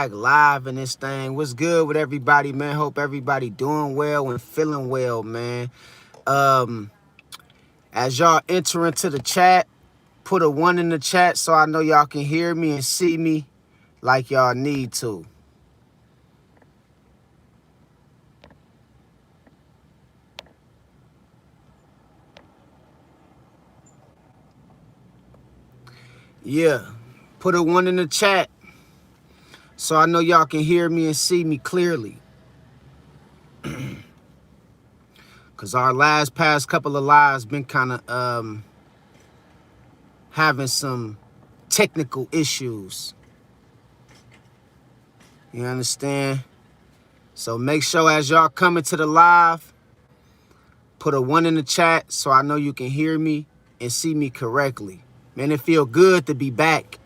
live in this thing. What's good with everybody, man? Hope everybody doing well and feeling well, man. Um, as y'all enter into the chat, put a 1 in the chat so I know y'all can hear me and see me like y'all need to. Yeah, put a 1 in the chat so I know y'all can hear me and see me clearly. Cause our past couple of lives been kind of having some technical issues. You understand? So make sure as y'all coming to the live, put a 1 in the chat so I know you can hear me and see me correctly. Man, it feel good to be back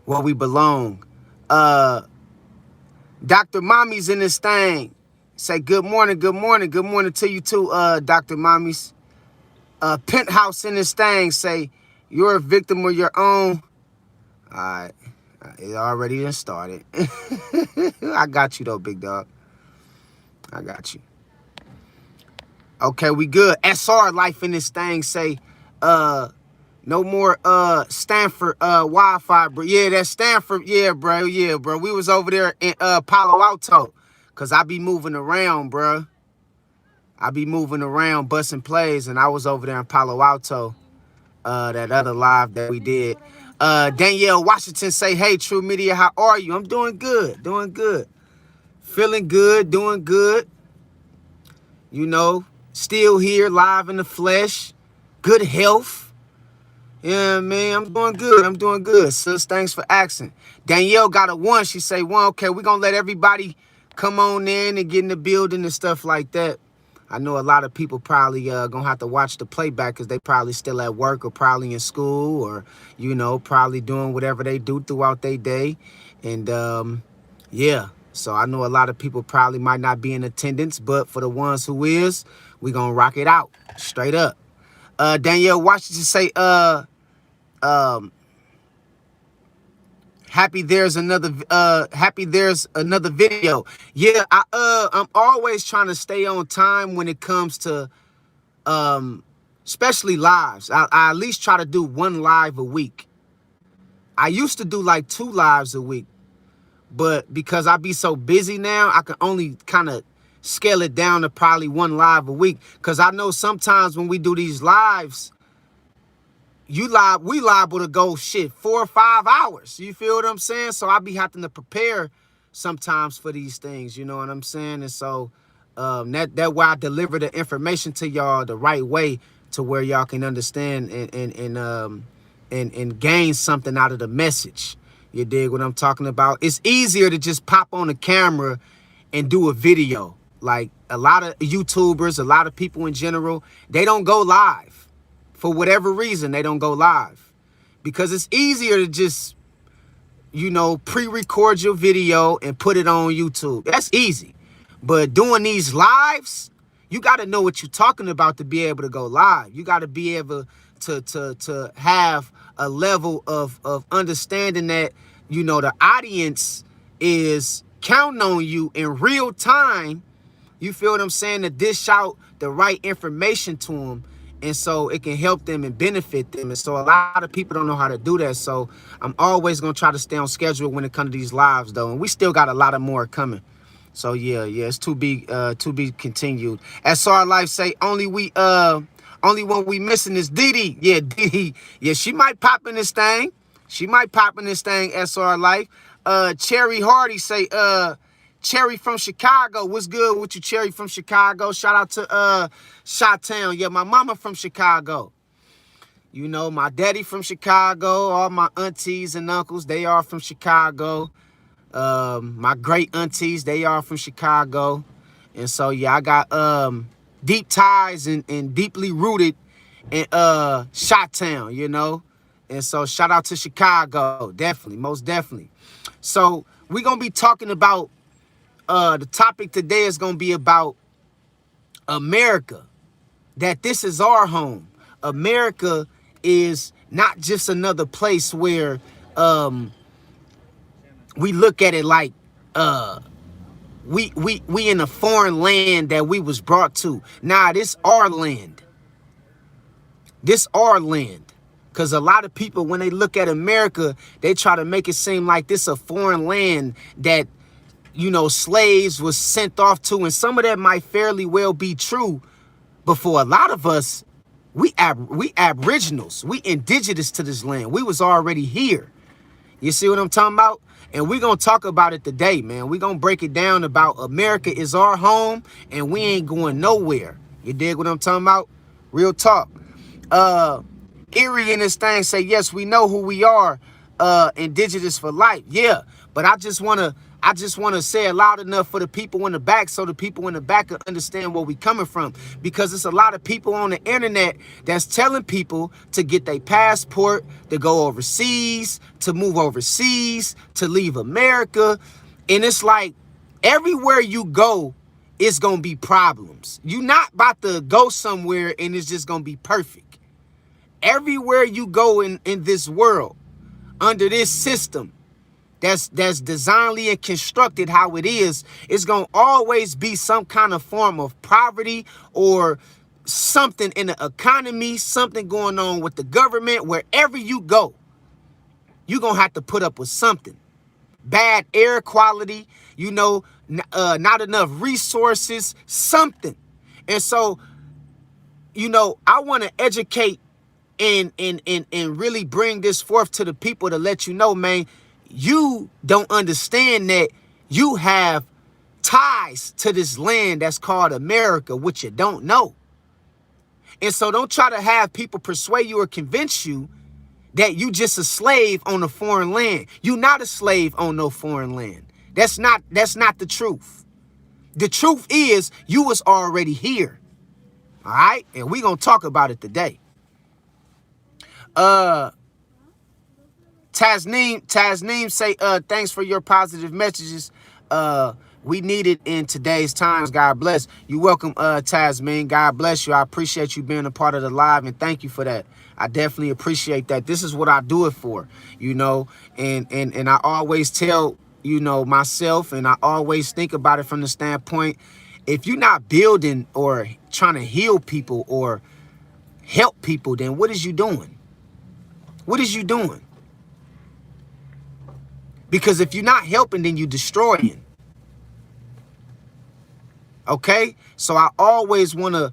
where we belong. Dr. Mommy's in this thing. Say good morning, good morning, good morning to you too, Dr. Mommy's. Penthouse in this thing. Say you're a victim of your own. All right. It already done started. I got you though, big dog. I got you. Okay, we good. SR life in this thing. Say, no more Stanford Wi-Fi, bro. Yeah, that's Stanford. Yeah, bro. Yeah, bro. We was over there in Palo Alto. Cause I be moving around, bro. I be moving around, busting plays, and I was over there in Palo Alto. That other live that we did. Danielle Washington say, hey, True Media, how are you? I'm doing good, doing good. Feeling good, doing good. You know, still here, live in the flesh. Good health. Yeah, man, I'm doing good. I'm doing good. Sis, thanks for asking. Danielle got a 1. She say 1. Okay, we're going to let everybody come on in and get in the building and stuff like that. I know a lot of people probably gonna have to watch the playback because they probably still at work or probably in school or, you know, probably doing whatever they do throughout their day. And yeah, so I know a lot of people probably might not be in attendance, but for the ones who is, we gonna rock it out straight up. Danielle Washington say, happy there's another video. Yeah, I'm always trying to stay on time when it comes to especially lives. I at least try to do 1 live a week. I used to do like 2 lives a week, but because I be so busy now, I can only kind of scale it down to probably 1 live a week. Cause I know sometimes when we do these lives, we liable to go 4 or 5 hours. You feel what I'm saying? So I be having to prepare sometimes for these things. You know what I'm saying? And so that why I deliver the information to y'all the right way to where y'all can understand and gain something out of the message. You dig what I'm talking about? It's easier to just pop on the camera and do a video. Like a lot of YouTubers, a lot of people in general, they don't go live. For whatever reason, they don't go live. Because it's easier to just, you know, pre-record your video and put it on YouTube. That's easy. But doing these lives, you got to know what you're talking about to be able to go live. You got to be able to have a level of understanding that, you know, the audience is counting on you in real time. You feel what I'm saying? To dish out the right information to them. And so it can help them and benefit them. And so a lot of people don't know how to do that. So I'm always going to try to stay on schedule when it comes to these lives, though. And we still got a lot of more coming. So, yeah, it's to be continued. SR Life say, only one we missing is Didi. Yeah, Didi. Yeah, she might pop in this thing. She might pop in this thing, SR Life. Cherry Hardy say, Cherry from Chicago. What's good with you, Cherry from Chicago? Shout out to Chi-Town. Yeah, my mama from Chicago. You know, my daddy from Chicago. All my aunties and uncles, they are from Chicago. My great aunties, they are from Chicago. And so, yeah, I got deep ties and deeply rooted in Chi-Town, you know. And so, shout out to Chicago. Definitely, most definitely. So, we're going to be talking about the topic today is going to be about America, that this is our home. America is not just another place where we look at it like we in a foreign land that we was brought to. Nah, this our land. This our land. Because a lot of people, when they look at America, they try to make it seem like this a foreign land that, you know, slaves was sent off to. And some of that might fairly well be true. But for a lot of us, we aboriginals. We indigenous to this land. We was already here. You see what I'm talking about? And we're going to talk about it today, man. We're going to break it down about America is our home and we ain't going nowhere. You dig what I'm talking about? Real talk. Erie in this thing say, yes, we know who we are, indigenous for life. Yeah, but I just want to say it loud enough for the people in the back so the people in the back can understand where we coming from. Because it's a lot of people on the internet that's telling people to get their passport, to go overseas, to move overseas, to leave America. And it's like everywhere you go, it's going to be problems. You're not about to go somewhere and it's just going to be perfect. Everywhere you go in this world, under this system that's designedly and constructed how it is, it's going to always be some kind of form of poverty or something in the economy, something going on with the government. Wherever you go, you're going to have to put up with something. Bad air quality, you know, not enough resources, something. And so, you know, I want to educate and really bring this forth to the people to let you know, man, you don't understand that you have ties to this land that's called America, which you don't know. And so don't try to have people persuade you or convince you that you just a slave on a foreign land. You're not a slave on no foreign land. That's not the truth. The truth is you was already here. All right? And we're going to talk about it today. Tasneem say, thanks for your positive messages. We need it in today's times. God bless. You're welcome, Tasneem. God bless you. I appreciate you being a part of the live, and thank you for that. I definitely appreciate that. This is what I do it for, you know, and I always tell, you know, myself, and I always think about it from the standpoint, if you're not building or trying to heal people or help people, then what is you doing? What is you doing? Because if you're not helping, then you're destroying. Okay? So I always want to,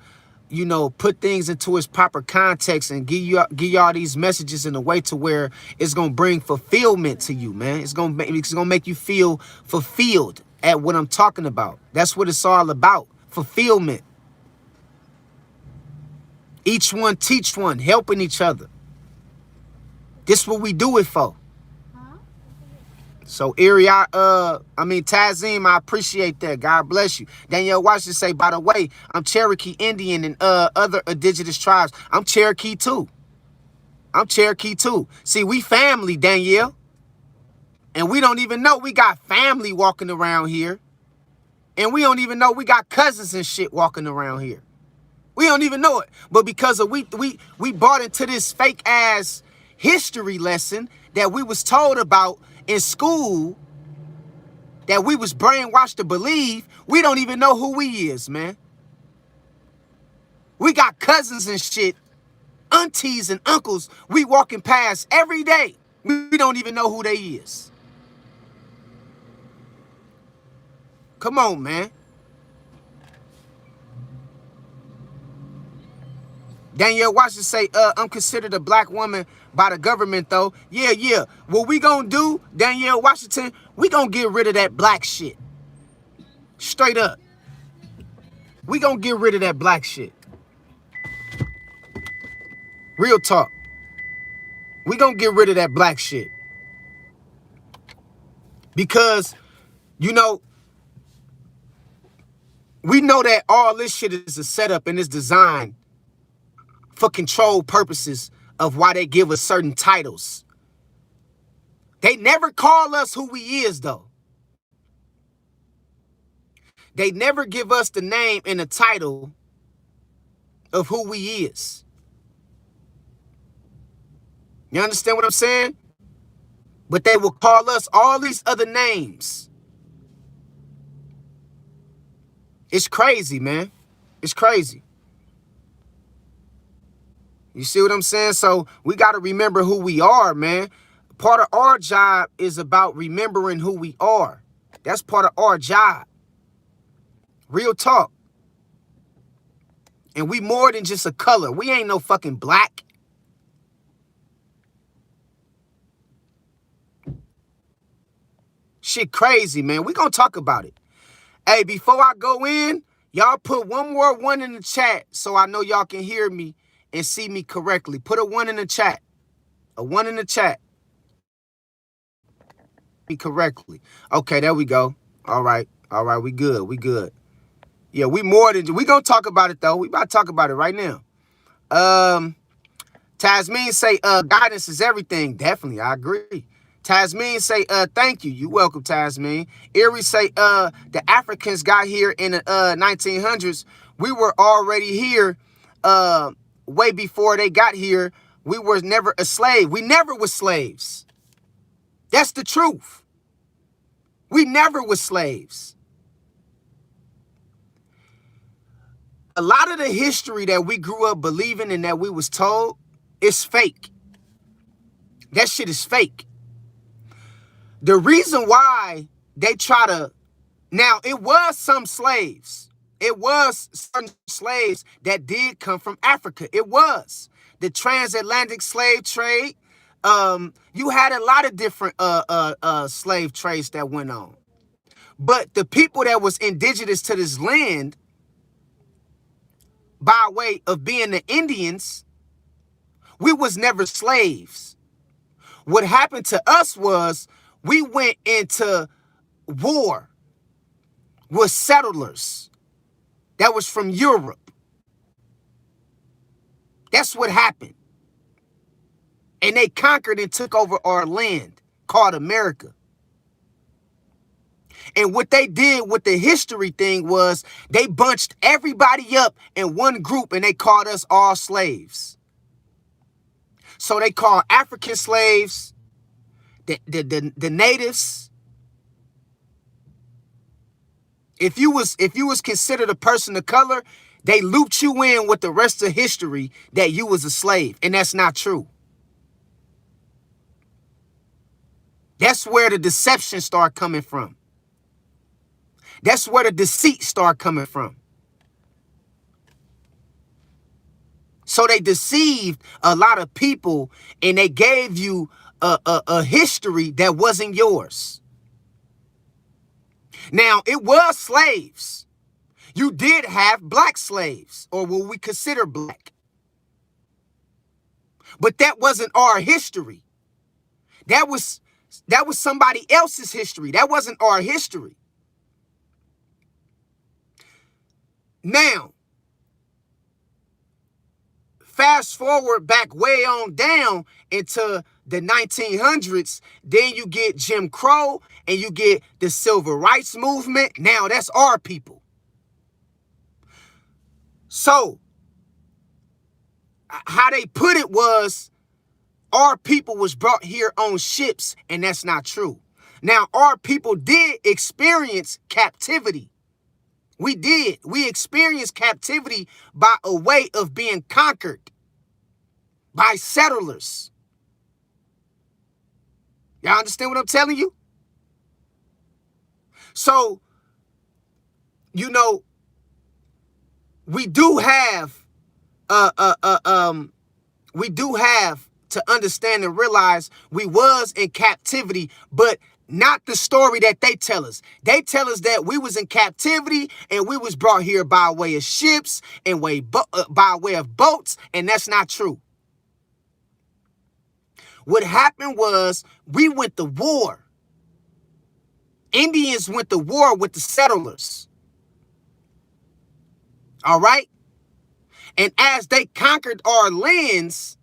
you know, put things into its proper context and give y'all these messages in a way to where it's going to bring fulfillment to you, man. It's going to make you feel fulfilled at what I'm talking about. That's what it's all about. Fulfillment. Each one teach one, helping each other. This is what we do it for. So, Erie, Tazim, I appreciate that. God bless you. Danielle Washington say, by the way, I'm Cherokee Indian and other indigenous tribes. I'm Cherokee too. See, we family, Danielle. And we don't even know we got family walking around here. And we don't even know we got cousins and shit walking around here. We don't even know it. But because of we bought into this fake ass history lesson that we was told about in school, that we was brainwashed to believe, we don't even know who we is, man. We got cousins and shit, aunties and uncles we walking past every day. We don't even know who they is. Come on, man. Danielle Washington say, I'm considered a black woman by the government, though. Yeah. What we gonna do, Danielle Washington, we gonna get rid of that black shit. Straight up. We gonna get rid of that black shit. Real talk. We gonna get rid of that black shit. Because, you know, we know that all this shit is a setup and it's designed for control purposes of why they give us certain titles. They never call us who we is, though. They never give us the name and the title of who we is. You understand what I'm saying? But they will call us all these other names. It's crazy, man. It's crazy. You see what I'm saying? So we got to remember who we are, man. Part of our job is about remembering who we are. That's part of our job. Real talk. And we more than just a color. We ain't no fucking black. Shit crazy, man. We gonna talk about it. Hey, before I go in, y'all put one more one in the chat so I know y'all can hear me and see me correctly. Put a one in the chat. A one in the chat. Me correctly. Okay, there we go. All right. All right, we good. We good. Yeah, we more than... We gonna talk about it, though. We about to talk about it right now. Tasmin say, guidance is everything. Definitely, I agree. Tasmin say, thank you. You welcome, Tasmin. Erie say, the Africans got here in the 1900s. We were already here way before they got here. We were never a slave. We never was slaves. That's the truth. We never was slaves. A lot of the history that we grew up believing and that we was told is fake. That shit is fake. The reason why they try to... Now, it was some slaves. It was some slaves that did come from Africa. It was. The transatlantic slave trade. You had a lot of different slave trades that went on. But the people that was indigenous to this land, by way of being the Indians, we was never slaves. What happened to us was we went into war with settlers that was from Europe. That's what happened. And they conquered and took over our land called America. And what they did with the history thing was they bunched everybody up in one group and they called us all slaves. So they called African slaves, the natives. If you was considered a person of color, they looped you in with the rest of history that you was a slave. And that's not true. That's where the deception start coming from. That's where the deceit start coming from. So they deceived a lot of people and they gave you a history that wasn't yours. Now, it was slaves. You did have black slaves, or what we consider black. But that wasn't our history. That was somebody else's history. That wasn't our history. Now, fast forward back way on down into the 1900s, then you get Jim Crow and you get the Civil Rights Movement. Now that's our people. So how they put it was our people was brought here on ships, and that's not true. Now, our people did experience captivity. We did. We experienced captivity by a way of being conquered by settlers. Y'all understand what I'm telling you? So, you know, we do have to understand and realize we was in captivity, but not the story that they tell us. They tell us that we was in captivity and we was brought here by way of ships and by way of boats, and that's not true. What happened was we went to war. Indians went to war with the settlers. All right? And as they conquered our lands,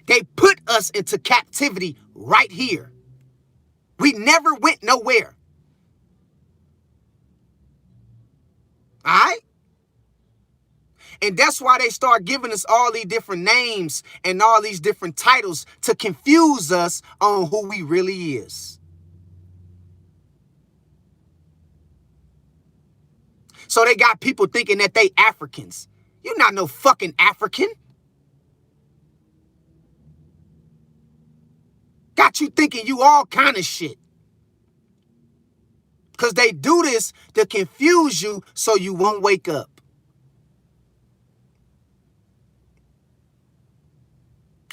they put us into captivity right here. We never went nowhere. All right? And that's why they start giving us all these different names and all these different titles to confuse us on who we really is. So they got people thinking that they Africans. You're not no fucking African. Got you thinking you all kind of shit. Because they do this to confuse you so you won't wake up.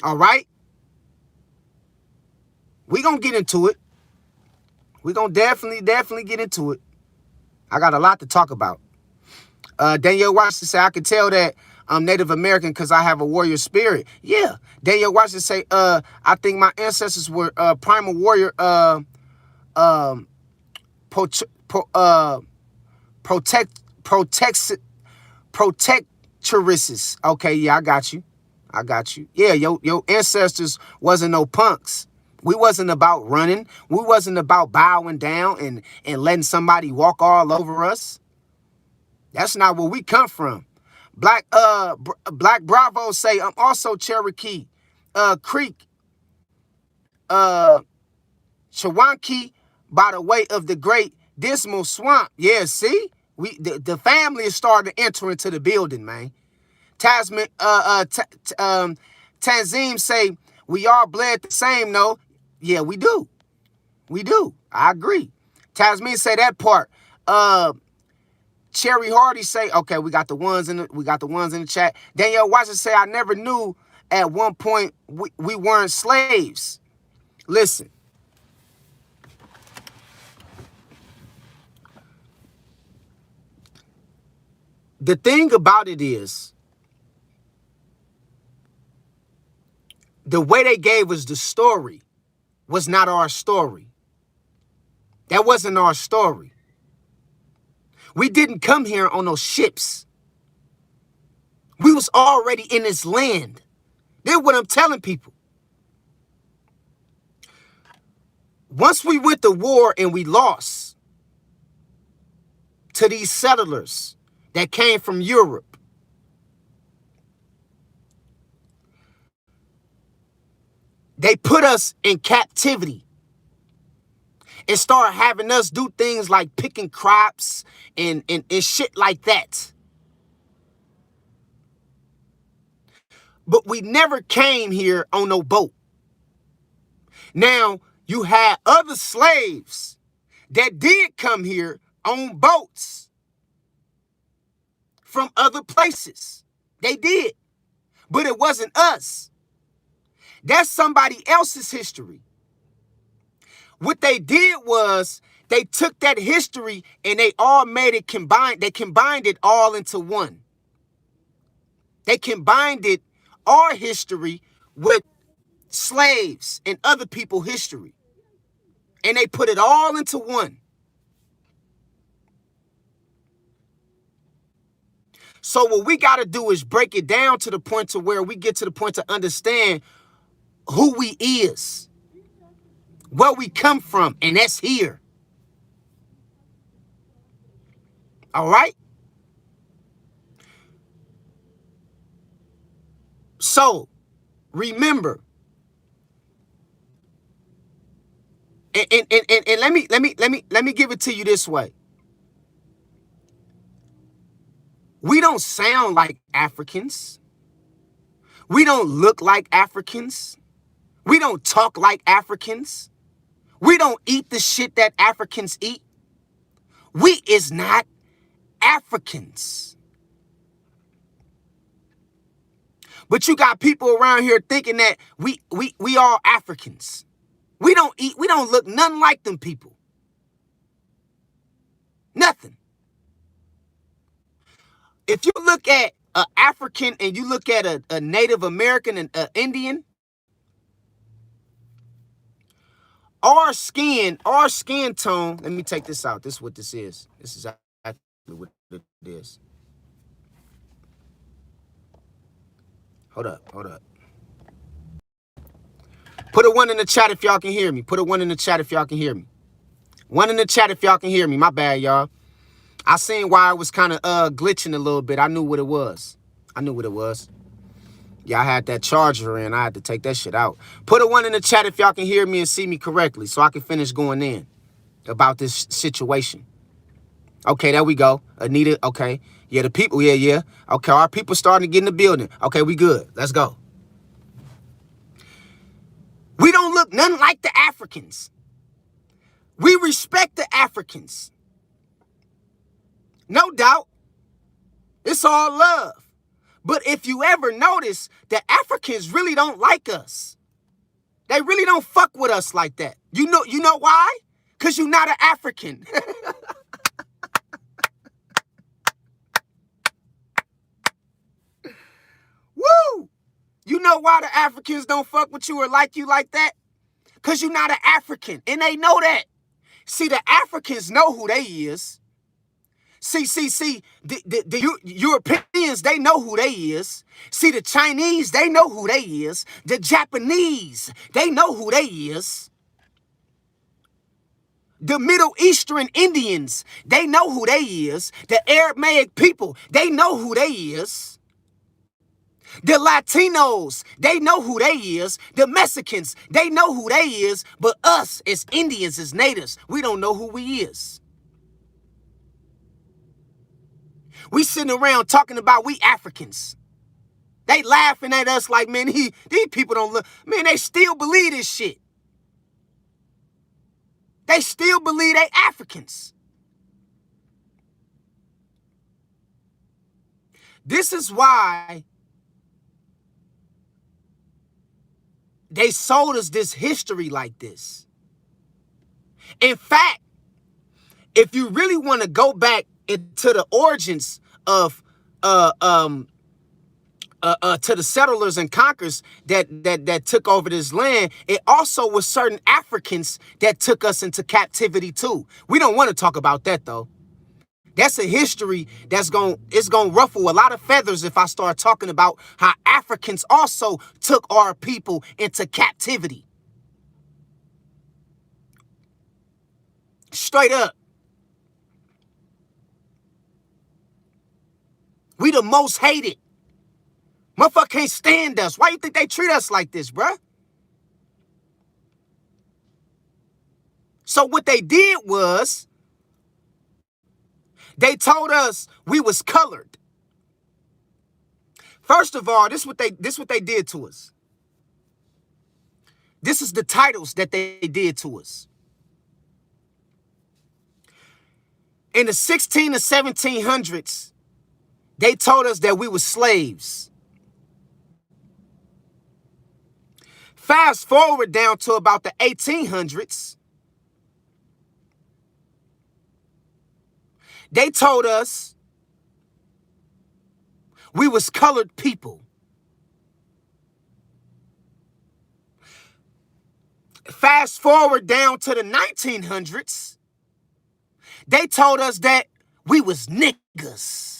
All right? We're going to get into it. We're going to definitely get into it. I got a lot to talk about. Danielle Washington say, I can tell that I'm Native American because I have a warrior spirit. Yeah. Danielle Washington say, I think my ancestors were primal warrior protectoresses. Okay, yeah, I got you. Yeah, your ancestors wasn't no punks. We wasn't about running. We wasn't about bowing down and letting somebody walk all over us. That's not where we come from. Black Bravo say, I'm also Cherokee Creek Chawanki by the way of the great Dismal Swamp. Yeah, see? The family is starting to enter into the building, man. Tanzim say, we all bled the same, no? Yeah, we do. I agree. Tasmin say that part. Cherry Hardy say, okay, we got the ones in the chat. Danielle Watson say, I never knew at one point we weren't slaves. Listen. The thing about it is, the way they gave us the story was not our story. That wasn't our story. We didn't come here on those ships. We was already in this land. That's what I'm telling people. Once we went to war and we lost to these settlers that came from Europe, they put us in captivity and started having us do things like picking crops and shit like that. But we never came here on no boat. Now, you had other slaves that did come here on boats from other places. They did. But it wasn't us. That's somebody else's history. What they did was they took that history and they all made it combined. They combined it all into one. They combined it, our history, with slaves and other people's history. And they put it all into one. So what we got to do is break it down to the point to where we get to the point to understand who we is, where we come from, and that's here. All right? So, remember, and let me give it to you this way. We don't sound like Africans. We don't look like Africans. We don't talk like Africans. We don't eat the shit that Africans eat. We is not Africans. But you got people around here thinking that we all Africans. We don't look nothing like them people. Nothing. If you look at an African and you look at a Native American and an Indian, our skin tone, let me take this out. This is what this is. This is actually what it is. Hold up. Put a 1 in the chat if y'all can hear me. Put a 1 in the chat if y'all can hear me. 1 in the chat if y'all can hear me. My bad, y'all. I seen why it was kind of glitching a little bit. I knew what it was. I knew what it was. Yeah, I had that charger in. I had to take that shit out. Put a 1 in the chat if y'all can hear me and see me correctly so I can finish going in about this situation. Okay, there we go. Anita, okay. Yeah, the people, yeah. Okay, our people starting to get in the building. Okay, we good. Let's go. We don't look nothing like the Africans. We respect the Africans. No doubt. It's all love. But if you ever notice, the Africans really don't like us. They really don't fuck with us like that. You know why? Because you're not an African. Woo! You know why the Africans don't fuck with you or like you like that? Because you're not an African. And they know that. See, the Africans know who they is. See, the Europeans, they know who they is. See, the Chinese, they know who they is. The Japanese, they know who they is. The Middle Eastern Indians, they know who they is. The Aramaic people, they know who they is. The Latinos, they know who they is. The Mexicans, they know who they is. But us as Indians, as natives, we don't know who we is. We sitting around talking about we Africans. They laughing at us like, man, these people don't look. Man, they still believe this shit. They still believe they Africans. This is why they sold us this history like this. In fact, if you really want to go back into the origins of to the settlers and conquerors that took over this land, it also was certain Africans that took us into captivity too. We don't want to talk about that though. That's a history it's gonna ruffle a lot of feathers if I start talking about how Africans also took our people into captivity. Straight up. We the most hated. Motherfucker can't stand us. Why you think they treat us like this, bruh? So what they did was they told us we was colored. First of all, this what they did to us. This is the titles that they did to us. In the 16 to 1700s, they told us that we were slaves. Fast forward down to about the 1800s, they told us we was colored people. Fast forward down to the 1900s, they told us that we was niggas.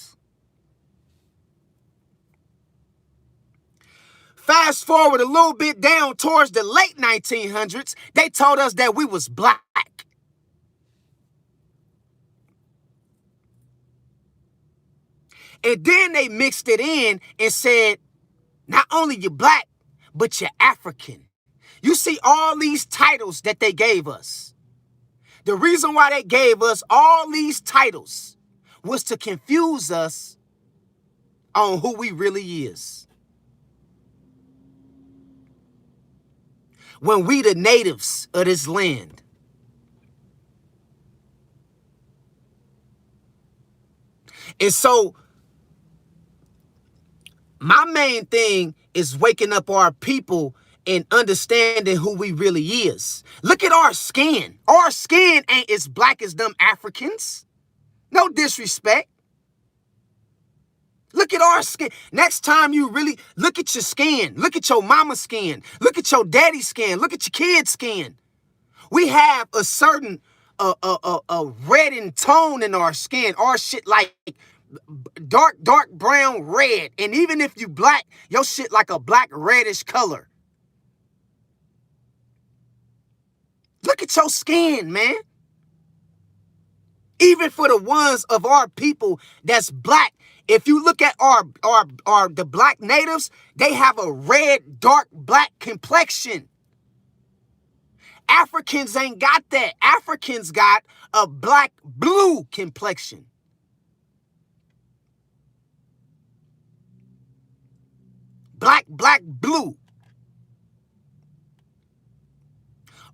Fast forward a little bit down towards the late 1900s, they told us that we was black. And then they mixed it in and said, not only you black, but you're African. You see all these titles that they gave us. The reason why they gave us all these titles was to confuse us on who we really is. When we the natives of this land. And so my main thing is waking up our people and understanding who we really is. Look at our skin. Our skin ain't as black as them Africans. No disrespect. Look at our skin. Next time you really look at your skin. Look at your mama's skin. Look at your daddy's skin. Look at your kid's skin. We have a certain red in tone in our skin. Our shit like dark brown red. And even if you black, your shit like a black reddish color. Look at your skin, man. Even for the ones of our people that's black, if you look at the black natives, they have a red, dark black complexion. Africans ain't got that. Africans got a black blue complexion. Black, blue.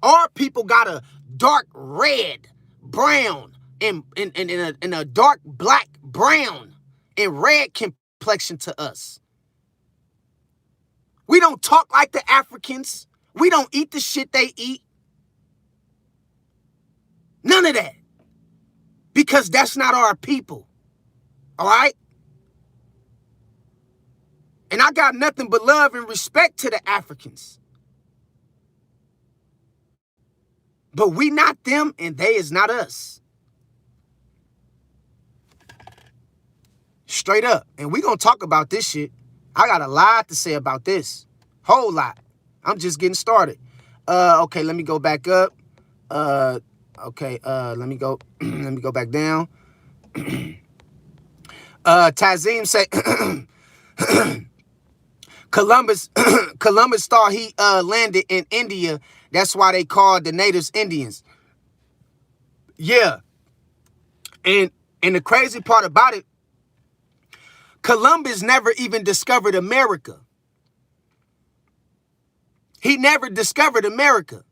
Our people got a dark red, brown, and a dark black, brown, and red complexion to us. We don't talk like the Africans. We don't eat the shit they eat. None of that. Because that's not our people. All right? And I got nothing but love and respect to the Africans. But we not them and they is not us. Straight up. And we gonna talk about this shit. I got a lot to say about this. Whole lot. I'm just getting started. Okay, let me go back up. Okay, let me go let me go back down. Tazim say Columbus thought he landed in India. That's why they called the natives Indians. Yeah. And the crazy part about it, Columbus never even discovered America. He never discovered America.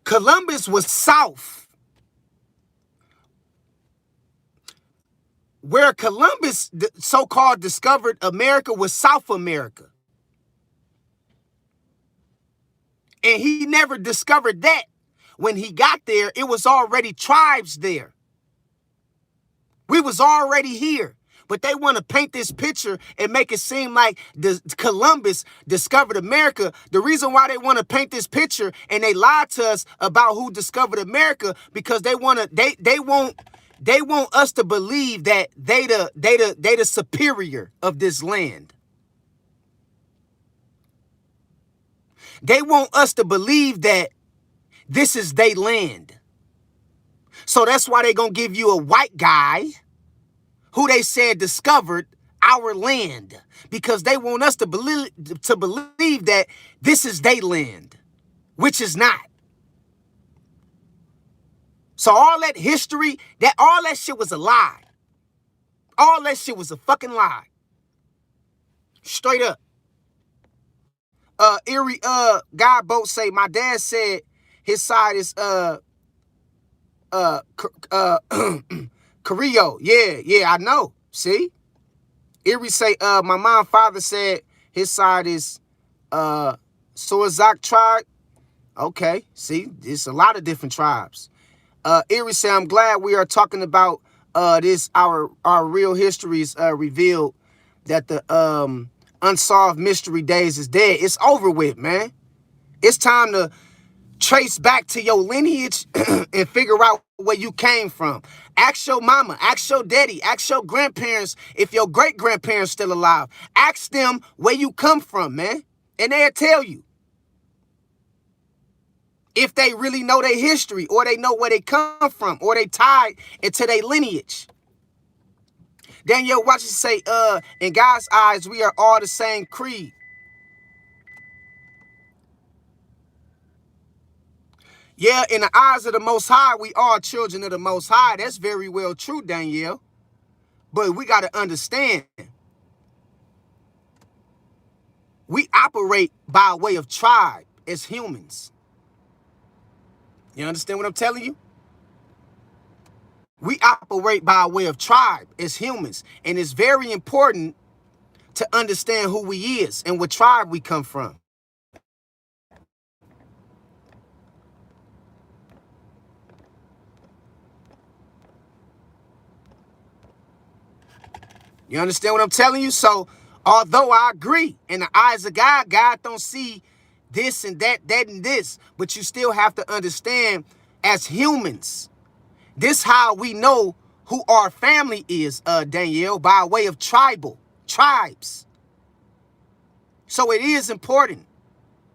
Columbus was south. Where Columbus so-called discovered America was South America. And he never discovered that. When he got there, it was already tribes there. We was already here. But they want to paint this picture and make it seem like Columbus discovered America. The reason why they want to paint this picture and they lied to us about who discovered America, because they want us to believe that they the superior of this land. They want us to believe that this is their land. So that's why they're going to give you a white guy who they said discovered our land, because they want us to believe that this is their land, which is not. So all that history, all that shit was a lie. All that shit was a fucking lie. Straight up. Erie guy boat say my dad said his side is Carrillo. Yeah, I know. See? Erie say my mom father said his side is Soazak tribe. Okay, see, it's a lot of different tribes. Erie say I'm glad we are talking about this. Our real histories revealed that the unsolved mystery days is dead. It's over with, man. It's time to trace back to your lineage and figure out where you came from. Ask your mama, ask your daddy, ask your grandparents, if your great-grandparents still alive. Ask them where you come from, man. And they'll tell you. If they really know their history, or they know where they come from, or they tied into their lineage. Daniel watches say, in God's eyes, we are all the same creed. Yeah, in the eyes of the Most High, we are children of the Most High. That's very well true, Danielle. But we got to understand, we operate by way of tribe as humans. You understand what I'm telling you? We operate by way of tribe as humans. And it's very important to understand who we is and what tribe we come from. You understand what I'm telling you? So, although I agree, in the eyes of God, God don't see this and that, and this. But you still have to understand, as humans, this how we know who our family is, Danielle, by way of tribes. So it is important.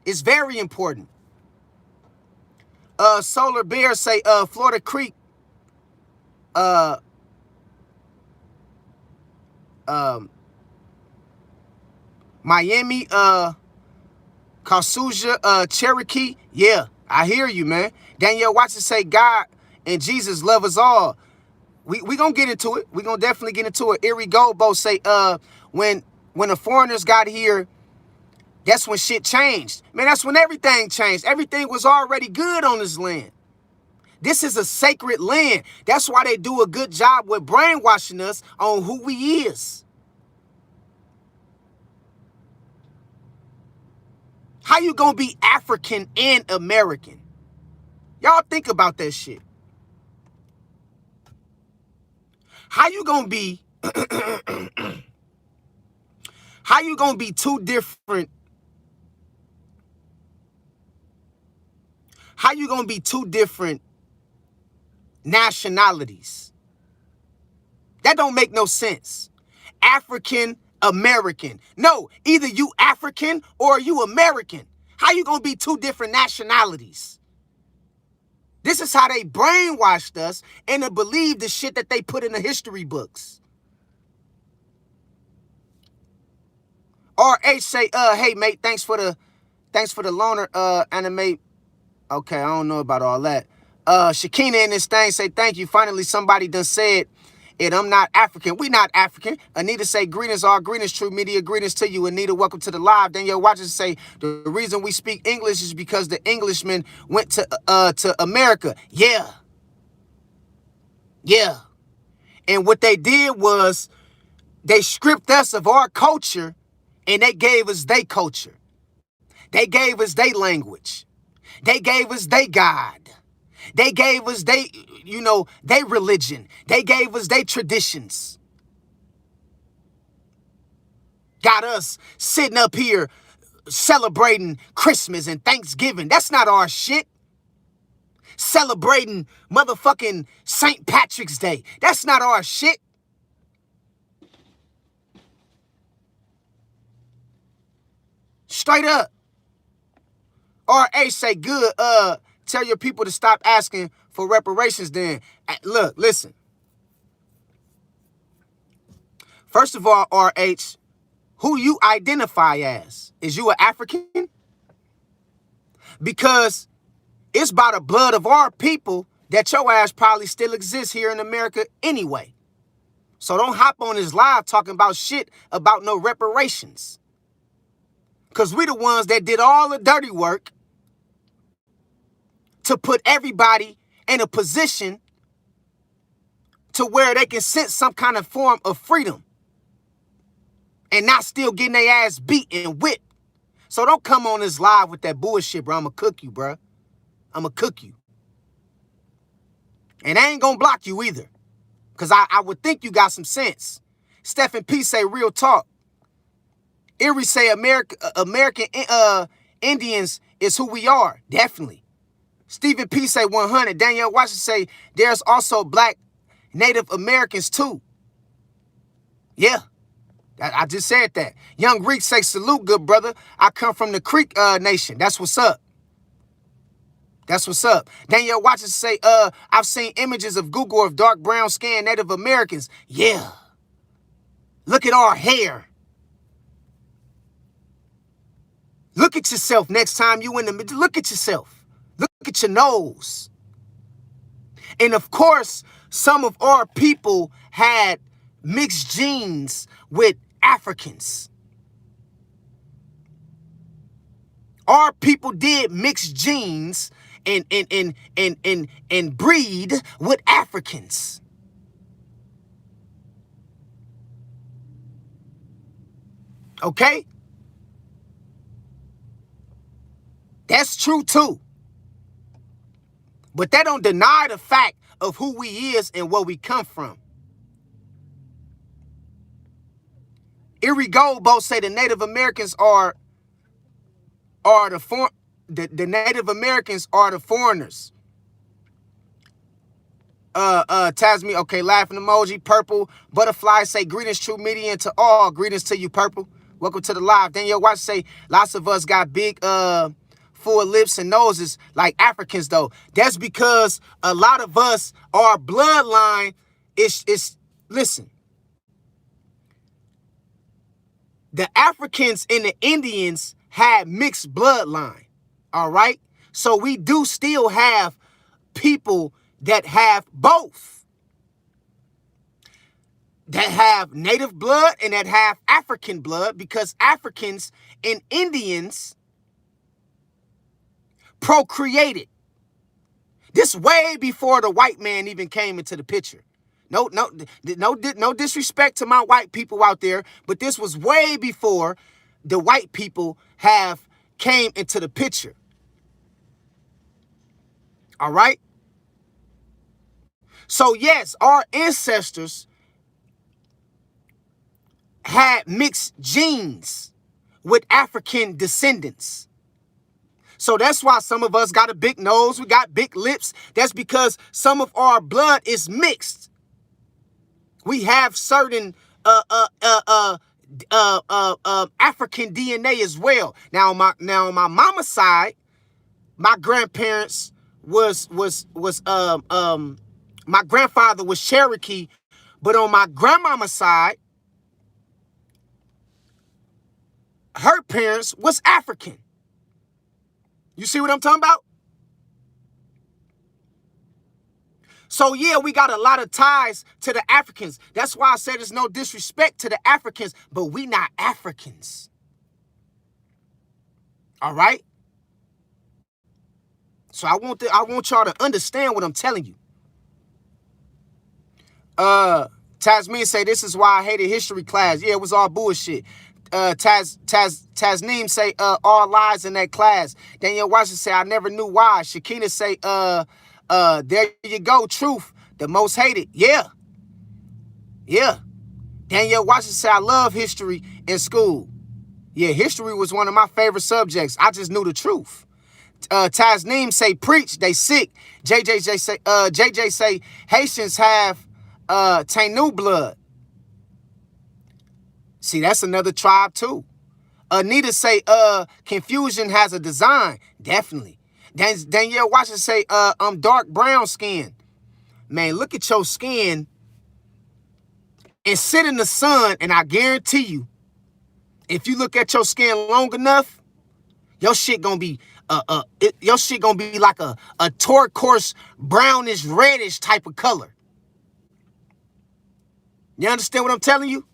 It's very important. Solar Bear say Florida Creek, uh um Miami, Kasuja, Cherokee. Yeah, I hear you, man. Danielle Watson say God and Jesus love us all. We gonna get into it. We gonna definitely get into it. Erie Goldbo say when the foreigners got here, that's when shit changed. Man, that's when everything changed. Everything was already good on this land. This is a sacred land. That's why they do a good job with brainwashing us on who we is. How you gonna be African and American? Y'all think about that shit. How you gonna be how you gonna be two different how you gonna be two different nationalities? That don't make no sense. African American. No, either you African or you American. How you gonna be two different nationalities? This is how they brainwashed us and to believe the shit that they put in the history books. RH say, hey mate, thanks for the loaner, anime. Okay, I don't know about all that. Shakina in this thing say, thank you. Finally, somebody done said it. I'm not African. We not African. Anita say, greetings, all greetings, true media. Greetings to you, Anita. Welcome to the live. Danielle Watchers say, the reason we speak English is because the Englishmen went to America. Yeah. Yeah. And what they did was they stripped us of our culture and they gave us their culture. They gave us their language. They gave us their God. They gave us their religion. They gave us their traditions. Got us sitting up here celebrating Christmas and Thanksgiving. That's not our shit. Celebrating motherfucking St. Patrick's Day. That's not our shit. Straight up. RA say, good, tell your people to stop asking for reparations then. Look, listen. First of all, RH, who you identify as? Is you an African? Because it's by the blood of our people that your ass probably still exists here in America anyway. So don't hop on this live talking about shit about no reparations. Because we the ones that did all the dirty work to put everybody in a position to where they can sense some kind of form of freedom and not still getting their ass beat and whipped. So don't come on this live with that bullshit, bro. I'm going to cook you, bro. I'm going to cook you. And I ain't going to block you either. Because I would think you got some sense. Stephen P. say real talk. Erie say American Indians is who we are. Definitely. Stephen P. say 100. Danielle Washington say there's also black Native Americans too. Yeah. I just said that. Young Greek say salute, good brother. I come from the Creek Nation. That's what's up. That's what's up. Danielle Watchers say, I've seen images of Google of dark brown skin Native Americans. Yeah. Look at our hair. Look at yourself next time you in the middle. Look at yourself. Look at your nose. And of course, some of our people had mixed genes with Africans. Our people did mix genes and breed with Africans. Okay? That's true too. But that don't deny the fact of who we is and where we come from. Erie Goldbo say the Native Americans are the Native Americans are the foreigners. Tasmi, okay, laughing emoji, purple. Butterfly say greetings, true media, and to all. Greetings to you, purple. Welcome to the live. Danielle Watch say lots of us got big full lips and noses like Africans, though. That's because a lot of us, our bloodline is listen, the Africans and the Indians had mixed bloodline, all right? So we do still have people that have both, that have native blood and that have African blood, because Africans and Indians procreated. This way before the white man even came into the picture. No disrespect to my white people out there, but this was way before the white people have came into the picture. All right? So yes, our ancestors had mixed genes with African descendants. So that's why some of us got a big nose, we got big lips. That's because some of our blood is mixed. We have certain African DNA as well. Now on my mama's side, my grandparents was my grandfather was Cherokee, but on my grandmama's side, her parents was African. You see what I'm talking about? So yeah, we got a lot of ties to the Africans. That's why I said there's no disrespect to the Africans, but we not Africans. All right? So I want y'all to understand what I'm telling you. Tasmin say this is why I hated history class. Yeah, it was all bullshit. Tasneem say all lies in that class. Danielle Washington say I never knew why. Shakina say there you go, truth, the most hated. Yeah. Danielle Washington say I love history in school. Yeah, history was one of my favorite subjects. I just knew the truth. Tasneem say preach, they sick. JJ say Haitians have Tainu blood. See, that's another tribe too. Anita say confusion has a design. Definitely. Danielle Washington say I'm dark brown skin. Man, look at your skin and sit in the sun, and I guarantee you, if you look at your skin long enough, your shit gonna be like a turquoise, brownish, reddish type of color. You understand what I'm telling you?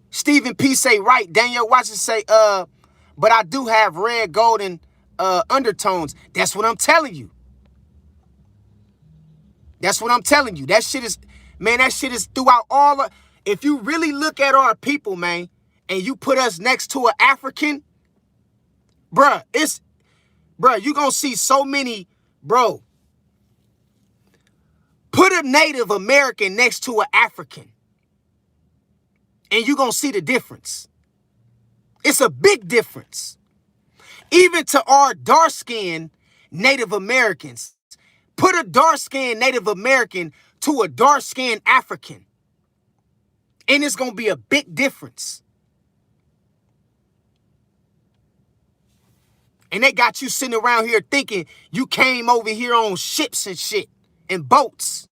Stephen P say right. Danielle Watson say but I do have red golden undertones. That's what I'm telling you. That's what I'm telling you. That shit is, man, that shit is throughout all of, if you really look at our people, man, and you put us next to an African, bruh, you gonna see so many, bro. Put a Native American next to an African, and you gonna see the difference. It's a big difference. Even to our dark-skinned Native Americans, put a dark-skinned Native American to a dark-skinned African, and it's gonna be a big difference. And they got you sitting around here thinking you came over here on ships and shit and boats,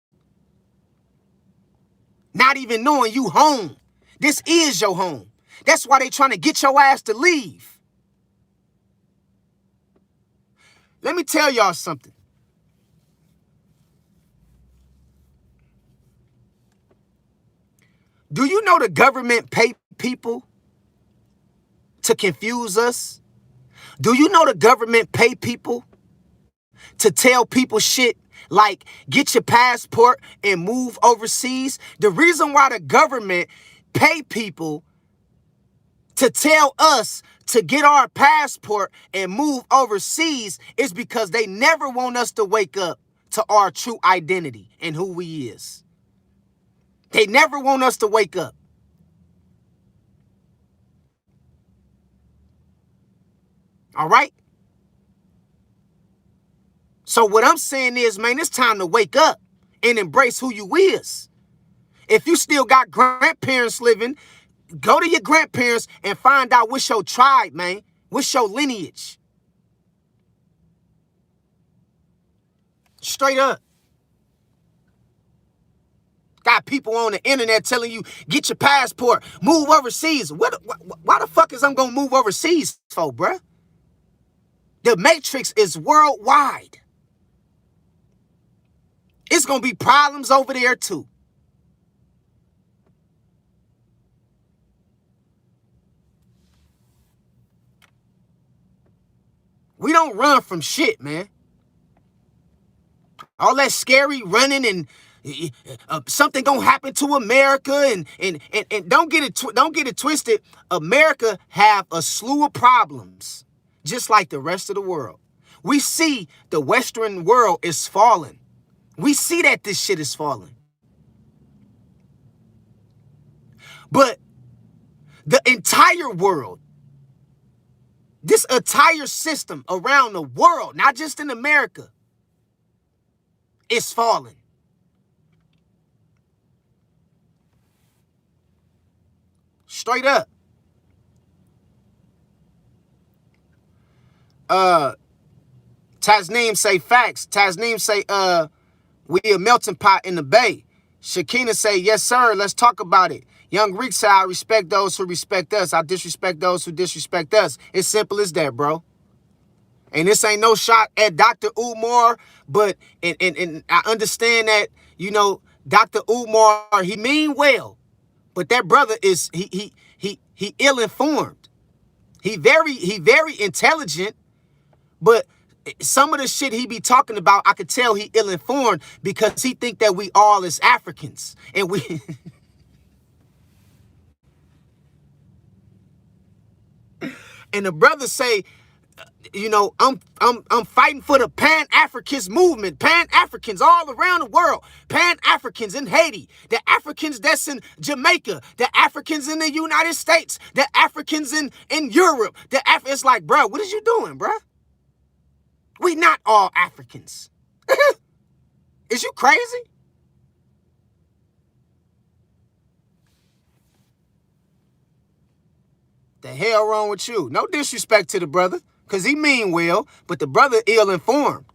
not even knowing you home. This is your home. That's why they trying to get your ass to leave. Let me tell y'all something. Do you know the government pay people to confuse us? Do you know the government pay people to tell people shit like get your passport and move overseas? The reason why the government pay people to tell us to get our passport and move overseas is because they never want us to wake up to our true identity and who we is. They never want us to wake up. All right? So what I'm saying is, man, it's time to wake up and embrace who you is. If you still got grandparents living, go to your grandparents and find out what's your tribe, man. What's your lineage? Straight up. Got people on the internet telling you, get your passport, move overseas. Why the fuck is I'm going to move overseas for, bruh? The matrix is worldwide. It's going to be problems over there too. We don't run from shit, man. All that scary running and something gonna happen to America and don't get it twisted. America have a slew of problems, just like the rest of the world. We see the Western world is falling. We see that this shit is falling. But the entire world, this entire system around the world, not just in America, is falling. Straight up. Tasneem say facts. Tasneem say, we a melting pot in the bay. Shakina say, yes, sir, let's talk about it. Young Reek say, I respect those who respect us. I disrespect those who disrespect us. It's simple as that, bro. And this ain't no shot at Dr. Umar, but and I understand that, you know, Dr. Umar, he mean well, but that brother is he ill-informed. He very intelligent, but some of the shit he be talking about, I could tell he ill-informed because he think that we all is Africans. And we and the brother say, you know, I'm fighting for the Pan-Africanist movement, Pan-Africans all around the world, Pan-Africans in Haiti, the Africans that's in Jamaica, the Africans in the United States, the Africans in Europe, it's like, bro, what is you doing, bro? We not all Africans. Is you crazy? The hell wrong with you? No disrespect to the brother, because he mean well, but the brother ill-informed.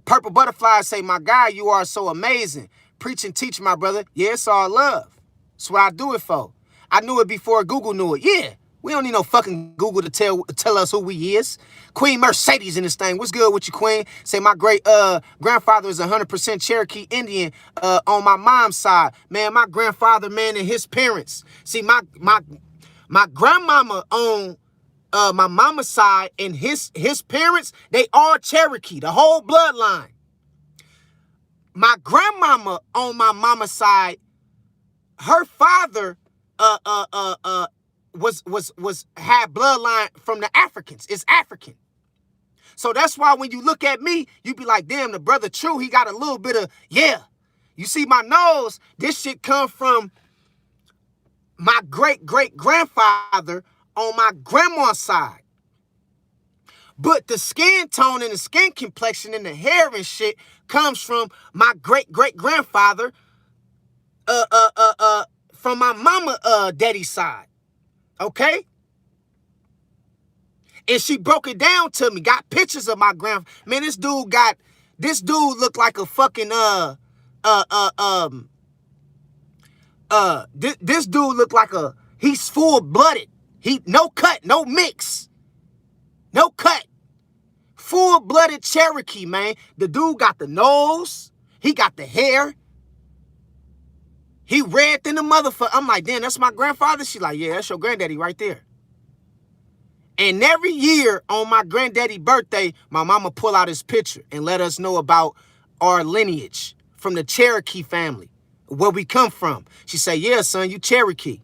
Purple Butterfly say, my guy, you are so amazing. Preach and teach, my brother. Yeah, it's all love. That's what I do it for. I knew it before Google knew it. Yeah, we don't need no fucking Google to tell us who we is. Queen Mercedes in this thing. What's good with you, Queen? Say my great grandfather is 100% Cherokee Indian on my mom's side. Man, my grandfather, man, and his parents. See, my grandmama on my mama's side and his parents, they all Cherokee, the whole bloodline. My grandmama on my mama's side, her father had bloodline from the Africans. It's African. So that's why when you look at me, you be like, damn, the brother true, he got a little bit of, yeah. You see my nose, this shit come from my great-great-grandfather on my grandma's side. But the skin tone and the skin complexion and the hair and shit comes from my great-great-grandfather from my mama daddy's side. Okay? And she broke it down to me, got pictures of my grandfather. Man, this dude looked like a fucking this dude looked like he's full-blooded. He no cut, no mix. No cut. Full-blooded Cherokee, man. The dude got the nose. He got the hair. He red than the motherfucker. I'm like, damn, that's my grandfather? She like, yeah, that's your granddaddy right there. And every year on my granddaddy's birthday, my mama pull out his picture and let us know about our lineage from the Cherokee family, where we come from. She say, yeah, son, you Cherokee.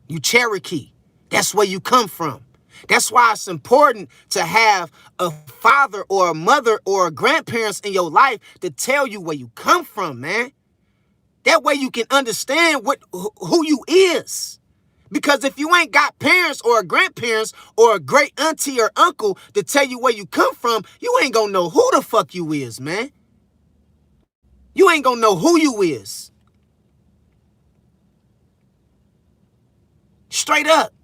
You Cherokee. That's where you come from. That's why it's important to have a father or a mother or a grandparents in your life to tell you where you come from, man. That way you can understand who you is. Because if you ain't got parents or grandparents or a great auntie or uncle to tell you where you come from, you ain't gonna know who the fuck you is, man. You ain't gonna know who you is. Straight up.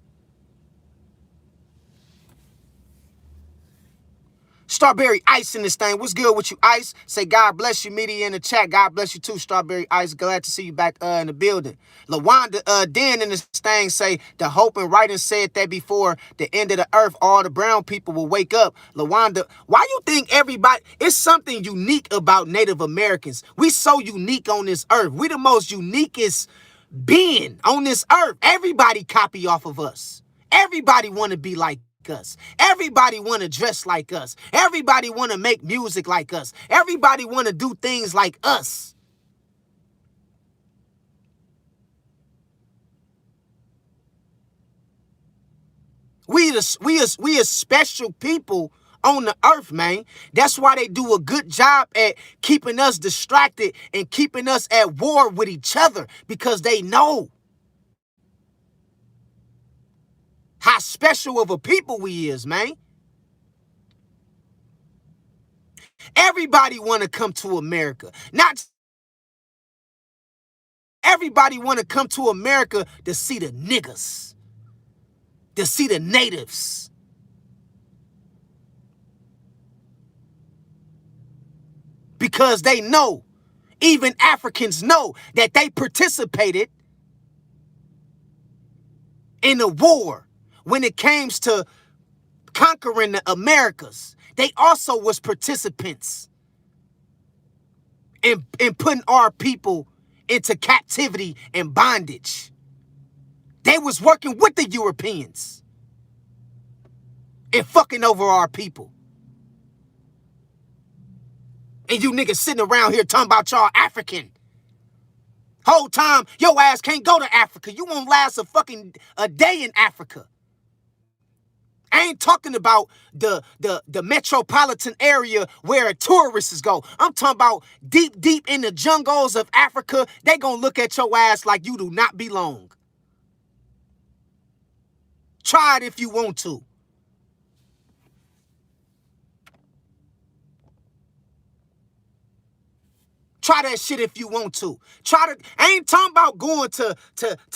Strawberry Ice in this thing. What's good with you, Ice? Say God bless you, media in the chat. God bless you too, Strawberry Ice. Glad to see you back in the building. LaWanda Den in this thing say the hope and writing said that before the end of the earth, all the brown people will wake up. LaWanda, why you think everybody? It's something unique about Native Americans. We so unique on this earth. We the most uniquest being on this earth. Everybody copy off of us. Everybody want to be like us. Everybody want to dress like us. Everybody want to make music like us. Everybody want to do things like us. We are special people on the earth, man. That's why they do a good job at keeping us distracted and keeping us at war with each other, because they know how special of a people we is, man. Everybody want to come to America. Not everybody want to come to America to see the niggas, to see the natives. Because they know, even Africans know, that they participated in a war when it came to conquering the Americas. They also was participants in putting our people into captivity and bondage. They was working with the Europeans and fucking over our people. And you niggas sitting around here talking about y'all African. Whole time, your ass can't go to Africa. You won't last a day in Africa. I ain't talking about the metropolitan area where tourists go. I'm talking about deep in the jungles of Africa. They gonna look at your ass like you do not belong. Try it if you want to. Try that shit if you want to. I ain't talking about going to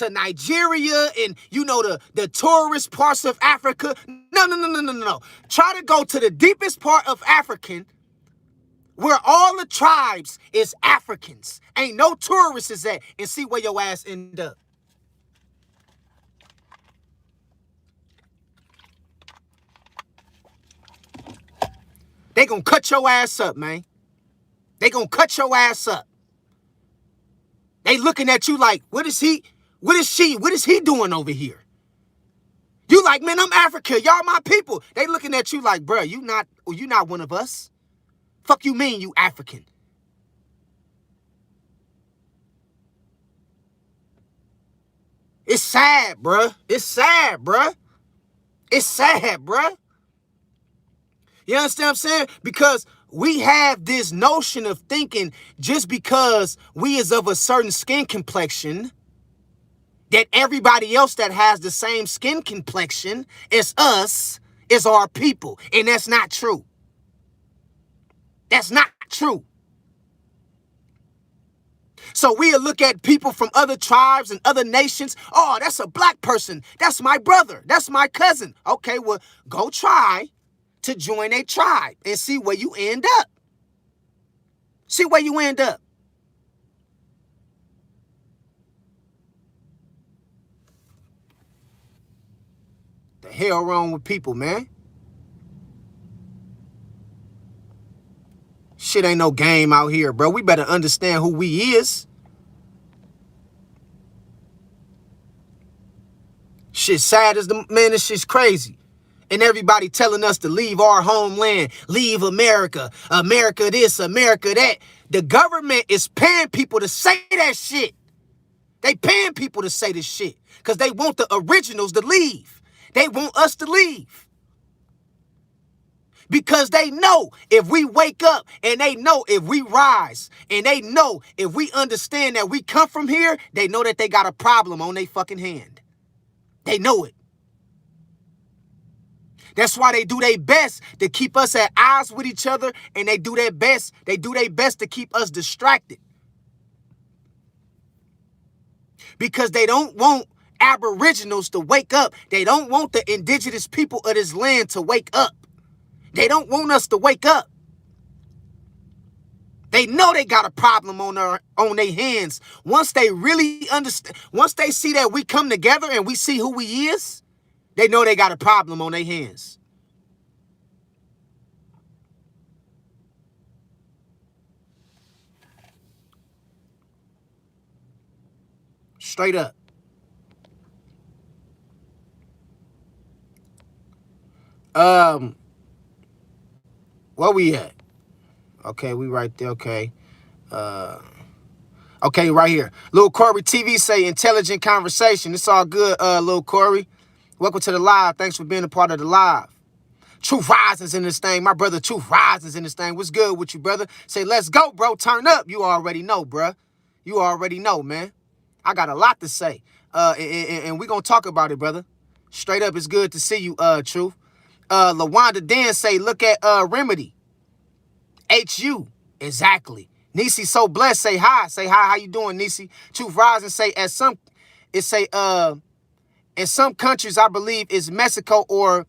Nigeria and, you know, the tourist parts of Africa. No. Try to go to the deepest part of African, where all the tribes is Africans. Ain't no tourists is at, and see where your ass end up. They gonna cut your ass up, man. They gonna cut your ass up. They looking at you like, what is he doing over here? You like, man, I'm Africa. Y'all my people. They looking at you like, bruh, you not one of us. Fuck you mean you African? It's sad, bruh. It's sad, bruh. It's sad, bruh. You understand what I'm saying? Because we have this notion of thinking just because we is of a certain skin complexion, that everybody else that has the same skin complexion as us is our people. And that's not true. That's not true. So we'll look at people from other tribes and other nations. Oh, that's a black person. That's my brother. That's my cousin. Okay, well, go try to join a tribe and see where you end up. See where you end up. The hell wrong with people, man? Shit ain't no game out here, bro. We better understand who we is. Shit sad as the man, this shit's crazy. And everybody telling us to leave our homeland, leave America, America this, America that. The government is paying people to say that shit. They paying people to say this shit because they want the originals to leave. They want us to leave. Because they know if we wake up, and they know if we rise, and they know if we understand that we come from here, they know that they got a problem on their fucking hand. They know it. That's why they do their best to keep us at odds with each other, and they do their best to keep us distracted. Because they don't want Aboriginals to wake up. They don't want the indigenous people of this land to wake up. They don't want us to wake up. They know they got a problem on their hands. Once they really understand, once they see that we come together and we see who we is, they know they got a problem on their hands. Straight up. Where we at? Okay, we right there. Okay. Okay, right here. Lil Corey TV say intelligent conversation. It's all good, Lil Corey. Welcome to the live. Thanks for being a part of the live. Truth Rising's in this thing. My brother Truth Rising's in this thing. What's good with you, brother? Say, let's go, bro. Turn up. You already know, bruh. You already know, man. I got a lot to say. And we gonna talk about it, brother. Straight up, it's good to see you, Truth. LaWanda Dan say, look at Remedy. HU. Exactly. Nisi so blessed. Say hi. Say hi. How you doing, Nisi? Truth Rising say in some countries, I believe is Mexico or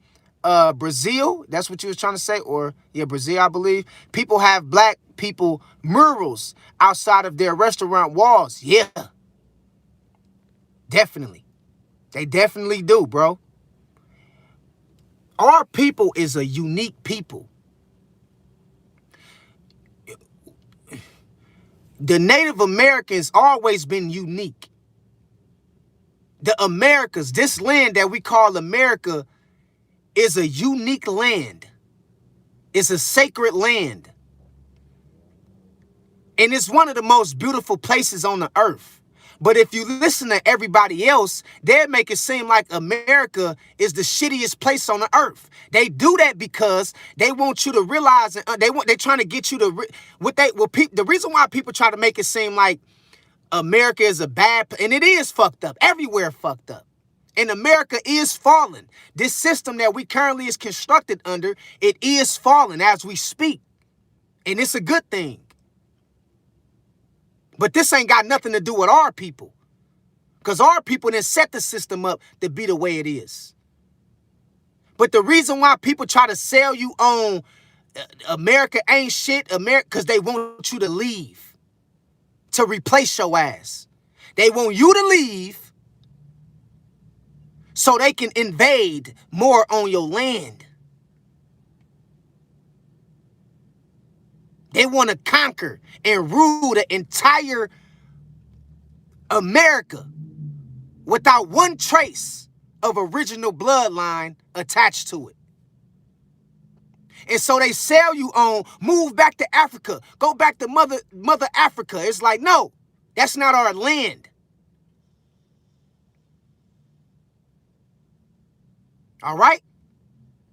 Brazil. That's what you was trying to say. Or yeah, Brazil, I believe. People have black people murals outside of their restaurant walls. Yeah. Definitely. They definitely do, bro. Our people is a unique people. The Native Americans always been unique. The Americas, this land that we call America, is a unique land. It's a sacred land. And it's one of the most beautiful places on the earth. But if you listen to everybody else, they make it seem like America is the shittiest place on the earth. They do that because they want you to realize, and they're trying to get you to the reason why people try to make it seem like America is a bad, and it is fucked up. Everywhere fucked up. And America is falling. This system that we currently is constructed under, it is falling as we speak. And it's a good thing. But this ain't got nothing to do with our people. Because our people didn't set the system up to be the way it is. But the reason why people try to sell you on America ain't shit, because they want you to leave. To replace your ass. They want you to leave so they can invade more on your land. They want to conquer and rule the entire America without one trace of original bloodline attached to it. And so they sell you on move back to Africa, go back to mother Africa. It's like, no, that's not our land. All right?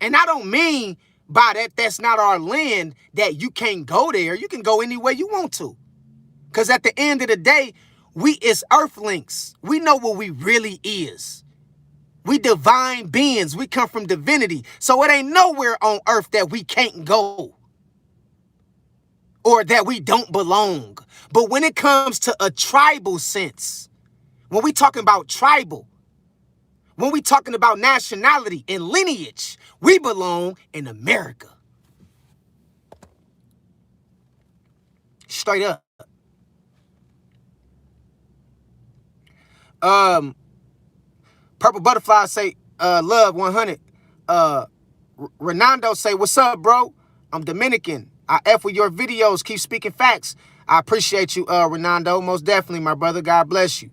And I don't mean by that that's not our land, that you can't go there. You can go anywhere you want to. Because at the end of the day, we is earthlings. We know what we really is. We divine beings. We come from divinity. So it ain't nowhere on earth that we can't go. Or that we don't belong. But when it comes to a tribal sense, when we talking about tribal, when we talking about nationality and lineage, we belong in America. Straight up. Purple Butterfly say, love 100. Renando say, what's up, bro? I'm Dominican. I F with your videos. Keep speaking facts. I appreciate you, Renando. Most definitely, my brother. God bless you.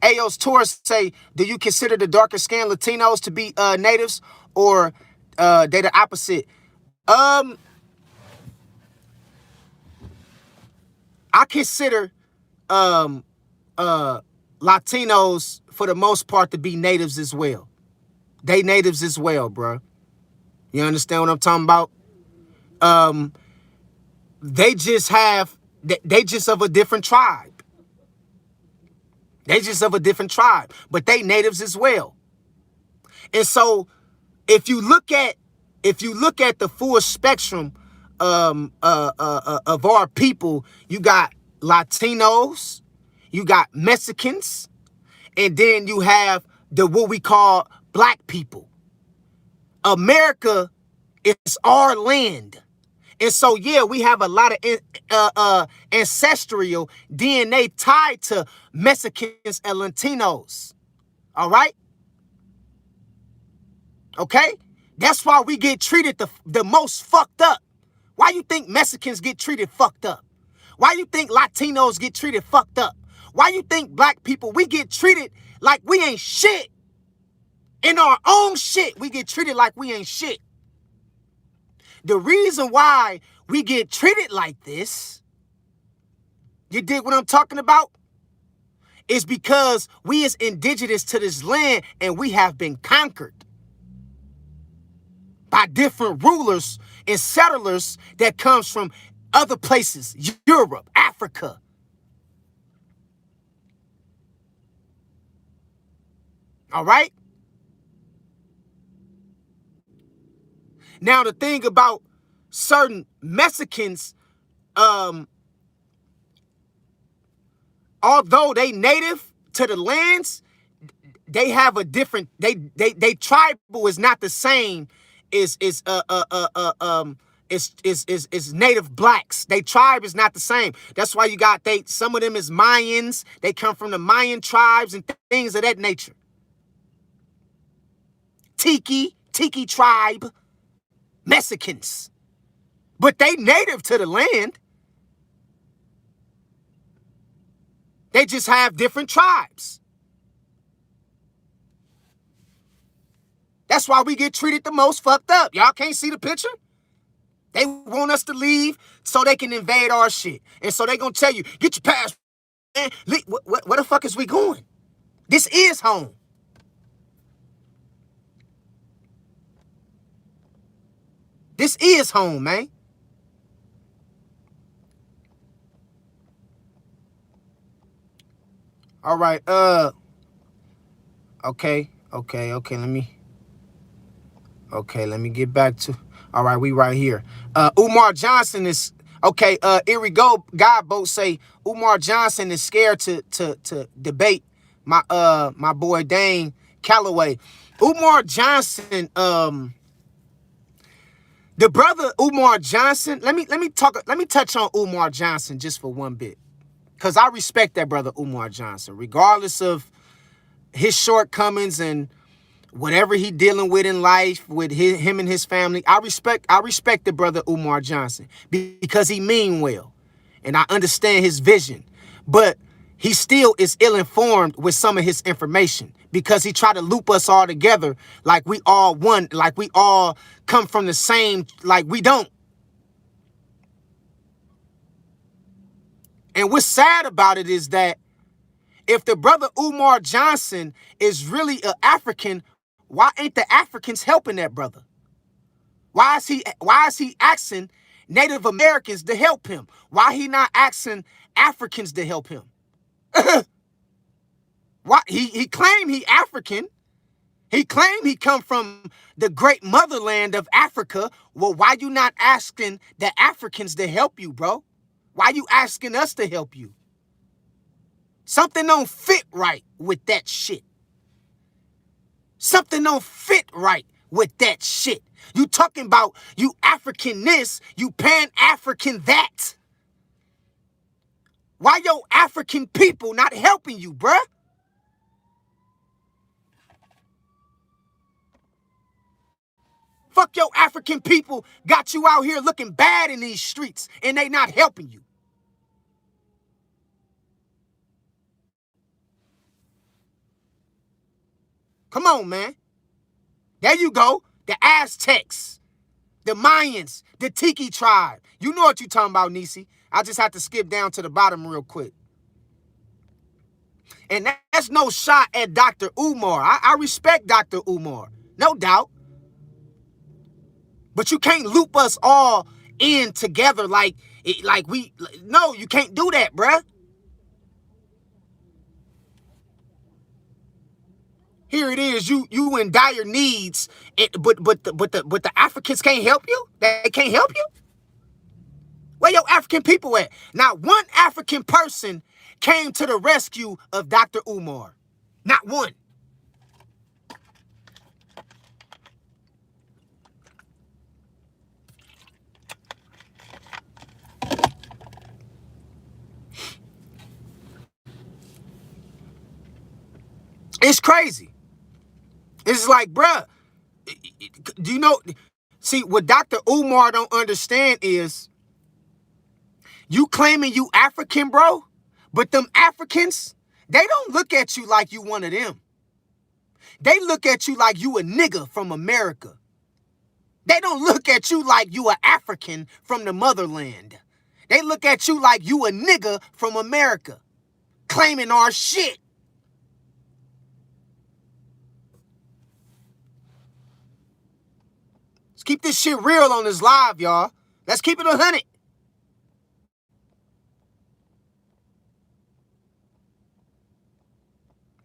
Aos Taurus say, do you consider the darker skinned Latinos to be natives, or they the opposite? I consider Latinos for the most part to be natives as well. They natives as well, bro. You understand what I'm talking about? They just of a different tribe. They just of a different tribe, but they natives as well. And so if you look at the full spectrum of our people, you got Latinos, you got Mexicans, And then you have the what we call black people. America is our land. And so, yeah, we have a lot of ancestral DNA tied to Mexicans and Latinos. All right? Okay? That's why we get treated the most fucked up. Why you think Mexicans get treated fucked up? Why you think Latinos get treated fucked up? Why you think black people, we get treated like we ain't shit? In our own shit, we get treated like we ain't shit. The reason why we get treated like this, you dig what I'm talking about? Is because we is indigenous to this land and we have been conquered by different rulers and settlers that comes from other places, Europe, Africa. All right? Now, the thing about certain Mexicans, although they native to the lands, they have a different, they tribal is not the same is native blacks. They tribe is not the same. That's why you got some of them is Mayans. They come from the Mayan tribes and things of that nature. Tiki tribe, Mexicans. But they native to the land. They just have different tribes. That's why we get treated the most fucked up. Y'all can't see the picture? They want us to leave so they can invade our shit. And so they gonna tell you, get your passport. Man. Where the fuck is we going? This is home. This is home, man. All right, okay, let me get back to, all right, we right here. Umar Johnson is, okay, Erie God Boat say Umar Johnson is scared to debate my boy Dane Calloway. Umar Johnson, the brother Umar Johnson, let me touch on Umar Johnson just for one bit. Because I respect that brother Umar Johnson, regardless of his shortcomings and whatever he dealing with in life with him and his family. I respect the brother Umar Johnson because he mean well. And I understand his vision. But he still is ill-informed with some of his information because he tried to loop us all together like we all one, like we all come from the same, like we don't. And what's sad about it is that if the brother Umar Johnson is really an African, why ain't the Africans helping that brother? Why is he asking Native Americans to help him? Why he not asking Africans to help him? Why he claimed he African. He claimed he come from the great motherland of Africa. Well, why you not asking the Africans to help you, bro? Why you asking us to help you? Something don't fit right with that shit. Something don't fit right with that shit. You talking about you African this, you Pan-African that. Why your African people not helping you, bruh? Fuck your African people got you out here looking bad in these streets and they not helping you. Come on, man. There you go. The Aztecs, the Mayans, the Tiki tribe. You know what you talking about, Nisi. I just have to skip down to the bottom real quick. And that's no shot at Dr. Umar. I respect Dr. Umar, no doubt. But you can't loop us all in together like we, no, you can't do that, bruh. Here it is, you in dire needs, but the Africans can't help you? They can't help you? Where your African people at? Not one African person came to the rescue of Dr. Umar. Not one. It's crazy. It's like, bruh, do you know? See, what Dr. Umar don't understand is you claiming you African, bro, but them Africans, they don't look at you like you one of them. They look at you like you a nigga from America. They don't look at you like you an African from the motherland. They look at you like you a nigga from America, claiming our shit. Let's keep this shit real on this live, y'all. Let's keep it 100.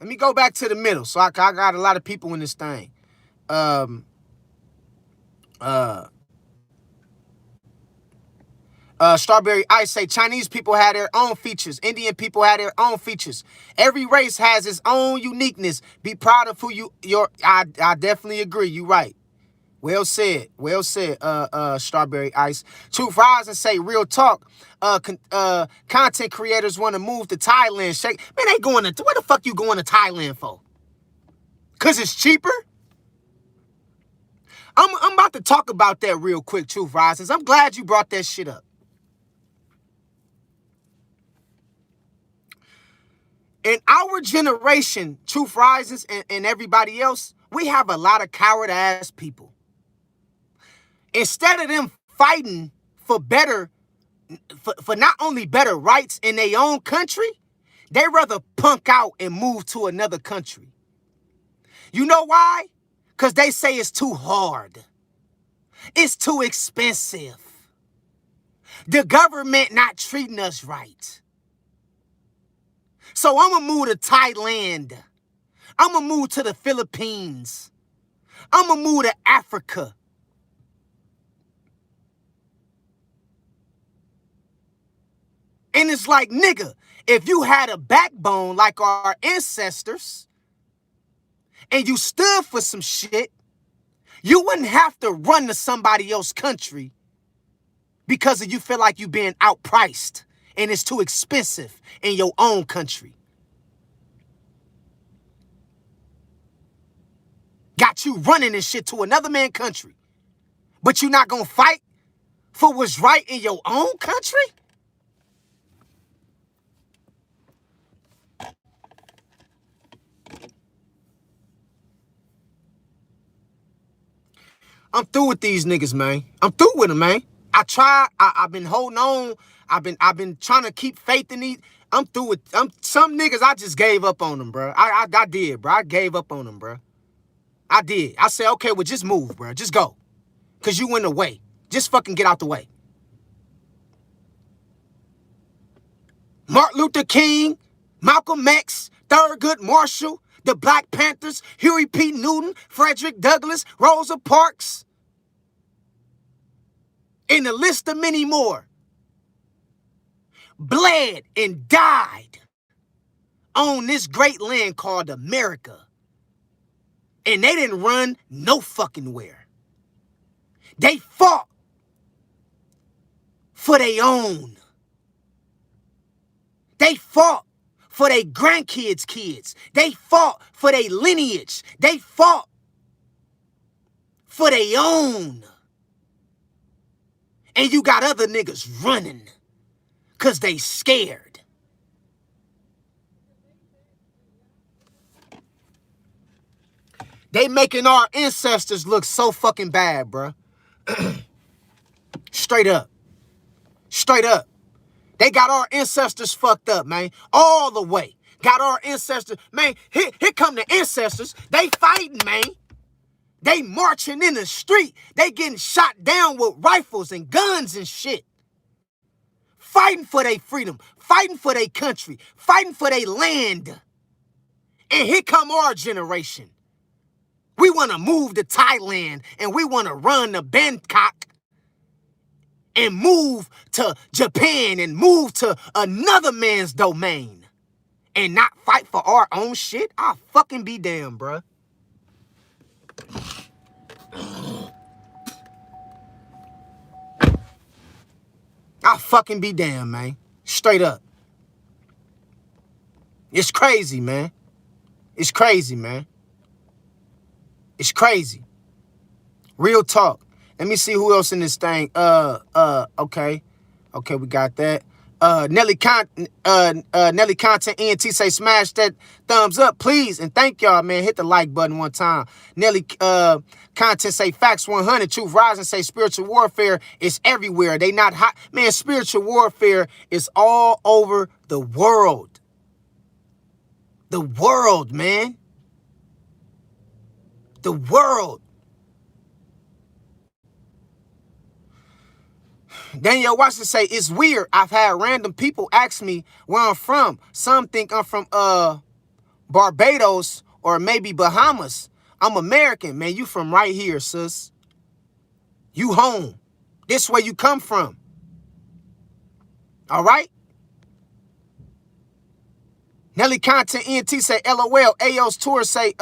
Let me go back to the middle. So I got a lot of people in this thing. Strawberry Ice say Chinese people had their own features. Indian people had their own features. Every race has its own uniqueness. Be proud of who I definitely agree. You right. Well said. Well said, Strawberry Ice. Truth Rise and say real talk. Content creators want to move to Thailand. Man, they going to, where the fuck you going to Thailand for? Cause it's cheaper? I'm about to talk about that real quick, Truth Rises. I'm glad you brought that shit up. In our generation, Truth Rises and everybody else, we have a lot of coward-ass people. Instead of them fighting for for not only better rights in their own country, they rather punk out and move to another country. You know why? Because they say it's too hard. It's too expensive. The government not treating us right. So I'm going to move to Thailand. I'm going to move to the Philippines. I'm going to move to Africa. And it's like, nigga, if you had a backbone like our ancestors and you stood for some shit, you wouldn't have to run to somebody else's country because you feel like you're being outpriced and it's too expensive in your own country. Got you running and shit to another man's country, but you're not going to fight for what's right in your own country? I'm through with these niggas, man. I'm through with them, man. I've been holding on. I've been trying to keep faith in these. I'm through with some niggas. I just gave up on them, bro. I did, bro. I gave up on them, bro. I did. I said, okay, well, just move, bro. Just go. Because you in the way. Just fucking get out the way. Martin Luther King, Malcolm X, Thurgood Marshall, the Black Panthers, Huey P. Newton, Frederick Douglass, Rosa Parks, and a list of many more bled and died on this great land called America. And they didn't run no fucking where. They fought for their own. They fought for their grandkids' kids. They fought for their lineage. They fought for their own. And you got other niggas running because they scared. They making our ancestors look so fucking bad, bro. Straight up. Straight up. They got our ancestors fucked up, man. All the way. Got our ancestors. Man, here come the ancestors. They fighting, man. They marching in the street. They getting shot down with rifles and guns and shit. Fighting for their freedom. Fighting for their country. Fighting for their land. And here come our generation. We want to move to Thailand. And we want to run to Bangkok. And move to Japan and move to another man's domain and not fight for our own shit? I'll fucking be damned, bruh. I'll fucking be damned, man. Straight up. It's crazy, man. It's crazy, man. It's crazy. Real talk. Let me see who else in this thing. Okay. Okay, we got that. Nelly Content ENT say smash that thumbs up, please. And thank y'all, man. Hit the like button one time. Nelly Content say facts 100. Truth Rising say spiritual warfare is everywhere. They not hot. Man, spiritual warfare is all over the world. The world, man. The world. Daniel Watson say, it's weird. I've had random people ask me where I'm from. Some think I'm from Barbados or maybe Bahamas. I'm American. Man, you from right here, sis. You home. This where you come from. All right? Nelly Content ENT say, LOL. AO's Tour say,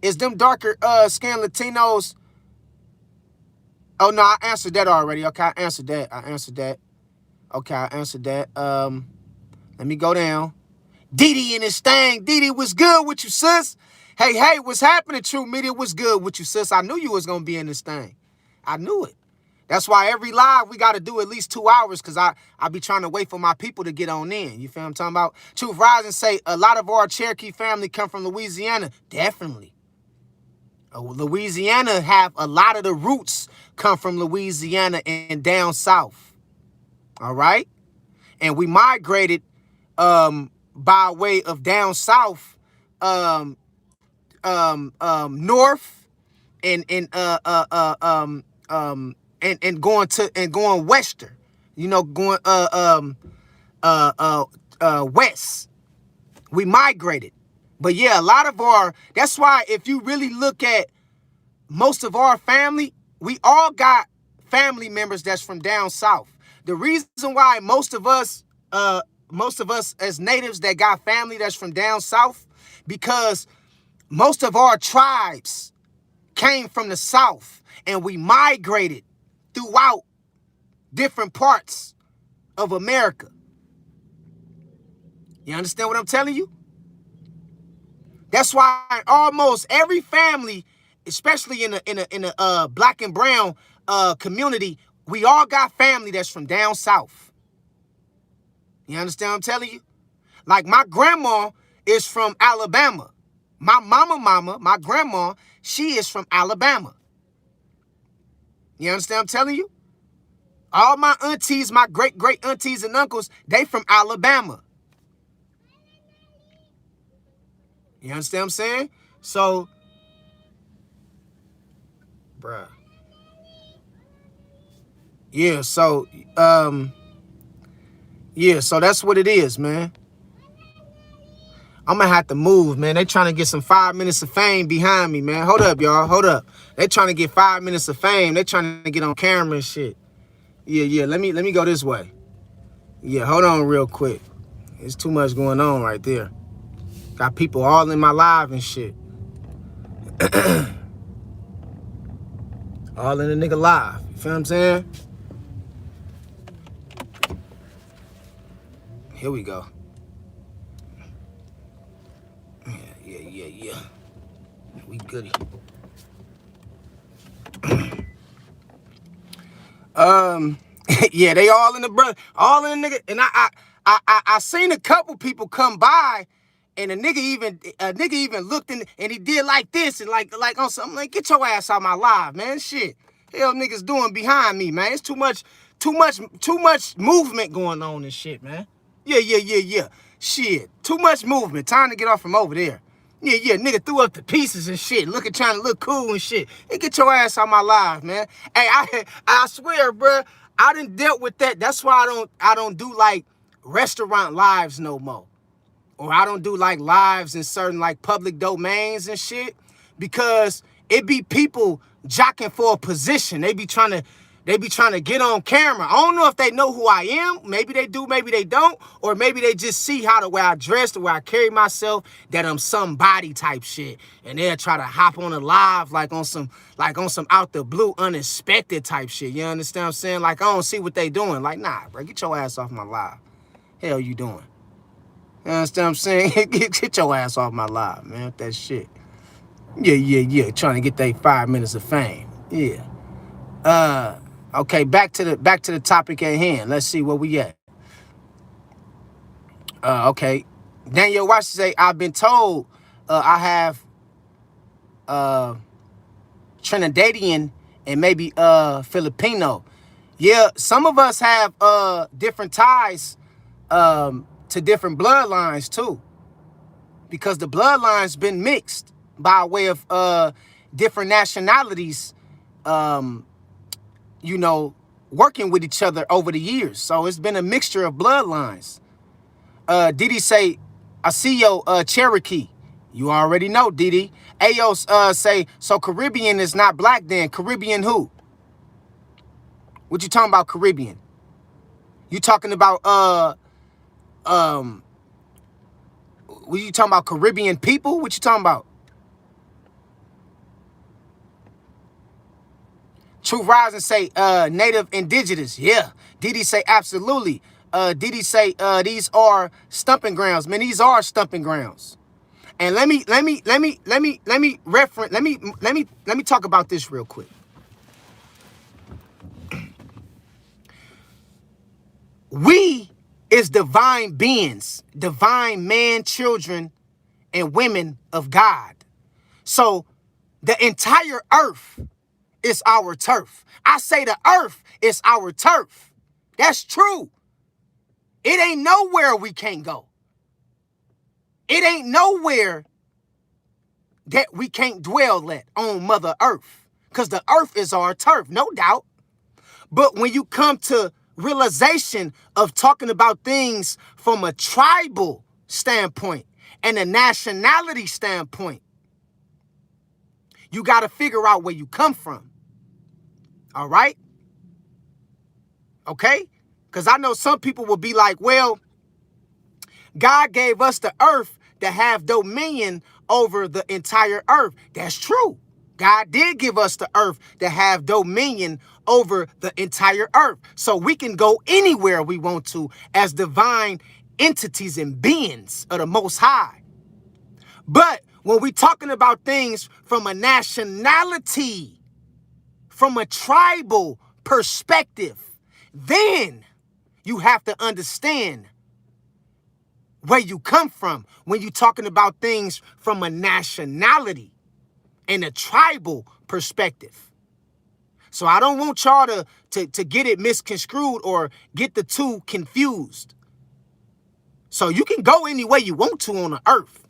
is them darker skinned Latinos? Oh, no, I answered that already. Okay, I answered that. Okay, I answered that. Let me go down. Didi in his thing. Didi, what's good with you, sis? Hey, what's happening, True Media? What's good with you, sis? I knew you was going to be in this thing. I knew it. That's why every live, we got to do at least 2 hours because I be trying to wait for my people to get on in. You feel what I'm talking about? Truth Rising say, a lot of our Cherokee family come from Louisiana. Definitely. Louisiana have a lot of the roots come from Louisiana and down south. All right? And we migrated by way of down south north and going western. You know, going west. We migrated. But yeah, a lot of that's why if you really look at most of our family, we all got family members that's from down south. The reason why most of us as natives that got family that's from down south, because most of our tribes came from the south and we migrated throughout different parts of America. You understand what I'm telling you? That's why almost every family, especially in a black and brown community, we all got family that's from down south. You understand what I'm telling you? Like my grandma is from Alabama. My mama, my grandma, she is from Alabama. You understand what I'm telling you? All my aunties, my great aunties and uncles, they from Alabama. You understand what I'm saying? So, bruh. Yeah, so that's what it is, man. I'm gonna have to move, man. They trying to get some 5 minutes of fame behind me, man. Hold up, y'all. Hold up. They trying to get 5 minutes of fame. They trying to get on camera and shit. Yeah. Let me go this way. Yeah, hold on real quick. There's too much going on right there. Got people all in my live and shit. All in the nigga live. You feel what I'm saying? Here we go. Yeah. We goody. Yeah, they all in the nigga. And I seen a couple people come by, and a nigga even looked in and he did like this and like on something. Like, get your ass out my live, man. Shit. Hell niggas doing behind me, man. It's too much movement going on and shit, man. Yeah. Shit. Too much movement. Time to get off from over there. Yeah, nigga threw up the pieces and shit, trying to look cool and shit. Hey, get your ass on my live, man. Hey, I swear, bro, I done dealt with that. That's why I don't do like restaurant lives no more. Or I don't do like lives in certain like public domains and shit, because it be people jocking for a position. They be trying to They be trying to get on camera. I don't know if they know who I am. Maybe they do, maybe they don't. Or maybe they just see how the way I dress, the way I carry myself, that I'm somebody type shit. And they'll try to hop on a live like on some out the blue, unexpected type shit. You understand what I'm saying? Like, I don't see what they doing. Like, nah, bro, get your ass off my live. Hell you doing? You understand what I'm saying? Get your ass off my live, man. That shit. Yeah. Trying to get they 5 minutes of fame. Yeah. Okay, back to the topic at hand. Let's see where we at. Okay. Daniel Watch say, I've been told I have Trinidadian and maybe Filipino. Yeah, some of us have different ties to different bloodlines too. Because the bloodline's been mixed by way of different nationalities you know, working with each other over the years. So it's been a mixture of bloodlines. Didi say, I see your Cherokee. You already know, Didi. Ayo say, so Caribbean is not black then. Caribbean who? What you talking about, Caribbean? You talking about, what you talking about, Caribbean people? What you talking about? Truth Rising say, native indigenous. Yeah. Didi say, absolutely. Didi say, these are stumping grounds. Man, these are stumping grounds. And let me talk about this real quick. We is divine beings, divine man, children, and women of God. So the entire earth is our turf. I say the earth is our turf. That's true. It ain't nowhere we can't go. It ain't nowhere that we can't dwell at on Mother Earth, because the earth is our turf, no doubt. But when you come to realization of talking about things from a tribal standpoint and a nationality standpoint, you got to figure out where you come from. All right? Okay? Because I know some people will be like, well, God gave us the earth to have dominion over the entire earth. That's true. God did give us the earth to have dominion over the entire earth. So we can go anywhere we want to as divine entities and beings of the Most High. But when we're talking about things from a nationality, from a tribal perspective, then you have to understand where you come from when you're talking about things from a nationality and a tribal perspective. So I don't want y'all to get it misconstrued or get the two confused. So you can go any way you want to on the earth.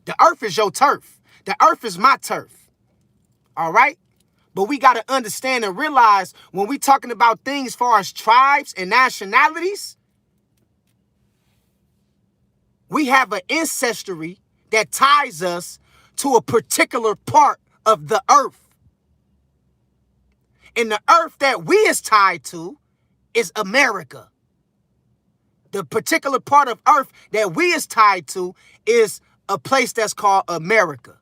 The earth is your turf. The earth is my turf. All right? But we got to understand and realize when we talking about things as far as tribes and nationalities, we have an ancestry that ties us to a particular part of the earth. And the earth that we is tied to is America. The particular part of earth that we is tied to is a place that's called America.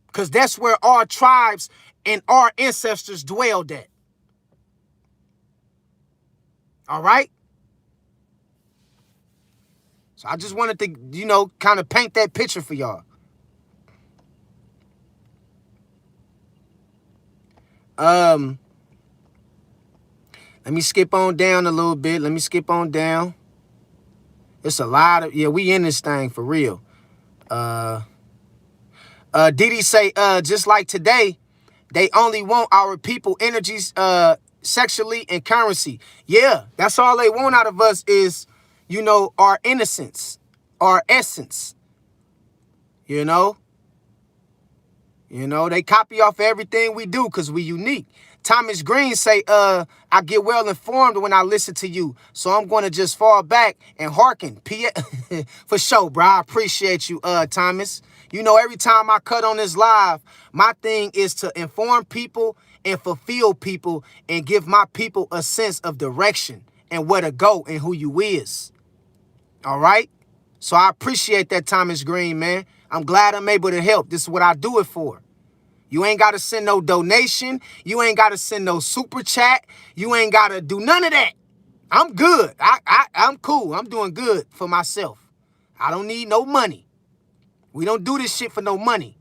Because that's where our tribes and our ancestors dwelled at. All right? So I just wanted to, kind of paint that picture for y'all. Let me skip on down a little bit. It's a lot of, we in this thing for real. Didi say, just like today, they only want our people energies, sexually and currency. Yeah, that's all they want out of us is, our innocence, our essence. They copy off everything we do because we unique. Thomas Green say, I get well informed when I listen to you. So I'm going to just fall back and hearken. For sure, bro. I appreciate you, Thomas. You know, every time I cut on this live, my thing is to inform people and fulfill people and give my people a sense of direction and where to go and who you is. All right? So I appreciate that, Thomas Green, man. I'm glad I'm able to help. This is what I do it for. You ain't got to send no donation. You ain't got to send no super chat. You ain't got to do none of that. I'm good. I'm cool. I'm doing good for myself. I don't need no money. We don't do this shit for no money.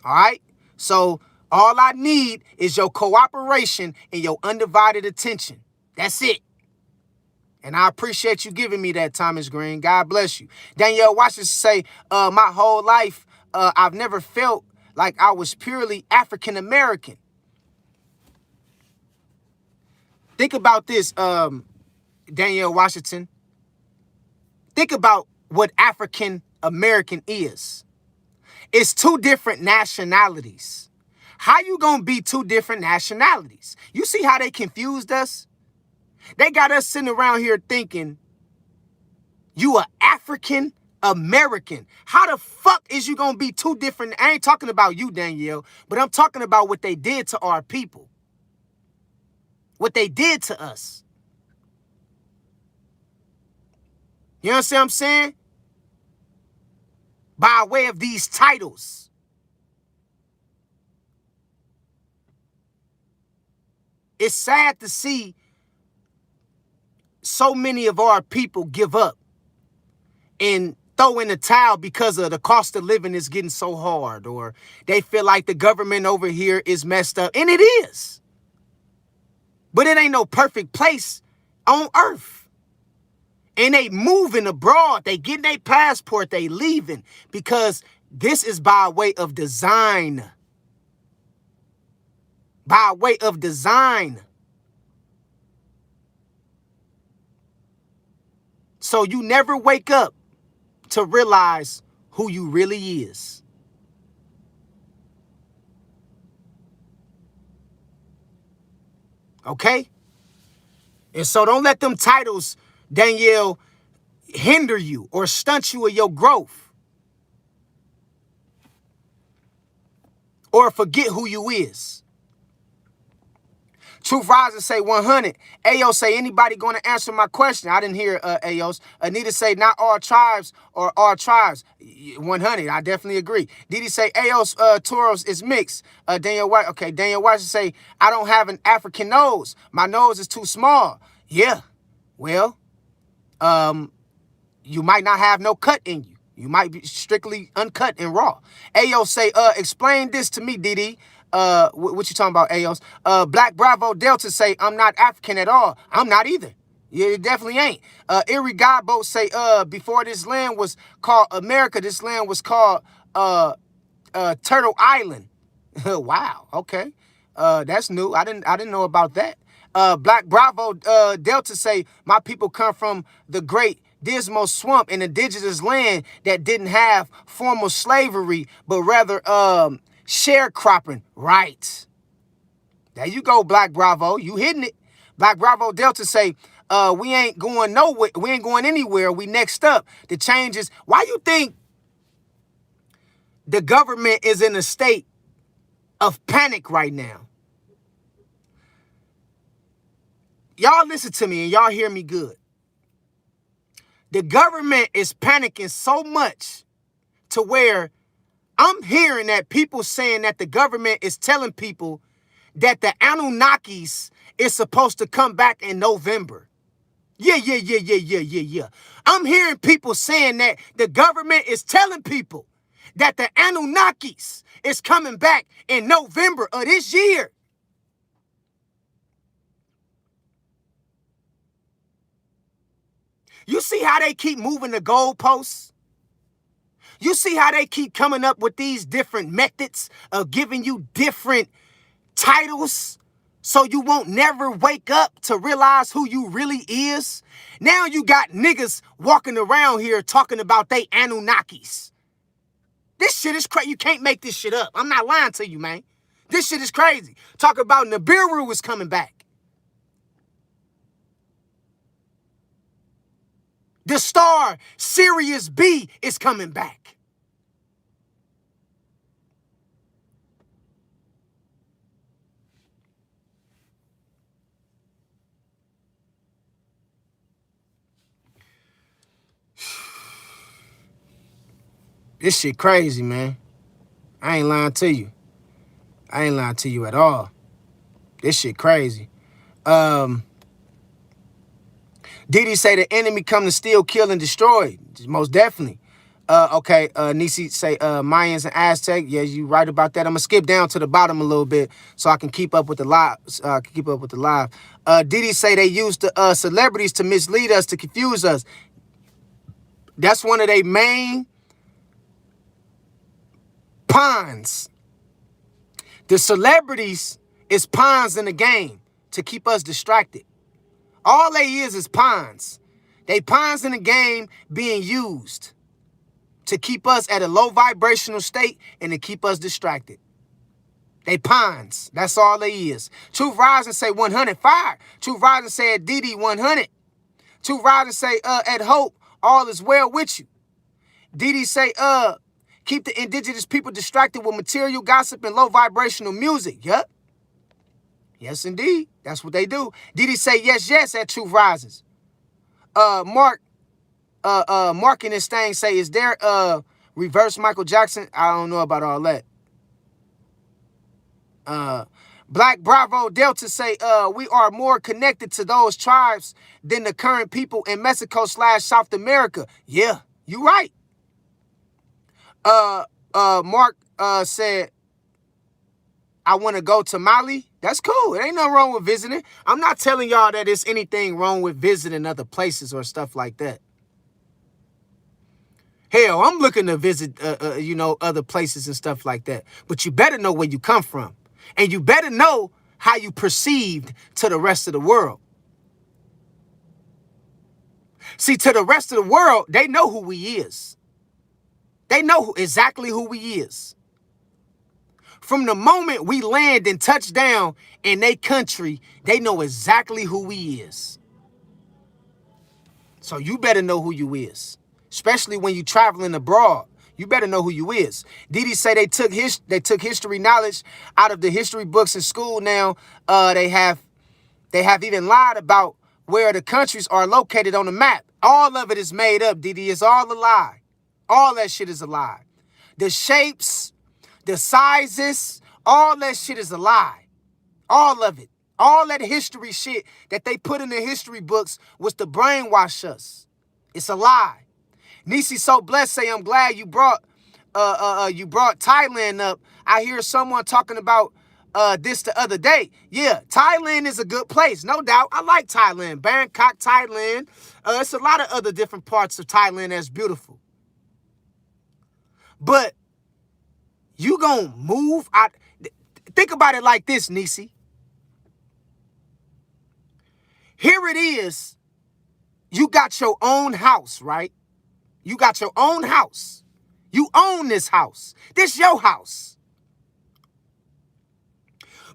All right? So all I need is your cooperation and your undivided attention. That's it. And I appreciate you giving me that, Thomas Green. God bless you. Danielle Washington say, my whole life, I've never felt like I was purely African American. Think about this, Danielle Washington. Think about what African American is. It's two different nationalities. How you gonna be two different nationalities? You see how they confused us? They got us sitting around here thinking you are African American. How the fuck is you gonna be two different? I ain't talking about you, Danielle, but I'm talking about what they did to our people. What they did to us. You understand what I'm saying? By way of these titles. It's sad to see so many of our people give up and throw in the towel because of the cost of living is getting so hard, or they feel like the government over here is messed up. And it is. But it ain't no perfect place on earth. And they moving abroad. They getting their passport. They leaving because this is by way of design. By way of design. So you never wake up to realize who you really is. Okay? And so don't let them titles, Danielle, hinder you or stunt you in your growth. Or forget who you is. Truth Riser say 100. Ayo say, anybody going to answer my question? I didn't hear Ayos. Anita say, not all tribes or all tribes. 100. I definitely agree. Didi say, Ayos Toros is mixed. Daniel White. Okay, Daniel White say, I don't have an African nose. My nose is too small. Yeah. Well, you might not have no cut in you. You might be strictly uncut and raw. Ayo say, explain this to me, Didi. What you talking about, Ayos? Black Bravo Delta say, I'm not African at all. I'm not either. Yeah, it definitely ain't. Erie Godboat say, before this land was called America, this land was called Turtle Island. Wow, okay. That's new. I didn't know about that. Black Bravo Delta say, my people come from the great Dismal Swamp, an indigenous land that didn't have formal slavery, but rather sharecropping. Right. There you go, Black Bravo. You hitting it. Black Bravo Delta say, we ain't going nowhere. We ain't going anywhere. We next up. The changes. Why you think the government is in a state of panic right now? Y'all listen to me and y'all hear me good. The government is panicking so much to where I'm hearing that people saying that the government is telling people that the Anunnakis is supposed to come back in November. Yeah. I'm hearing people saying that the government is telling people that the Anunnakis is coming back in November of this year. You see how they keep moving the goalposts? You see how they keep coming up with these different methods of giving you different titles so you won't never wake up to realize who you really is? Now you got niggas walking around here talking about they Anunnakis. This shit is crazy. You can't make this shit up. I'm not lying to you, man. This shit is crazy. Talk about Nibiru is coming back. The star Sirius B is coming back. This shit crazy, man. I ain't lying to you. I ain't lying to you at all. This shit crazy. Didi say the enemy come to steal, kill, and destroy. Most definitely. Okay, Nisi say Mayans and Aztec. Yeah, you right about that. I'm gonna skip down to the bottom a little bit so I can keep up with the live. Didi say they use the celebrities to mislead us, to confuse us. That's one of their main pawns. The celebrities is pawns in the game to keep us distracted. All they is pawns. They pawns in the game being used to keep us at a low vibrational state and to keep us distracted. They pawns. That's all they is. Truth Rising say 100 fire. Truth Rising say at Didi 100. Truth Rising say at Hope all is well with you. Didi say keep the indigenous people distracted with material gossip and low vibrational music. Yup. Yes, indeed. That's what they do. Didi say yes at Truth Rises. Mark in this thing say, is there reverse Michael Jackson? I don't know about all that. Black Bravo Delta say, we are more connected to those tribes than the current people in Mexico / South America. Yeah, you right. Mark said, I want to go to Mali. That's cool. It ain't nothing wrong with visiting. I'm not telling y'all that there's anything wrong with visiting other places or stuff like that. Hell, I'm looking to visit, other places and stuff like that. But you better know where you come from. And you better know how you perceived to the rest of the world. See, to the rest of the world, they know who we is. They know exactly who we is. From the moment we land and touch down in their country, they know exactly who we is. So you better know who you is. Especially when you traveling abroad. You better know who you is. Didi say they took history knowledge out of the history books in school now. They have even lied about where the countries are located on the map. All of it is made up, Didi. It's all a lie. All that shit is a lie. The shapes, the sizes, all that shit is a lie. All of it. All that history shit that they put in the history books was to brainwash us. It's a lie. Nisi So Blessed say, I'm glad you brought Thailand up. I hear someone talking about this the other day. Yeah, Thailand is a good place, no doubt. I like Thailand. Bangkok, Thailand. It's a lot of other different parts of Thailand that's beautiful. But you gonna move out. Think about it like this, Nisi. Here it is. You got your own house, right? You got your own house. You own this house. This your house.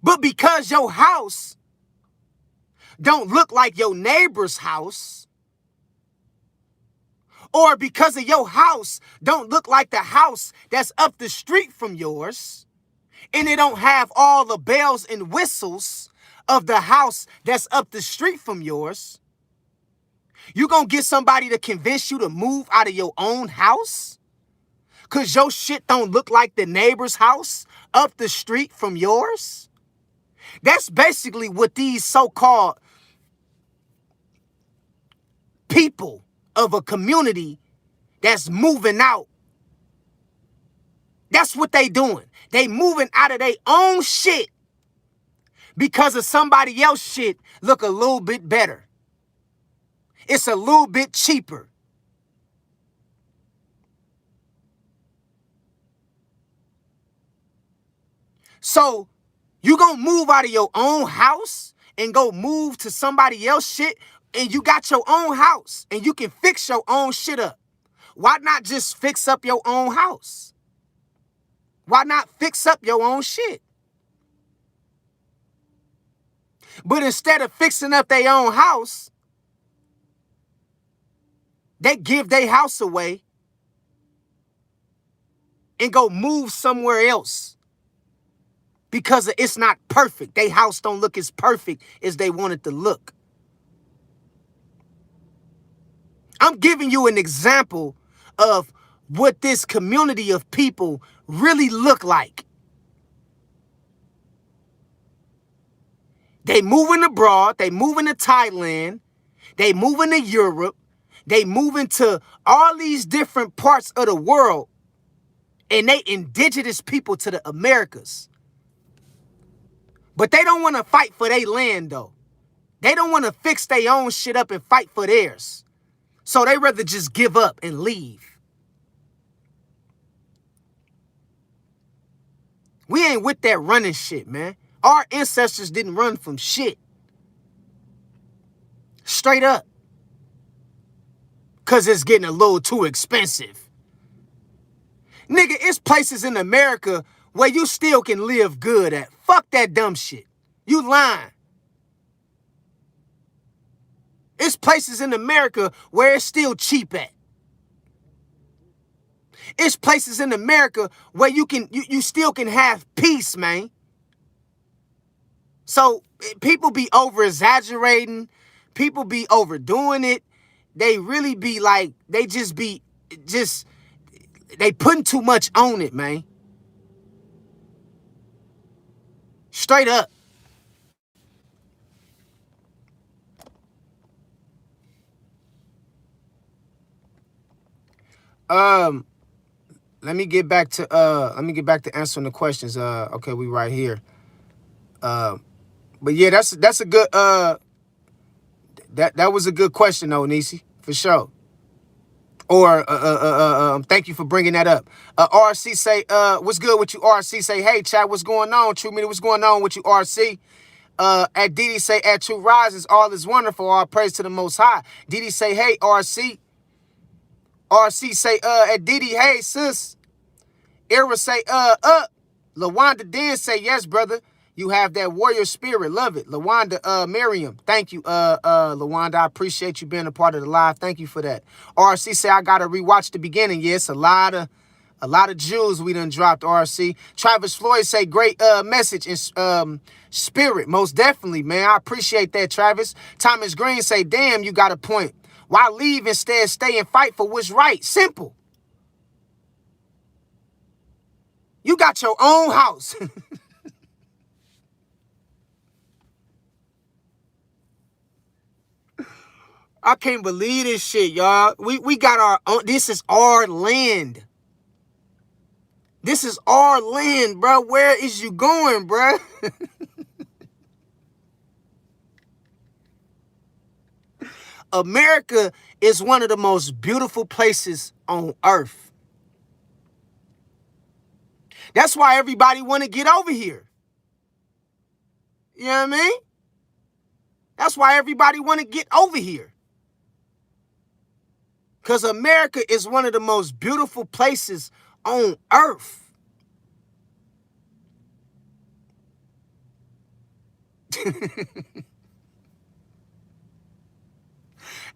But because your house don't look like your neighbor's house, or because of your house don't look like the house that's up the street from yours, and it don't have all the bells and whistles of the house that's up the street from yours, you gonna get somebody to convince you to move out of your own house? Cause your shit don't look like the neighbor's house up the street from yours? That's basically what these so-called people of a community that's moving out. That's what they doing. They moving out of their own shit because of somebody else's shit look a little bit better. It's a little bit cheaper. So you gonna move out of your own house and go move to somebody else's shit, and you got your own house and you can fix your own shit up. Why not just fix up your own house? Why not fix up your own shit? But instead of fixing up their own house, they give their house away and go move somewhere else because it's not perfect. Their house don't look as perfect as they want it to look. I'm giving you an example of what this community of people really look like. They moving abroad, they moving to Thailand, they moving to Europe, they moving to all these different parts of the world, and they indigenous people to the Americas. But they don't want to fight for their land, though. They don't want to fix their own shit up and fight for theirs. So they rather just give up and leave. We ain't with that running shit, man. Our ancestors didn't run from shit. Straight up. Because it's getting a little too expensive. Nigga, it's places in America where you still can live good at. Fuck that dumb shit. You lying. It's places in America where it's still cheap at. It's places in America where you still can have peace, man. So people be over exaggerating, people be overdoing it. They really be like, they putting too much on it, man. Straight up. Let me get back to answering the questions. Okay, we right here. But yeah, that's a good that was a good question though, Nisi, for sure. Or thank you for bringing that up. RC say, what's good with you? RC say, hey chat, what's going on? True Media, what's going on with you? RC. At Didi say, at True Rises, all is wonderful. All praise to the Most High. Didi say, hey RC. RC say, at Didi, hey sis. Era say, LaWanda Den say, yes, brother. You have that warrior spirit. Love it. LaWanda, Miriam. Thank you, LaWanda. I appreciate you being a part of the live. Thank you for that. RC say, I gotta rewatch the beginning. Yes, a lot of jewels we done dropped, RC. Travis Floyd say, great message and spirit. Most definitely, man. I appreciate that, Travis. Thomas Green say, damn, you got a point. Why leave instead stay and fight for what's right? Simple. You got your own house. I can't believe this shit, y'all. We got our own. This is our land. This is our land, bro. Where is you going, bro? America is one of the most beautiful places on earth. That's why everybody want to get over here. You know what I mean? That's why everybody want to get over here. Because America is one of the most beautiful places on earth.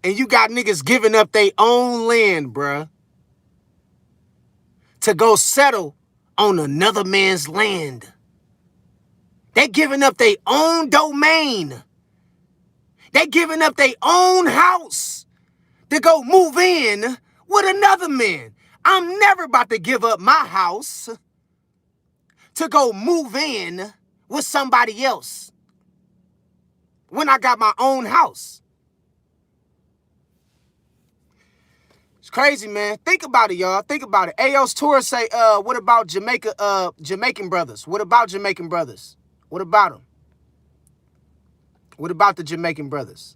And you got niggas giving up their own land, bruh, to go settle on another man's land. They giving up their own domain. They giving up their own house to go move in with another man. I'm never about to give up my house to go move in with somebody else when I got my own house. It's crazy, man. Think about it, y'all. Think about it. Aos Tour say, what about Jamaican brothers? What about Jamaican brothers? What about them? What about the Jamaican brothers?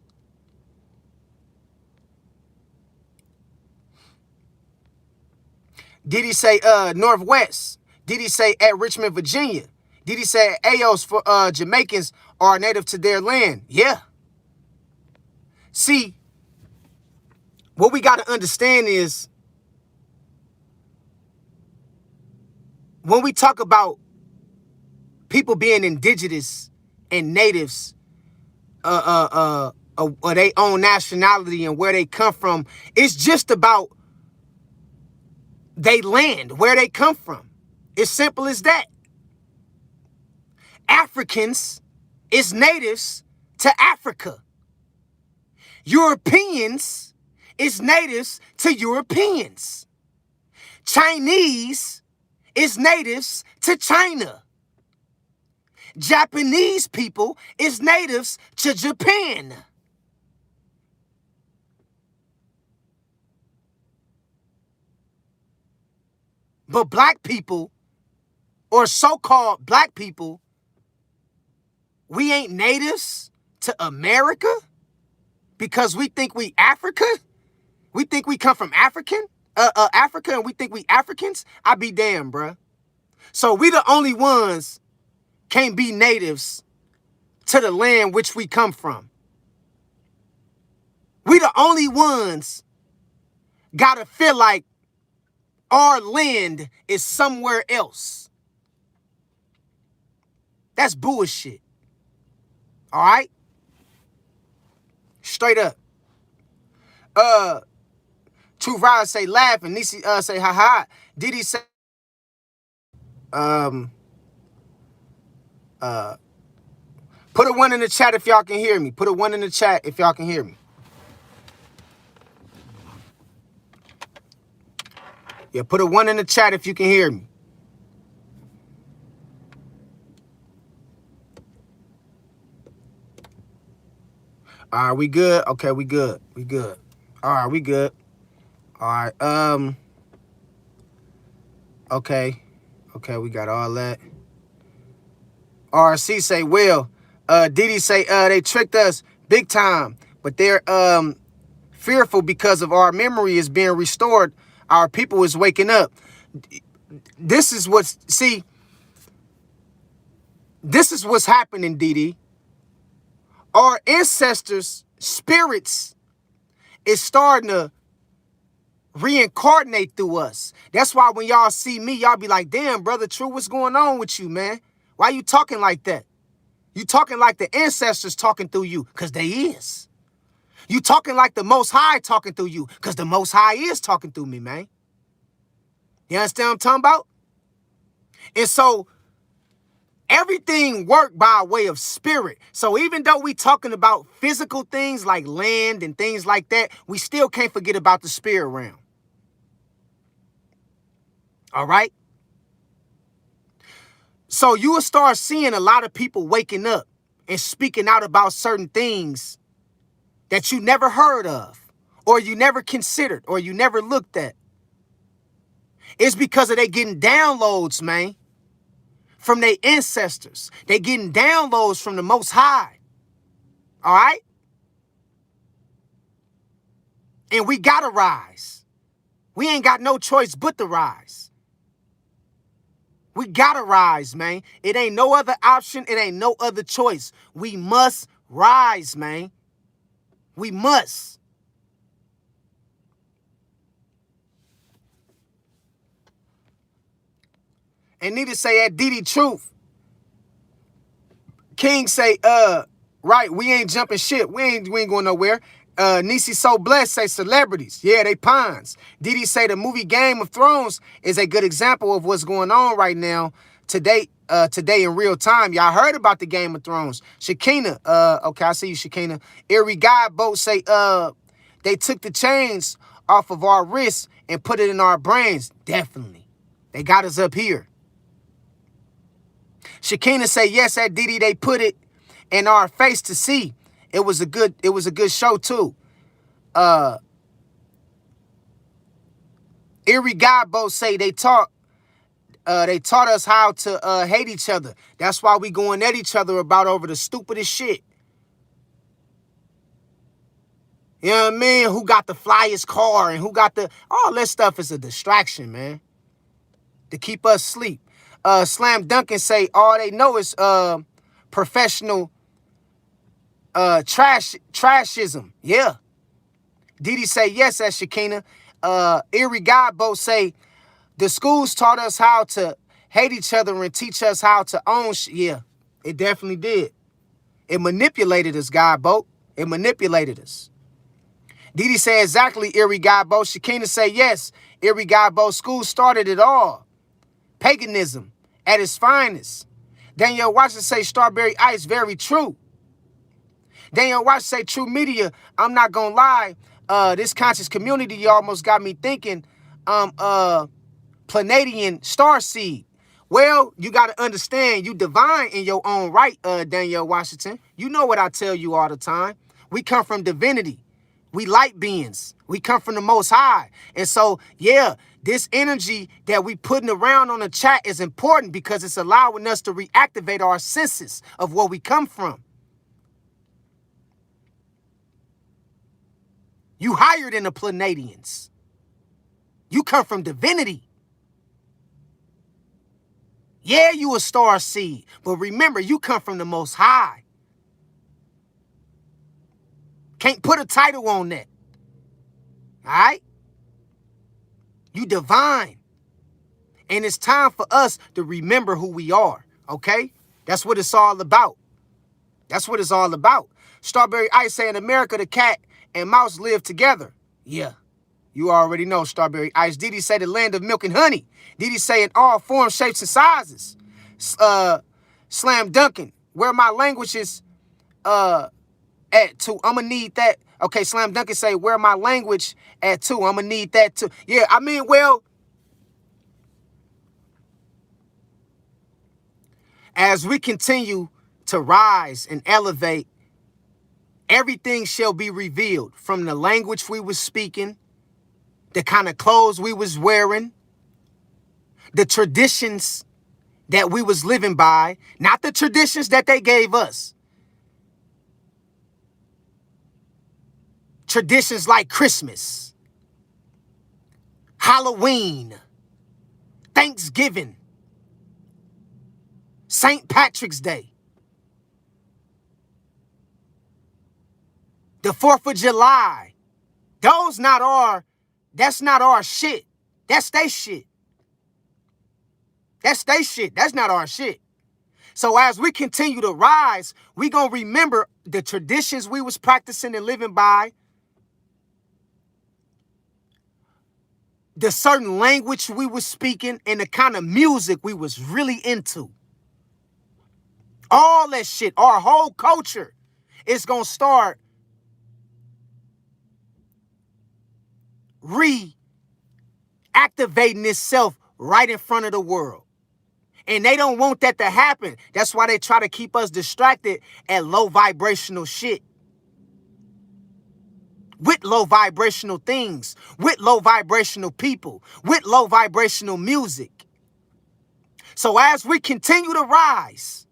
Did he say Northwest? Did he say at Richmond, Virginia? Did he say Aos for Jamaicans are native to their land? Yeah. See, what we got to understand is when we talk about people being indigenous and natives, or their own nationality and where they come from, it's just about they land, where they come from. It's simple as that. Africans is natives to Africa. Europeans is natives to Europeans. Chinese is natives to China. Japanese people is natives to Japan. But black people, or so-called black people, we ain't natives to America because we think we Africa? We think we come from Africa and we think we Africans? I be damned, bruh. So we the only ones can't be natives to the land which we come from. We the only ones gotta feel like our land is somewhere else. That's bullshit. All right? Straight up. True Rod say laugh and Nisi say haha. Diddy say put a 1 in the chat if y'all can hear me. Put a 1 in the chat if y'all can hear me. Yeah, put a 1 in the chat if you can hear me. All right, we good? Okay, we good. We good. All right, we good. All right, okay. Okay, we got all that. RC say, well, Diddy say, they tricked us big time, but they're fearful because of our memory is being restored. Our people is waking up. This is what's, see, this is what's happening, Diddy. Our ancestors' spirits is starting to reincarnate through us. That's why when y'all see me, y'all be like, damn, brother True, what's going on with you, man? Why you talking like that? You talking like the ancestors talking through you, because they is. You talking like the Most High talking through you, because the Most High is talking through me, man. You understand what I'm talking about? And so everything worked by way of spirit. So even though we talking about physical things like land and things like that, we still can't forget about the spirit realm. All right? So you will start seeing a lot of people waking up and speaking out about certain things that you never heard of, or you never considered, or you never looked at. It's because of they getting downloads, man, from their ancestors. They getting downloads from the Most High. All right? And we gotta rise. We ain't got no choice but to rise. We gotta rise, man. It ain't no other option. It ain't no other choice. We must rise, man. We must. And need to say that DD truth. King say, right, we ain't jumping ship. We ain't going nowhere. Nisi So Blessed say celebrities. Yeah, they pawns. Didi say the movie Game of Thrones is a good example of what's going on right now today in real time. Y'all heard about the Game of Thrones. Shakina, okay, I see you, Shakina. Eerie God Boat say, they took the chains off of our wrists and put it in our brains. Definitely. They got us up here. Shakina say, yes, at Didi, they put it in our face to see. It was a good show too. Eerie God both say they taught us how to hate each other. That's why we going at each other about over the stupidest shit. You know what I mean? Who got the flyest car and who got the all that stuff is a distraction, man. To keep us asleep. Slam Duncan say all they know is professional trashism. Yeah. Didi say yes, that's Shakina. Eerie God both say the schools taught us how to hate each other and teach us how to own yeah, it definitely did. It manipulated us, God both. It manipulated us. Didi say exactly, Eerie God both. Shakina say yes. Eerie God both. School started it all. Paganism at its finest. Daniel Washington say strawberry ice, very true. Daniel Watch say true media. I'm not gonna lie. This conscious community almost got me thinking. Pleiadian star seed. Well, you got to understand you divine in your own right, Danielle Washington. You know what I tell you all the time. We come from divinity. We light beings. We come from the Most High. And so, yeah, this energy that we putting around on the chat is important because it's allowing us to reactivate our senses of where we come from. You higher than the Pleiadians. You come from divinity. Yeah, you a star seed, but remember, you come from the Most High. Can't put a title on that. All right? You divine. And it's time for us to remember who we are, okay? That's what it's all about. That's what it's all about. Strawberry Ice say in America, the cat and mouse live together. Yeah, you already know, Strawberry Ice. Didi say the land of milk and honey. Didi say in all forms, shapes, and sizes. Slam Duncan, where my language is at 2. I'm going to need that. Okay, Slam Duncan say, where my language at 2. I'm going to need that too. Yeah, I mean, well, as we continue to rise and elevate, everything shall be revealed, from the language we was speaking, the kind of clothes we was wearing, the traditions that we was living by, not the traditions that they gave us. Traditions like Christmas, Halloween, Thanksgiving, St. Patrick's Day, the 4th of July. That's not our shit. That's they shit. That's they shit. That's not our shit. So as we continue to rise, we gonna remember the traditions we was practicing and living by, the certain language we was speaking, and the kind of music we was really into. All that shit, our whole culture is gonna start reactivating itself right in front of the world. And they don't want that to happen. That's why they try to keep us distracted at low vibrational shit. With low vibrational things, with low vibrational people, with low vibrational music. So as we continue to rise,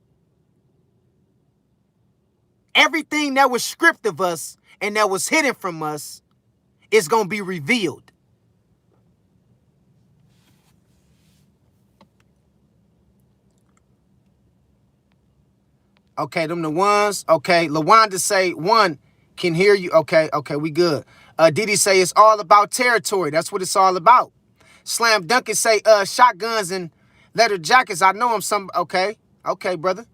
everything that was stripped of us and that was hidden from us is going to be revealed. Okay, them the ones. Okay, LaWanda say 1 can hear you. Okay, we good. Didi say it's all about territory. That's what it's all about. Slam Duncan say shotguns and leather jackets. I know him some. Okay, brother.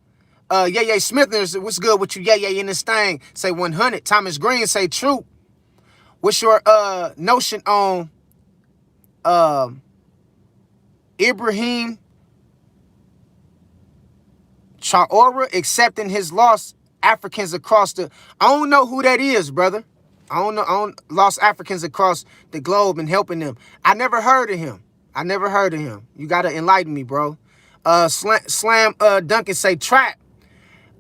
Yeah, Smith, what's good with you? Yeah, in this thing. Say 100. Thomas Green say true. What's your notion on Ibrahim Traore accepting his lost Africans across the... I don't know who that is, brother. I don't know. Lost Africans across the globe and helping them. I never heard of him. You got to enlighten me, bro. Slam Duncan say trap.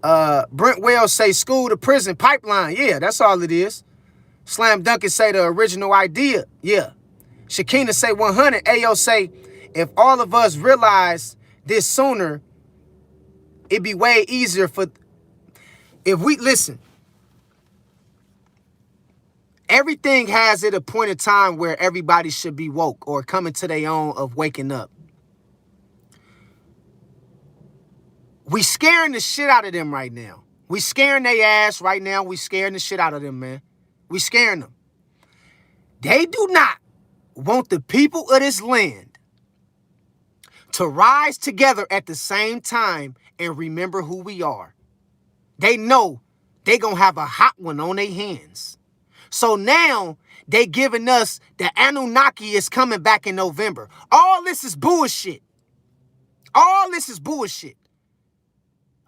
Brent Wells say school to prison pipeline. Yeah, that's all it is. Slam Duncan say the original idea. Yeah. Shakina say 100. Ayo say if all of us realize this sooner, it'd be way easier for... If we... Listen. Everything has at a point in time where everybody should be woke or coming to their own of waking up. We scaring the shit out of them right now. We scaring their ass right now. We scaring the shit out of them, man. We scaring them. They do not want the people of this land to rise together at the same time and remember who we are. They know they gonna have a hot one on their hands. So now they giving us the Anunnaki is coming back in November. All this is bullshit. All this is bullshit.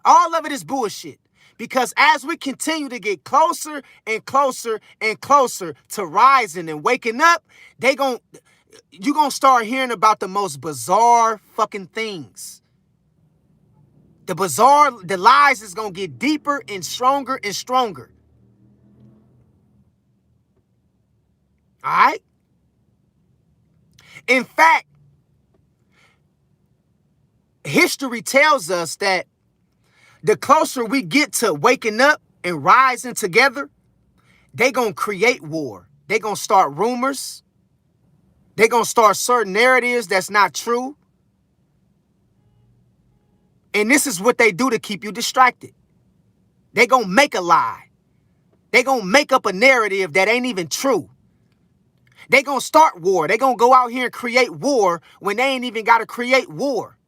All of it is bullshit. Because as we continue to get closer and closer and closer to rising and waking up, You're going to start hearing about the most bizarre fucking things. The lies is going to get deeper and stronger and stronger. All right? In fact, history tells us that the closer we get to waking up and rising together, they going to create war. They going to start rumors. They going to start certain narratives that's not true. And this is what they do to keep you distracted. They going to make a lie. They going to make up a narrative that ain't even true. They going to start war. They going to go out here and create war when they ain't even got to create war.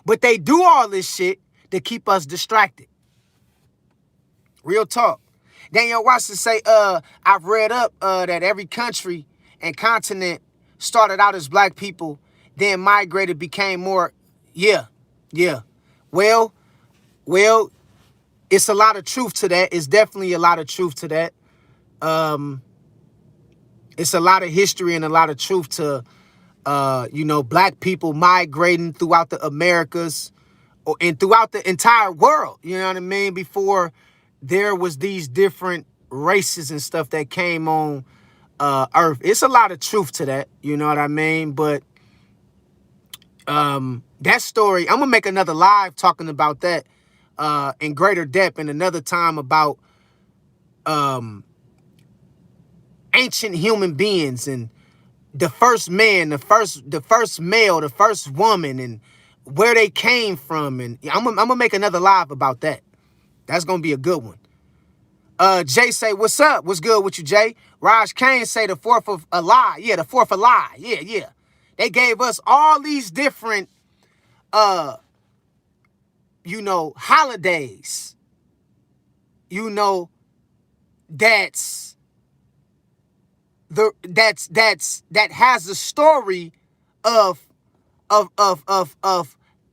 But they do all this shit to keep us distracted. Real talk. Daniel Watson say, I've read up that every country and continent started out as black people, then migrated, became more, yeah. Well, it's a lot of truth to that. It's definitely a lot of truth to that. It's a lot of history and a lot of truth to, black people migrating throughout the Americas and throughout the entire world. You know what I mean? Before there was these different races and stuff that came on Earth. It's a lot of truth to that. You know what I mean? But that story, I'm gonna make another live talking about that in greater depth, and another time about ancient human beings and the first man, the first male, the first woman, and where they came from. And I'm gonna make another live about that. That's gonna be a good one. Jay say, what's up? What's good with you, Jay? Raj Kane say the fourth of a lie. Yeah, the fourth of lie. Yeah. They gave us all these different holidays. That has a story of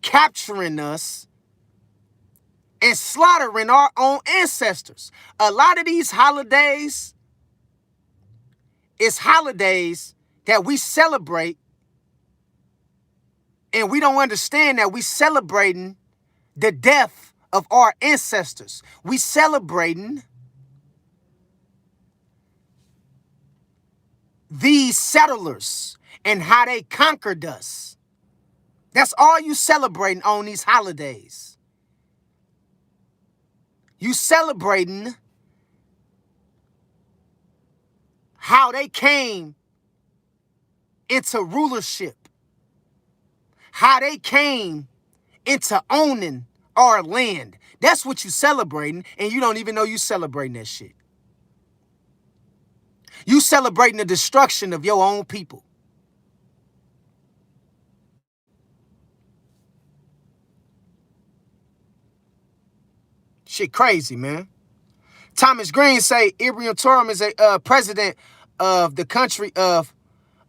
capturing us and slaughtering our own ancestors. A lot of these holidays is holidays that we celebrate, and we don't understand that we celebrating the death of our ancestors. We celebrating these settlers and how they conquered us. That's all you celebrating on these holidays. You celebrating how they came into rulership, how they came into owning our land. That's what you celebrating, and you don't even know you celebrating that shit. You celebrating the destruction of your own people. Shit crazy, man. Thomas Green say Ibrahim Touram is a president of the country of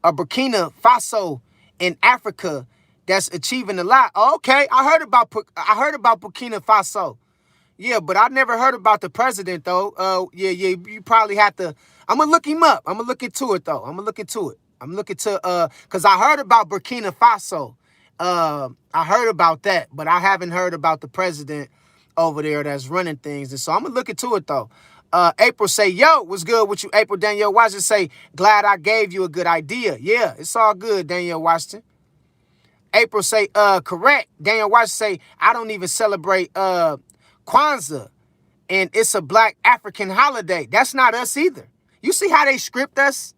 Burkina Faso in Africa that's achieving a lot. Okay, I heard about Burkina Faso. Yeah, but I never heard about the president though. You probably have to. I'm gonna look him up. I'm gonna look into it though. I'm looking because I heard about Burkina Faso. I heard about that, but I haven't heard about the president over there that's running things. And so I'm gonna look into it though. April say, yo, what's good with you? April Danielle Washington say, glad I gave you a good idea. Yeah, it's all good, Danielle Washington. April say, correct. Danielle Washington say, I don't even celebrate Kwanzaa, and it's a black African holiday. That's not us either. You see how they script us?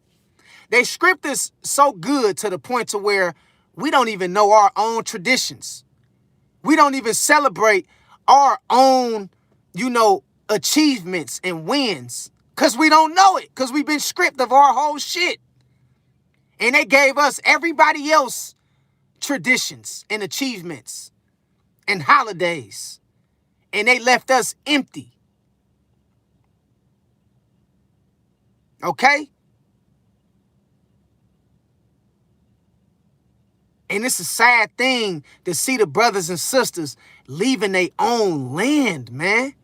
They script us so good to the point to where we don't even know our own traditions. We don't even celebrate our own, achievements and wins because we don't know it, because we've been stripped of our whole shit. And they gave us everybody else traditions and achievements and holidays, and they left us empty. Okay? And it's a sad thing to see the brothers and sisters leaving their own land, man.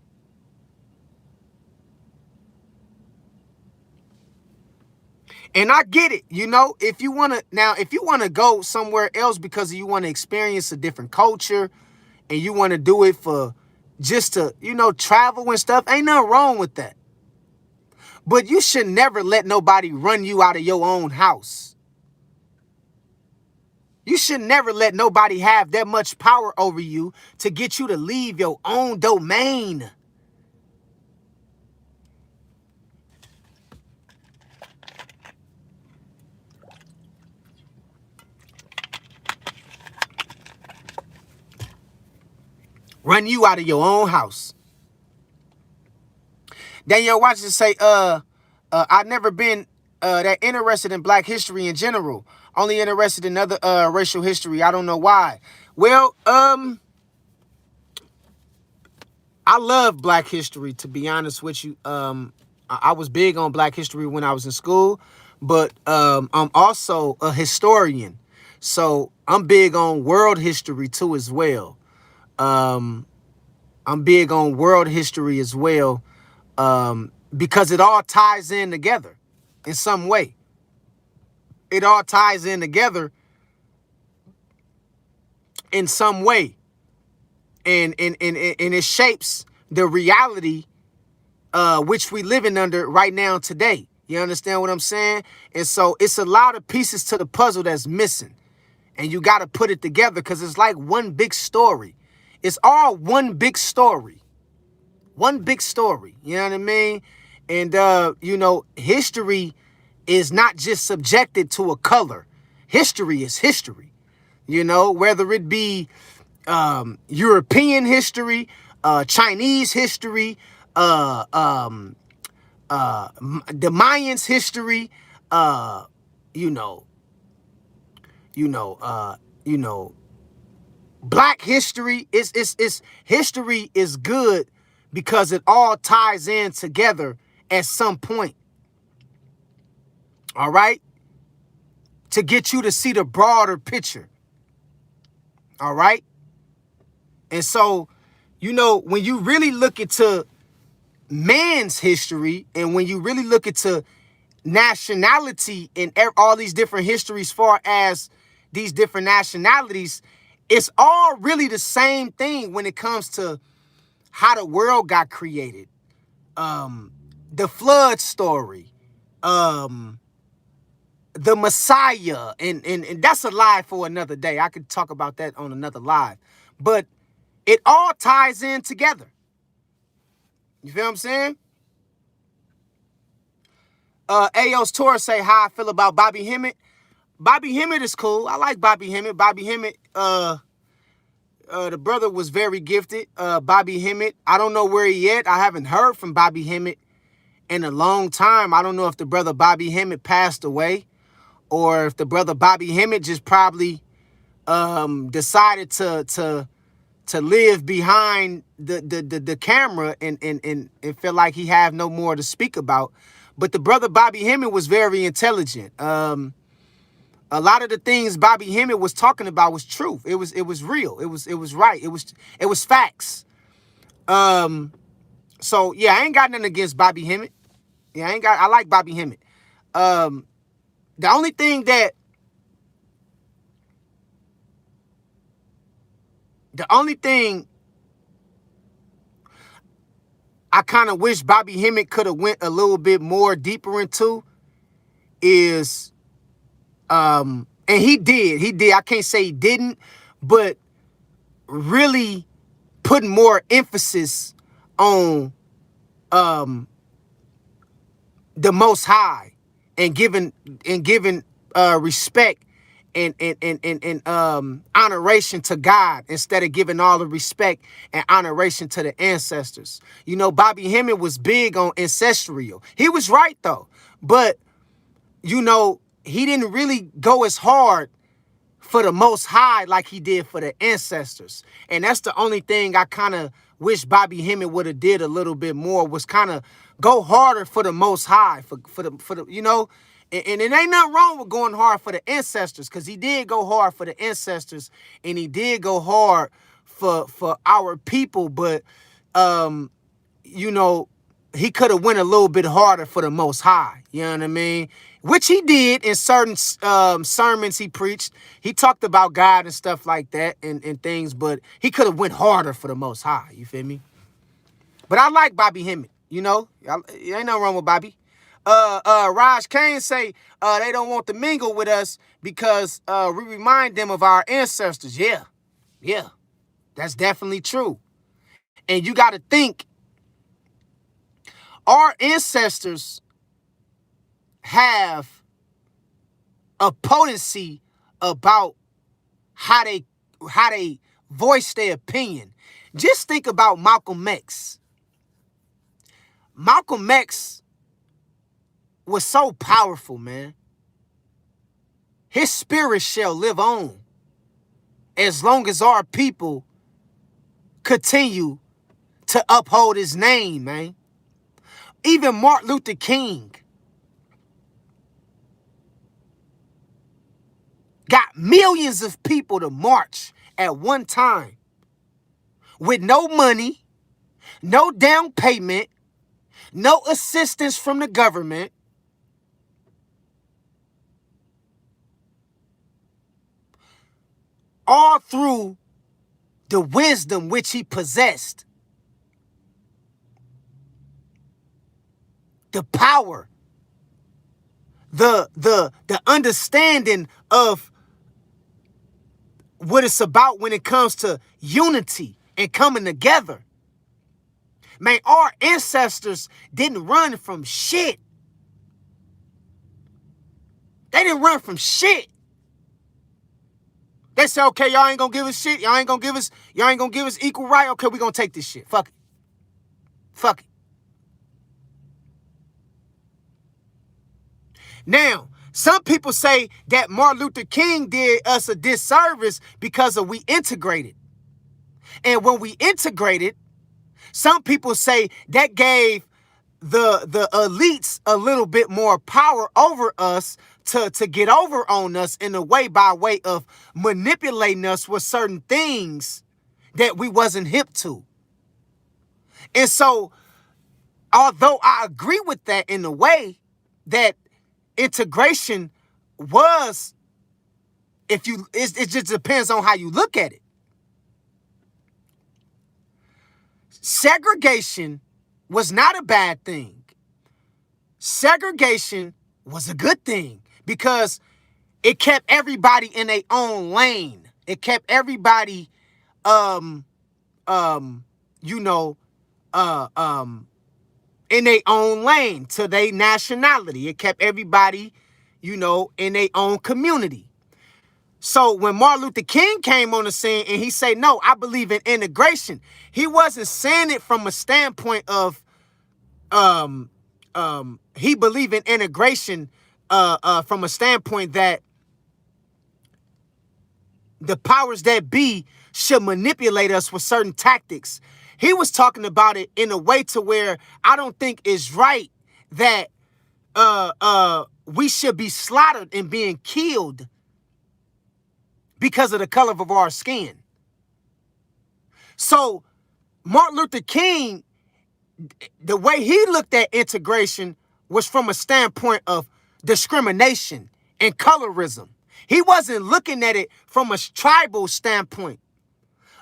And I get it, you know, if you want to go somewhere else because you want to experience a different culture and you want to do it for just to, you know, travel and stuff, ain't nothing wrong with that. But you should never let nobody run you out of your own house. You should never let nobody have that much power over you to get you to leave your own domain. Run you out of your own house. Daniel Washington say, I've never been that interested in black history in general. Only interested in other racial history. I don't know why. Well, I love black history, to be honest with you. I was big on black history when I was in school, but I'm also a historian. So I'm big on world history too as well. I'm big on world history as well, because it all ties in together in some way. It all ties in together in some way. And it shapes the reality which we living under right now today. You understand what I'm saying? And so it's a lot of pieces to the puzzle that's missing. And you got to put it together because it's like one big story. It's all one big story. One big story. You know what I mean? And, you know, history is not just subjected to a color. History is history. You know, whether it be European history, Chinese history, the Mayans history, you know, black history. It's history is good because it all ties in together at some point. All right, to get you to see the broader picture. All right. And so, you know, when you really look into man's history and when you really look into nationality in all these different histories, far as these different nationalities, it's all really the same thing when it comes to how the world got created. The flood story, the Messiah, and that's a lie for another day. I could talk about that on another live. But it all ties in together. You feel what I'm saying? Aos Torres say how I feel about Bobby Hemmett. Bobby Hemmett is cool. I like Bobby Hemmett. Bobby Hemmett, the brother was very gifted. Bobby Hemmett, I don't know where he at. I haven't heard from Bobby Hemmett in a long time. I don't know if the brother Bobby Hemmett passed away or if the brother Bobby Hemmett just probably decided to live behind the camera and feel like he have no more to speak about. But the brother Bobby Hemmett was very intelligent. A lot of the things Bobby Hemmett was talking about was truth. It was real. It was right. It was facts. So yeah, I ain't got nothing against Bobby Hemmett. Yeah, I like Bobby Hemmett. The only thing I kind of wish Bobby Hemmett could have went a little bit more deeper into is, and he did. I can't say he didn't, but really putting more emphasis on the Most High and giving respect and honoration to God instead of giving all the respect and honoration to the ancestors. You know, Bobby Hemmett was big on ancestral. He was right though, but you know, he didn't really go as hard for the Most High like he did for the ancestors. And that's the only thing I kind of wish Bobby Hemmett would have did a little bit more, was kind of go harder for the Most High, for the you know, and it ain't nothing wrong with going hard for the ancestors, because he did go hard for the ancestors and he did go hard for our people. But you know, he could have went a little bit harder for the Most High. You know what I mean? Which he did in certain sermons he preached. He talked about God and stuff like that and things, but he could have went harder for the Most High. You feel me? But I like Bobby Hemmett. You know, ain't nothing wrong with Bobby. Raj Kane say they don't want to mingle with us because we remind them of our ancestors. Yeah, that's definitely true. And you got to think, our ancestors have a potency about how they voice their opinion. Just think about Malcolm X. Malcolm X was so powerful, man. His spirit shall live on as long as our people continue to uphold his name, man. Even Martin Luther King got millions of people to march at one time with no money, no down payment, no assistance from the government. All through the wisdom which he possessed. The power. The understanding of what it's about when it comes to unity and coming together. Man, our ancestors didn't run from shit. They didn't run from shit. They said, okay, y'all ain't gonna give us shit. Y'all ain't gonna give us equal right. Okay, we gonna take this shit. Fuck it. Fuck it. Now, some people say that Martin Luther King did us a disservice because we integrated. And when we integrated, some people say that gave the elites a little bit more power over us to get over on us in a way by way of manipulating us with certain things that we wasn't hip to. And so, although I agree with that in a way that integration was, it just depends on how you look at it. Segregation was not a bad thing. Segregation was a good thing because it kept everybody in their own lane. It kept everybody, in their own lane to their nationality. It kept everybody, in their own community. So when Martin Luther King came on the scene and he said, no, I believe in integration, he wasn't saying it from a standpoint of he believed in integration from a standpoint that the powers that be should manipulate us with certain tactics. He was talking about it in a way to where I don't think it's right that we should be slaughtered and being killed because of the color of our skin. So Martin Luther King, the way he looked at integration was from a standpoint of discrimination and colorism. He wasn't looking at it from a tribal standpoint.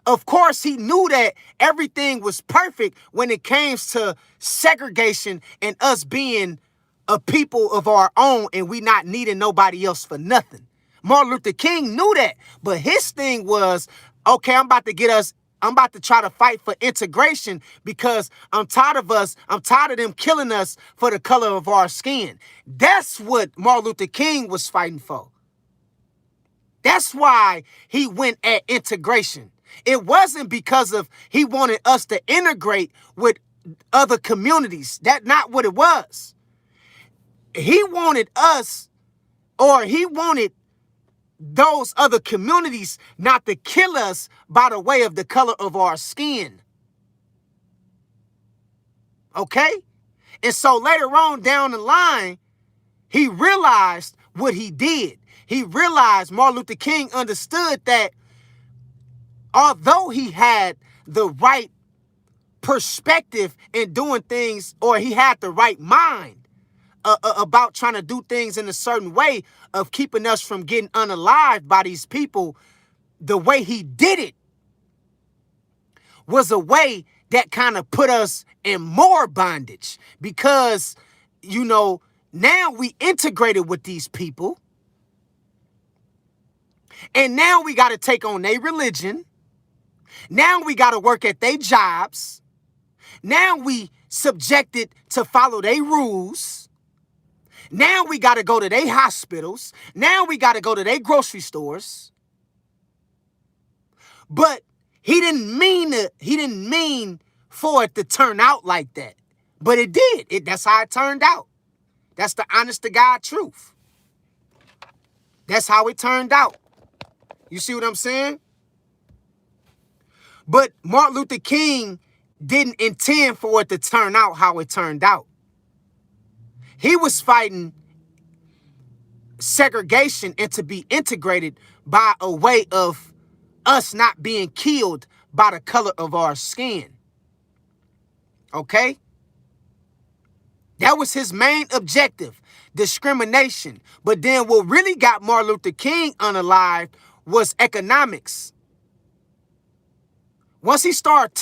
Of course, he knew that everything was perfect when it came to segregation and us being a people of our own and we not needing nobody else for nothing. Martin Luther King knew that, but his thing was, okay, I'm about to try to fight for integration because I'm tired of them killing us for the color of our skin. That's what Martin Luther King was fighting for. That's why he went at integration. It wasn't because of he wanted us to integrate with other communities. That's not what it was. He wanted us, or he wanted those other communities not to kill us by the way of the color of our skin. Okay? And so later on down the line, he realized what he did. He realized, Martin Luther King understood that although he had the right perspective in doing things, or he had the right mind about trying to do things in a certain way of keeping us from getting unalived by these people, the way he did it was a way that kind of put us in more bondage because, you know, now we integrated with these people and now we got to take on their religion. Now we got to work at their jobs. Now we subjected to follow their rules. Now we got to go to their hospitals. Now we got to go to their grocery stores. But he didn't mean for it to turn out like that. But it did. That's how it turned out. That's the honest to God truth. That's how it turned out. You see what I'm saying? But Martin Luther King didn't intend for it to turn out how it turned out. He was fighting segregation and to be integrated by a way of us not being killed by the color of our skin. Okay? That was his main objective, discrimination. But then what really got Martin Luther King unalived was economics. Once he started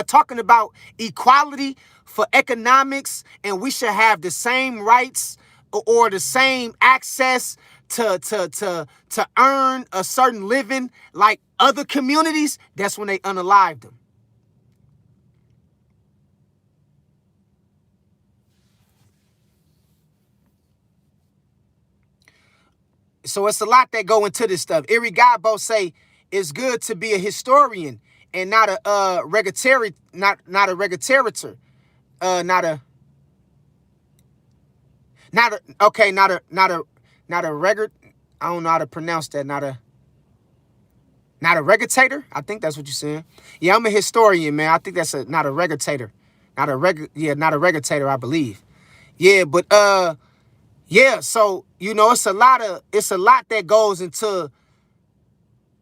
talking about equality for economics, and we should have the same rights or the same access to earn a certain living like other communities, that's when they unalived him. So it's a lot that go into this stuff. Iri Gabo say it's good to be a historian and not a regataritor, not a regatarator, not a regard. I don't know how to pronounce that. Not a regatator. I think that's what you're saying. Yeah, I'm a historian, man. I think that's not a regatator, not a regatator. I believe. Yeah, but yeah. So you know, it's a lot that goes into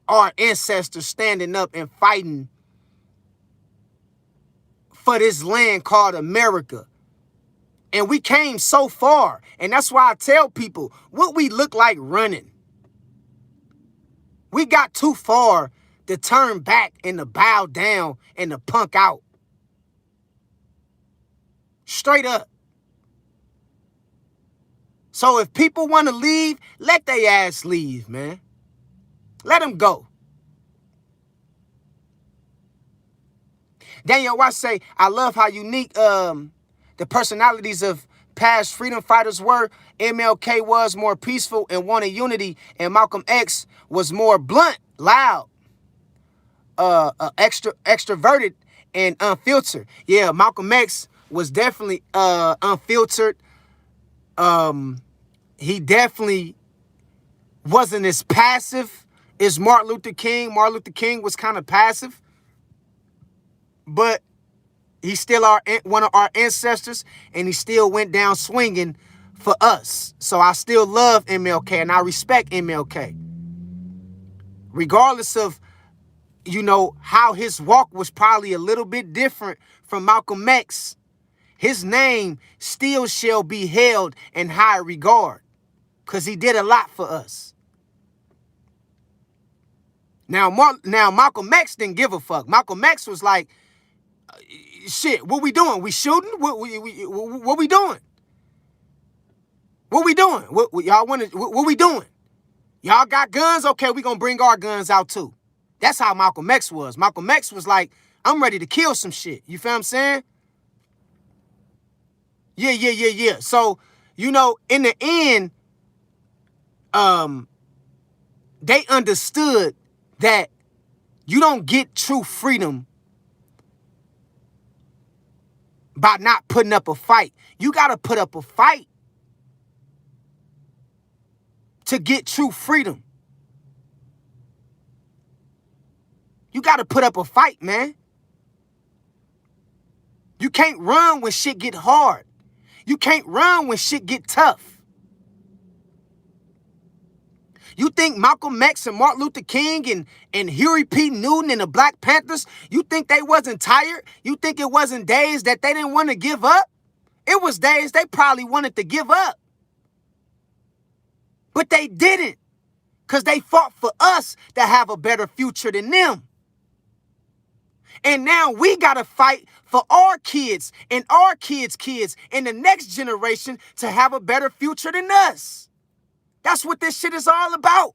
our ancestors standing up and fighting for this land called America. And we came so far. And that's why I tell people what we look like running. We got too far to turn back and to bow down and to punk out. Straight up. So if people want to leave, let their ass leave, man. Let them go. Daniel Watts say, I love how unique the personalities of past freedom fighters were. MLK was more peaceful and wanted unity, and Malcolm X was more blunt, loud, extroverted, and unfiltered. Yeah, Malcolm X was definitely unfiltered. He definitely wasn't as passive as Martin Luther King. Martin Luther King was kind of passive, but he's still one of our ancestors, and he still went down swinging for us. So I still love MLK, and I respect MLK. Regardless of, you know, how his walk was probably a little bit different from Malcolm X, his name still shall be held in high regard because he did a lot for us. Now Malcolm X didn't give a fuck. Malcolm X was like, shit, what we doing? We shooting? What we doing? What we doing? What we doing? Y'all got guns? Okay, we gonna bring our guns out too. That's how Malcolm X was. Malcolm X was like, I'm ready to kill some shit. You feel what I'm saying? Yeah. So, you know, in the end, they understood that you don't get true freedom by not putting up a fight. You got to put up a fight to get true freedom. You got to put up a fight, man. You can't run when shit get hard. You can't run when shit get tough. You think Malcolm X and Martin Luther King and Huey P. Newton and the Black Panthers, you think they wasn't tired? You think it wasn't days that they didn't want to give up? It was days they probably wanted to give up. But they didn't, because they fought for us to have a better future than them. And now we got to fight for our kids and our kids' kids and the next generation to have a better future than us. That's what this shit is all about.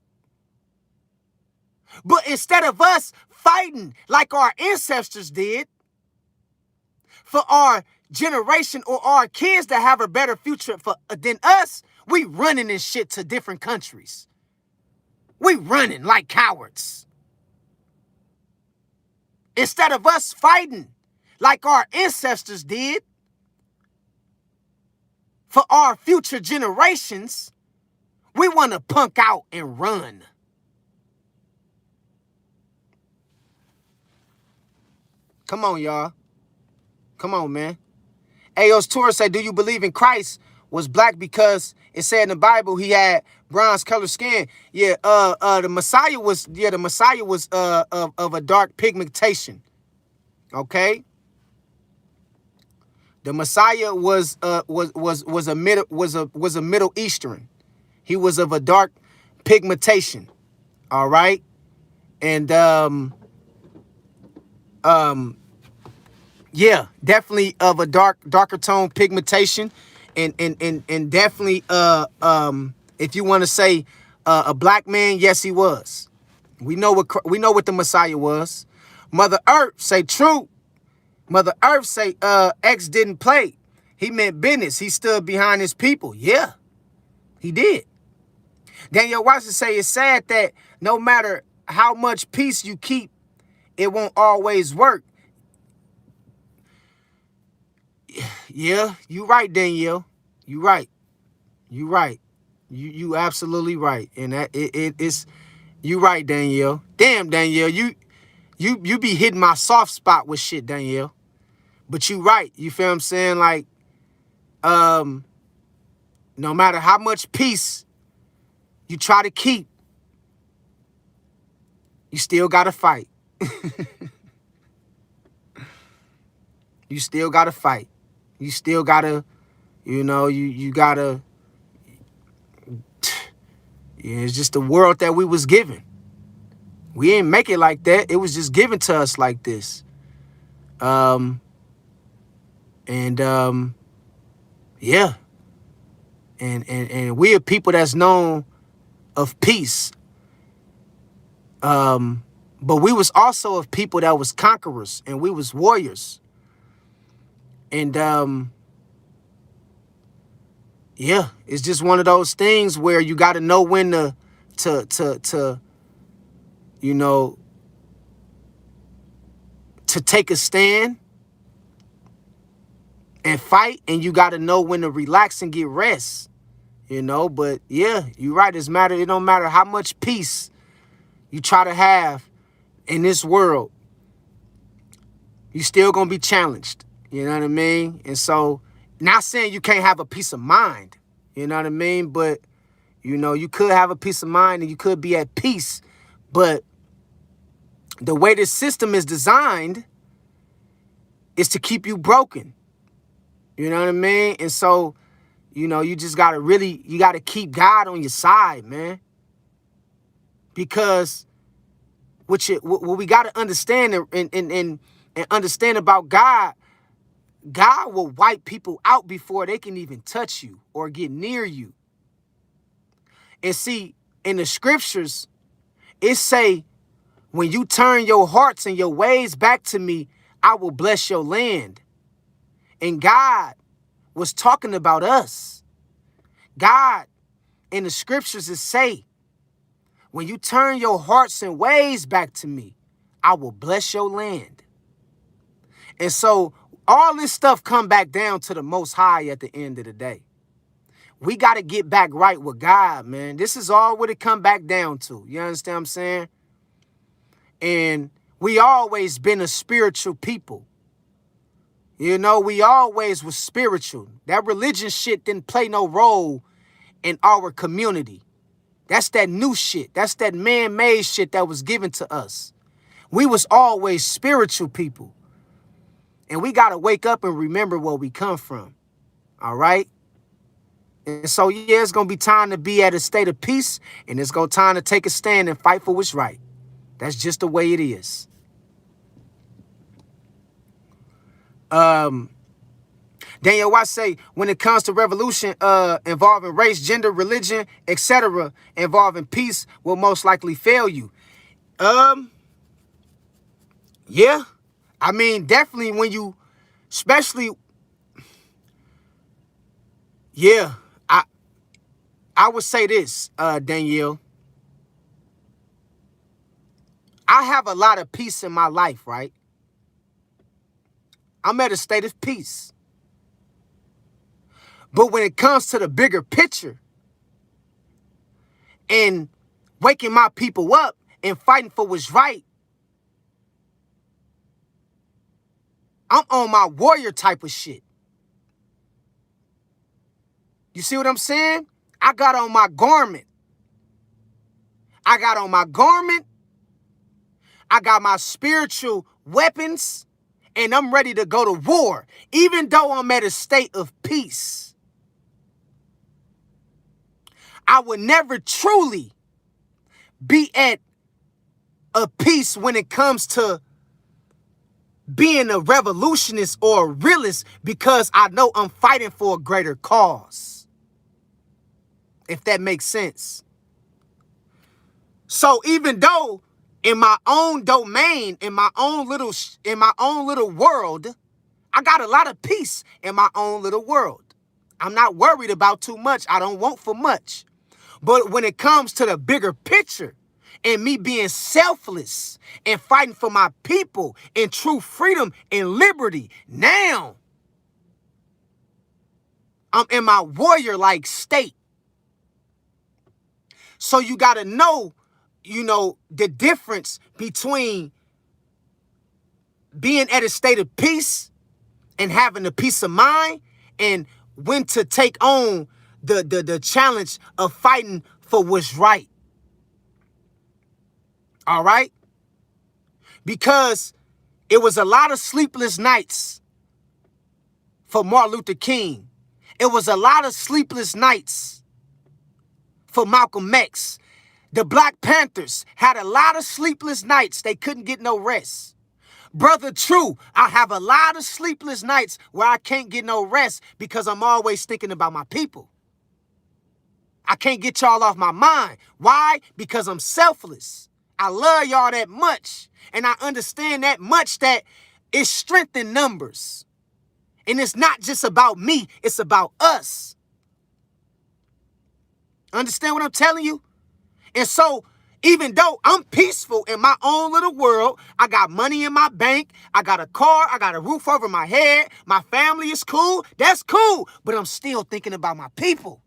But instead of us fighting like our ancestors did for our generation or our kids to have a better future than us, we running this shit to different countries. We running like cowards. Instead of us fighting like our ancestors did for our future generations, we want to punk out and run. Come on, y'all. Come on, man. Aos Torres say, do you believe in Christ was black because it said in the Bible he had bronze colored skin? Yeah, the Messiah was of a dark pigmentation. Okay? The Messiah was a Middle Eastern. He was of a dark pigmentation. All right? And yeah, definitely of a darker tone pigmentation, and definitely if you want to say a black man, yes, he was. We know what the Messiah was. Mother Earth say true. Mother Earth say X didn't play. He meant business. He stood behind his people. Yeah, he did. Daniel Watson say it's sad that no matter how much peace you keep, it won't always work. Yeah, you right, Danielle. You right. You right. You absolutely right. And that it's you right, Danielle. Damn, Danielle, you be hitting my soft spot with shit, Danielle. But you right. You feel what I'm saying? Like, no matter how much peace you try to keep, you still gotta fight. You still gotta fight. You still gotta, you gotta, yeah, it's just the world that we was given. We ain't make it like that. It was just given to us like this. Yeah. And we are people that's known of peace. But we was also of people that was conquerors, and we was warriors. And yeah, it's just one of those things where you got to know when to take a stand and fight, and you got to know when to relax and get rest. But yeah, you're right. It don't matter how much peace you try to have in this world, you still gonna be challenged. You know what I mean? And so, not saying you can't have a peace of mind. You know what I mean? But you could have a peace of mind and you could be at peace. But the way this system is designed is to keep you broken. You know what I mean? And so, you just gotta you gotta keep God on your side, man. Because what we gotta understand and understand about God, God will wipe people out before they can even touch you or get near you. And see, in the scriptures, it say, when you turn your hearts and your ways back to me, I will bless your land. And God was talking about us. God in the scriptures is say, when you turn your hearts and ways back to me, I will bless your land. And so all this stuff come back down to the Most High at the end of the day. We got to get back right with God, man. This is all what it come back down to. You understand what I'm saying? And we always been a spiritual people. We always was spiritual. That religion shit didn't play no role in our community. That's that new shit. That's that man-made shit that was given to us. We was always spiritual people. And we got to wake up and remember where we come from. All right? And so, yeah, it's going to be time to be at a state of peace. And it's going to time to take a stand and fight for what's right. That's just the way it is. Daniel Watts say, when it comes to revolution involving race, gender, religion, etc., involving peace will most likely fail you. Yeah. I mean, definitely when you, especially, yeah, I would say this, Danielle. I have a lot of peace in my life, right? I'm at a state of peace. But when it comes to the bigger picture and waking my people up and fighting for what's right, I'm on my warrior type of shit. You see what I'm saying? I got on my garment. I got on my garment. I got my spiritual weapons, and I'm ready to go to war, even though I'm at a state of peace. I would never truly be at a peace when it comes to being a revolutionist or a realist, because I know I'm fighting for a greater cause. If that makes sense. So even though in my own domain, in my own little world, I got a lot of peace in my own little world. I'm not worried about too much. I don't want for much. But when it comes to the bigger picture and me being selfless and fighting for my people and true freedom and liberty, now I'm in my warrior-like state. So you got to know, the difference between being at a state of peace and having a peace of mind, and when to take on the challenge of fighting for what's right. All right? Because it was a lot of sleepless nights for Martin Luther King. It was a lot of sleepless nights for Malcolm X. The Black Panthers had a lot of sleepless nights. They couldn't get no rest. Brother True, I have a lot of sleepless nights where I can't get no rest because I'm always thinking about my people. I can't get y'all off my mind. Why? Because I'm selfless. I love y'all that much. And I understand that much that it's strength in numbers. And it's not just about me. It's about us. Understand what I'm telling you? And so, even though I'm peaceful in my own little world, I got money in my bank, I got a car, I got a roof over my head, my family is cool, that's cool, but I'm still thinking about my people.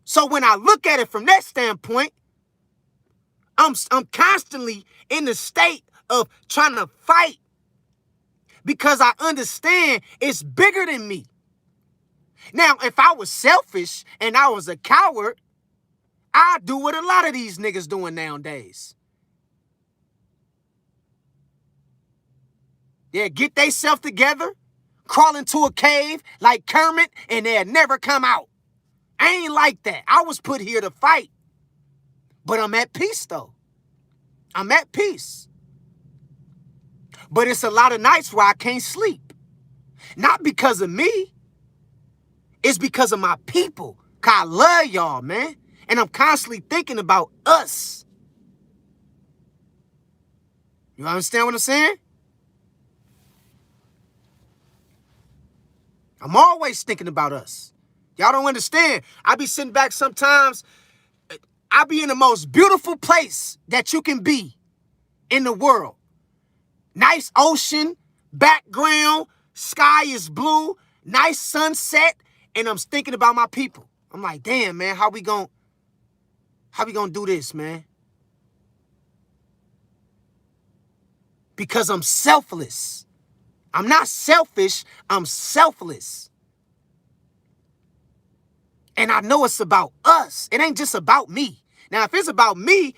So when I look at it from that standpoint, I'm constantly in the state of trying to fight because I understand it's bigger than me. Now, if I was selfish and I was a coward, I'd do what a lot of these niggas doing nowadays. Yeah, get they self together, crawl into a cave like Kermit, and they'll never come out. I ain't like that. I was put here to fight. But I'm at peace, though. I'm at peace. But it's a lot of nights where I can't sleep. Not because of me. It's because of my people. 'Cause I love y'all, man. And I'm constantly thinking about us. You understand what I'm saying? I'm always thinking about us. Y'all don't understand. I be sitting back sometimes. I be in the most beautiful place that you can be in the world. Nice ocean, background, sky is blue, nice sunset, and I'm thinking about my people. I'm like, damn, man, how we gonna do this, man? Because I'm selfless. I'm not selfish, I'm selfless. And I know it's about us. It ain't just about me. Now, if it's about me,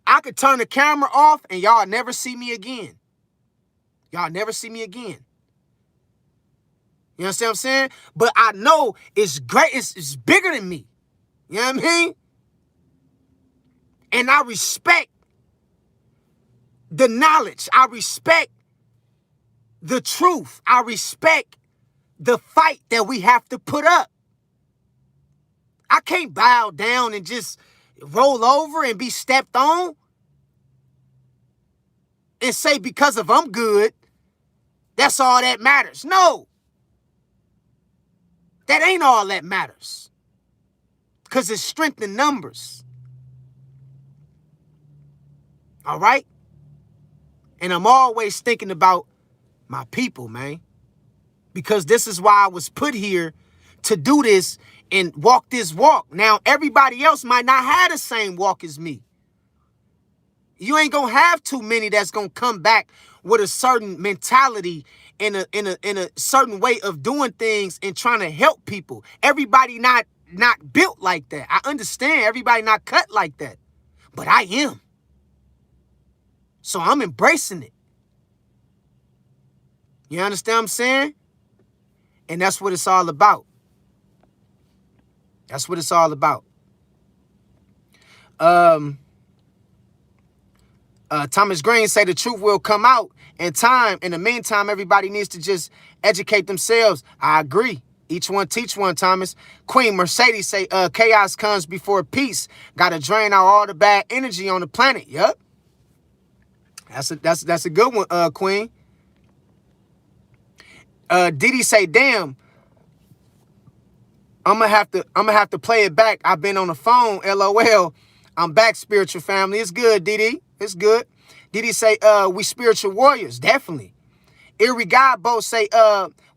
I could turn the camera off and y'all never see me again. Y'all never see me again. You understand what I'm saying? But I know it's great. It's bigger than me. You know what I mean? And I respect the knowledge. I respect the truth. I respect the fight that we have to put up. I can't bow down and just roll over and be stepped on and say because of I'm good, that's all that matters. No, that ain't all that matters, because it's strength in numbers. All right? And I'm always thinking about my people, man, because this is why I was put here to do this and walk this walk. Now, everybody else might not have the same walk as me. You ain't gonna have too many that's gonna come back with a certain mentality in a certain way of doing things and trying to help people. Everybody not built like that. I understand everybody not cut like that, but I am. So I'm embracing it. You understand what I'm saying? And that's what it's all about. That's what it's all about. Thomas Green say the truth will come out in time. In the meantime, everybody needs to just educate themselves. I agree. Each one teach one, Thomas. Queen Mercedes say chaos comes before peace. Gotta drain out all the bad energy on the planet. Yup. That's a good one, Queen. Didi say, damn, I'm gonna have to play it back. I've been on the phone, LOL. I'm back, spiritual family. It's good, Didi. It's good. Didi say, we spiritual warriors, definitely. Irrigabo say,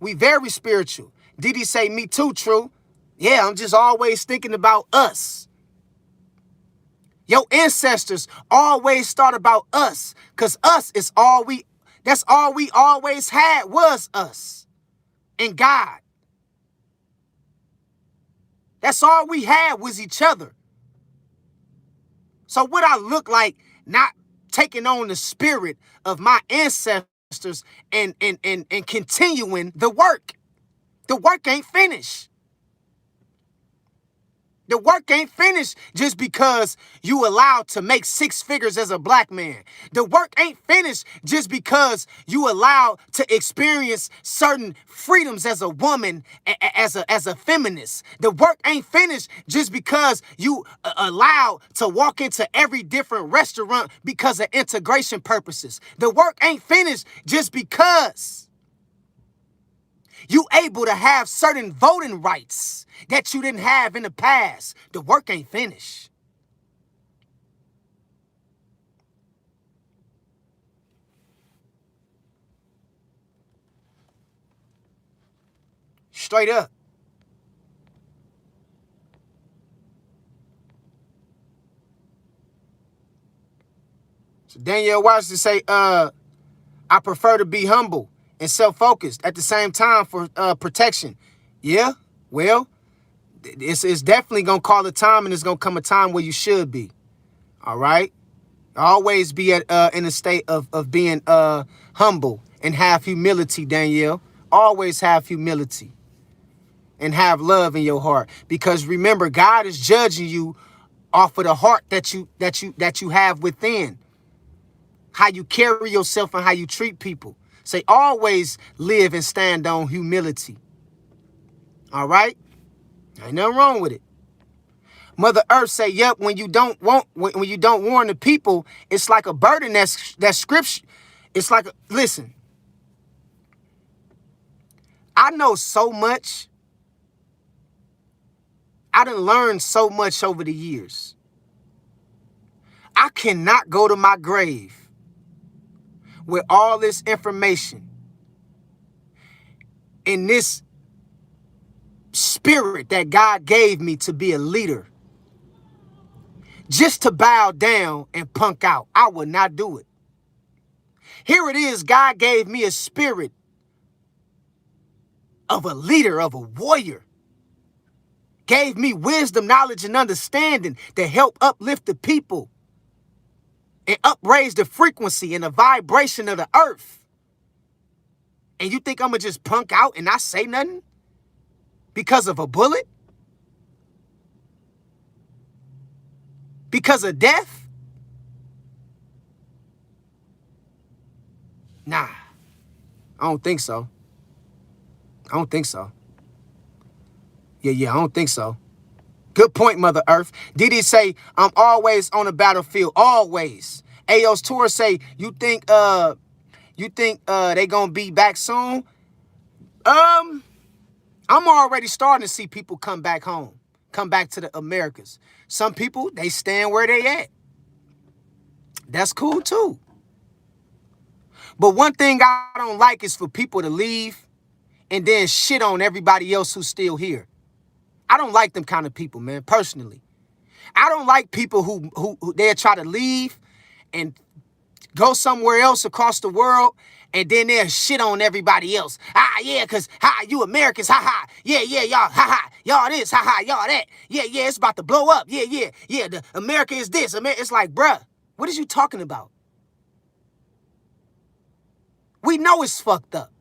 we very spiritual. Didi say, me too, true. Yeah, I'm just always thinking about us. Your ancestors always thought about us, because us is that's all we always had was us and God. That's all we had was each other. So what I look like not taking on the spirit of my ancestors and continuing the work. The work ain't finished. The work ain't finished just because you allowed to make 6 figures as a black man. The work ain't finished just because you allowed to experience certain freedoms as a woman, as a feminist. The work ain't finished just because you allowed to walk into every different restaurant because of integration purposes. The work ain't finished just because you able to have certain voting rights that you didn't have in the past. The work ain't finished. Straight up. So Danielle Washington say, I prefer to be humble and self-focused at the same time for protection. Yeah, well, it's definitely going to call a time, and it's going to come a time where you should be. All right? Always be in a state of being humble and have humility, Danielle. Always have humility and have love in your heart. Because remember, God is judging you off of the heart that you have within. How you carry yourself and how you treat people. Say always live and stand on humility. All right? Ain't nothing wrong with it. Mother Earth say, yep, when you don't warn the people, it's like a burden that's scripture. It's like, listen, I know so much. I done learned so much over the years. I cannot go to my grave with all this information in this spirit that God gave me to be a leader just to bow down and punk out. I would not do it. Here it is. God gave me a spirit of a leader, of a warrior. gave me wisdom, knowledge, and understanding to help uplift the people and upraise the frequency and the vibration of the earth. And you think I'm going to just punk out and not say nothing because of a bullet? Because of death? Nah, I don't think so. I don't think so. Yeah, I don't think so. Good point, Mother Earth. Didi say, I'm always on the battlefield, always. Aos Tour say, you think they gonna be back soon? I'm already starting to see people come back home, come back to the Americas. Some people, they stand where they at. That's cool too. But one thing I don't like is for people to leave and then shit on everybody else who's still here. I don't like them kind of people, man, personally. I don't like people who they'll try to leave and go somewhere else across the world and then they'll shit on everybody else. Yeah, because, you Americans, yeah, y'all, y'all this, y'all that. Yeah, it's about to blow up. Yeah, the America is this. It's like, bruh, what is you talking about? We know it's fucked up.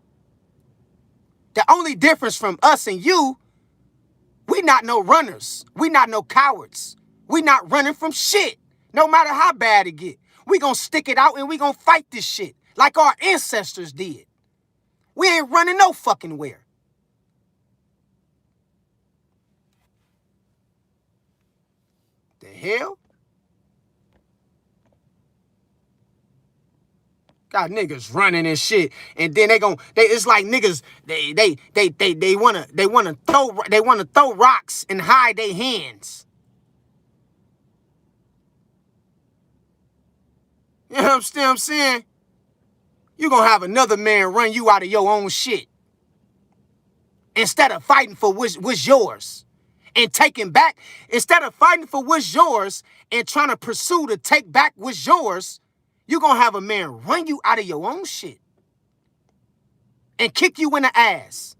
The only difference from us and you, we not no runners. We not no cowards. We not running from shit. No matter how bad it get. We gonna stick it out and we gonna fight this shit like our ancestors did. We ain't running no fucking where. The hell? Got niggas running and shit, and then it's like niggas they wanna throw rocks and hide their hands. You know what I'm saying? You gonna have another man run you out of your own shit instead of fighting for what's yours and taking back. Instead of fighting for what's yours and trying to pursue to take back what's yours, you're going to have a man run you out of your own shit and kick you in the ass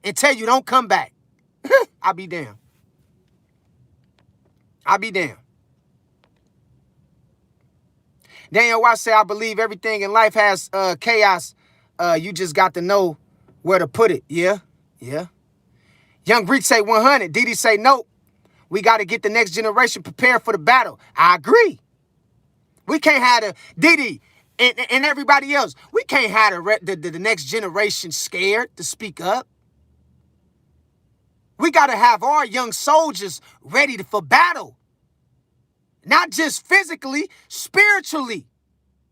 and tell you don't come back. I'll be damned. Daniel Watts say, I believe everything in life has chaos. You just got to know where to put it. Yeah. Young Greek say 100. Didi say nope. We got to get the next generation prepared for the battle. I agree. We can't have Didi and everybody else. We can't have the next generation scared to speak up. We got to have our young soldiers ready for battle. Not just physically, spiritually.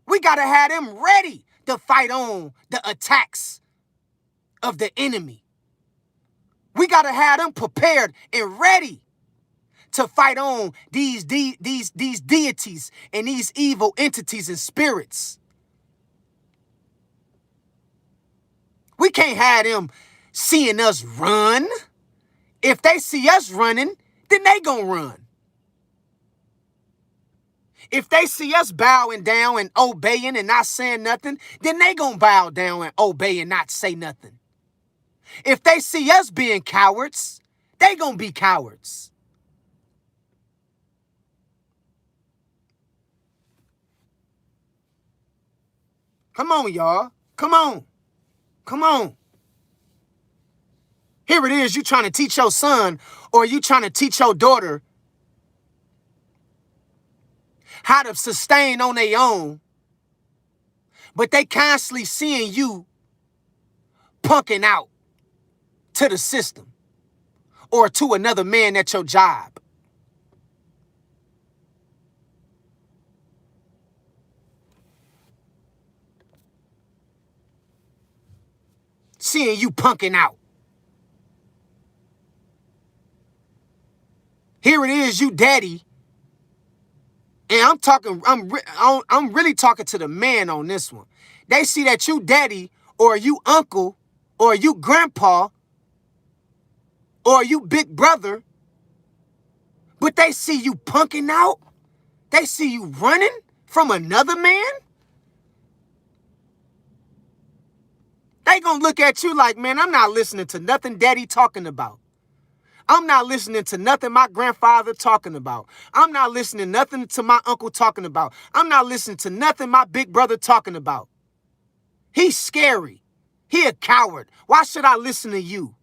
We got to have them ready to fight on the attacks of the enemy. We got to have them prepared and ready to fight on these deities and these evil entities and spirits. We can't have them seeing us run. If they see us running, then they gonna run. If they see us bowing down and obeying and not saying nothing, then they gonna bow down and obey and not say nothing. If they see us being cowards, they gonna be cowards. Come on, y'all. Come on. Here it is, you trying to teach your son or you trying to teach your daughter how to sustain on their own, but they constantly seeing you punking out to the system or to another man at your job. Seeing you punking out. Here it is, you daddy. And I'm really talking to the man on this one. They see that you daddy or you uncle or you grandpa or you big brother, but they see you punking out. They see you running from another man. They gonna look at you like, man, I'm not listening to nothing daddy talking about. I'm not listening to nothing my grandfather talking about. I'm not listening nothing to my uncle talking about. I'm not listening to nothing my big brother talking about. He's scary. He a coward. Why should I listen to you?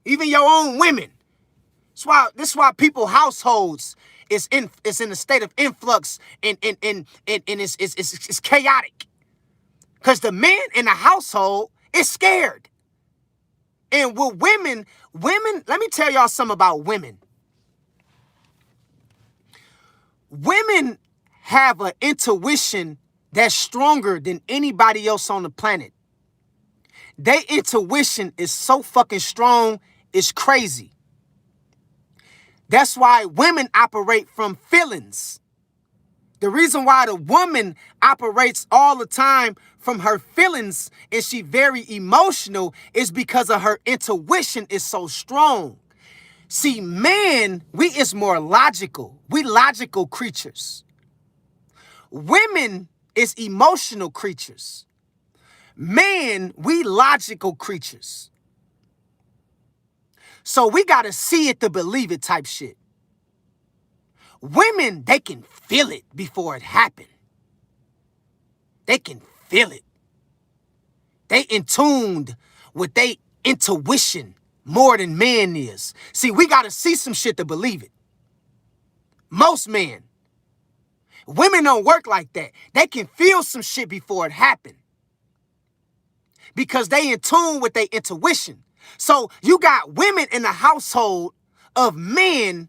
Even your own women. This is why people households is in a state of influx and it's chaotic. Because the man in the household is scared. And with women, let me tell y'all something about women. Women have an intuition that's stronger than anybody else on the planet. Their intuition is so fucking strong, it's crazy. That's why women operate from feelings. The reason why the woman operates all the time from her feelings and she very emotional is because of her intuition is so strong. See, man, we is more logical. We logical creatures. Women is emotional creatures. Man, we logical creatures. So we got to see it to believe it type shit. Women, they can feel it before it happened. They can feel it. They in tuned with their intuition more than man is. See, we got to see some shit to believe it. Most men. Women don't work like that. They can feel some shit before it happened. Because they in tune with their intuition. So you got women in the household of men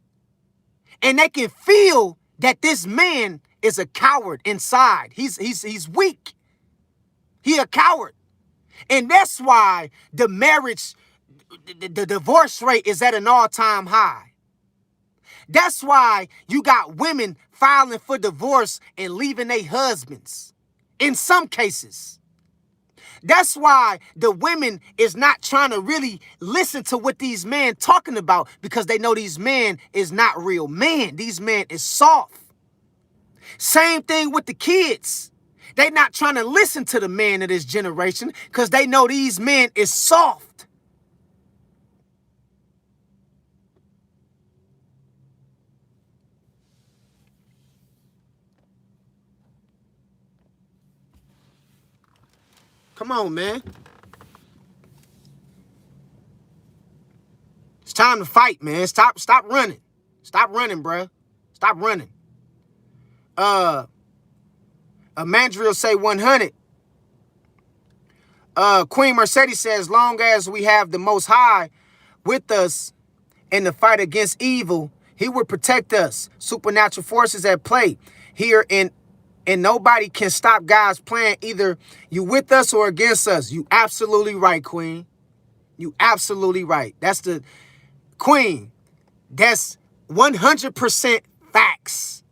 and they can feel that this man is a coward inside. He's weak. He a coward. And that's why the marriage, the divorce rate is at an all-time high. That's why you got women filing for divorce and leaving their husbands. In some cases. That's why the women is not trying to really listen to what these men talking about because they know these men is not real men. These men is soft. Same thing with the kids. They not trying to listen to the man of this generation because they know these men is soft. Come on, man. It's time to fight, man. Stop running. Stop running, bruh. Stop running. Mandrill say 100. Queen Mercedes says, long as we have the Most High with us in the fight against evil, he will protect us. Supernatural forces at play here, and nobody can stop God's plan. Either you with us or against us. You absolutely right, Queen. You absolutely right. That's the Queen. That's 100% facts.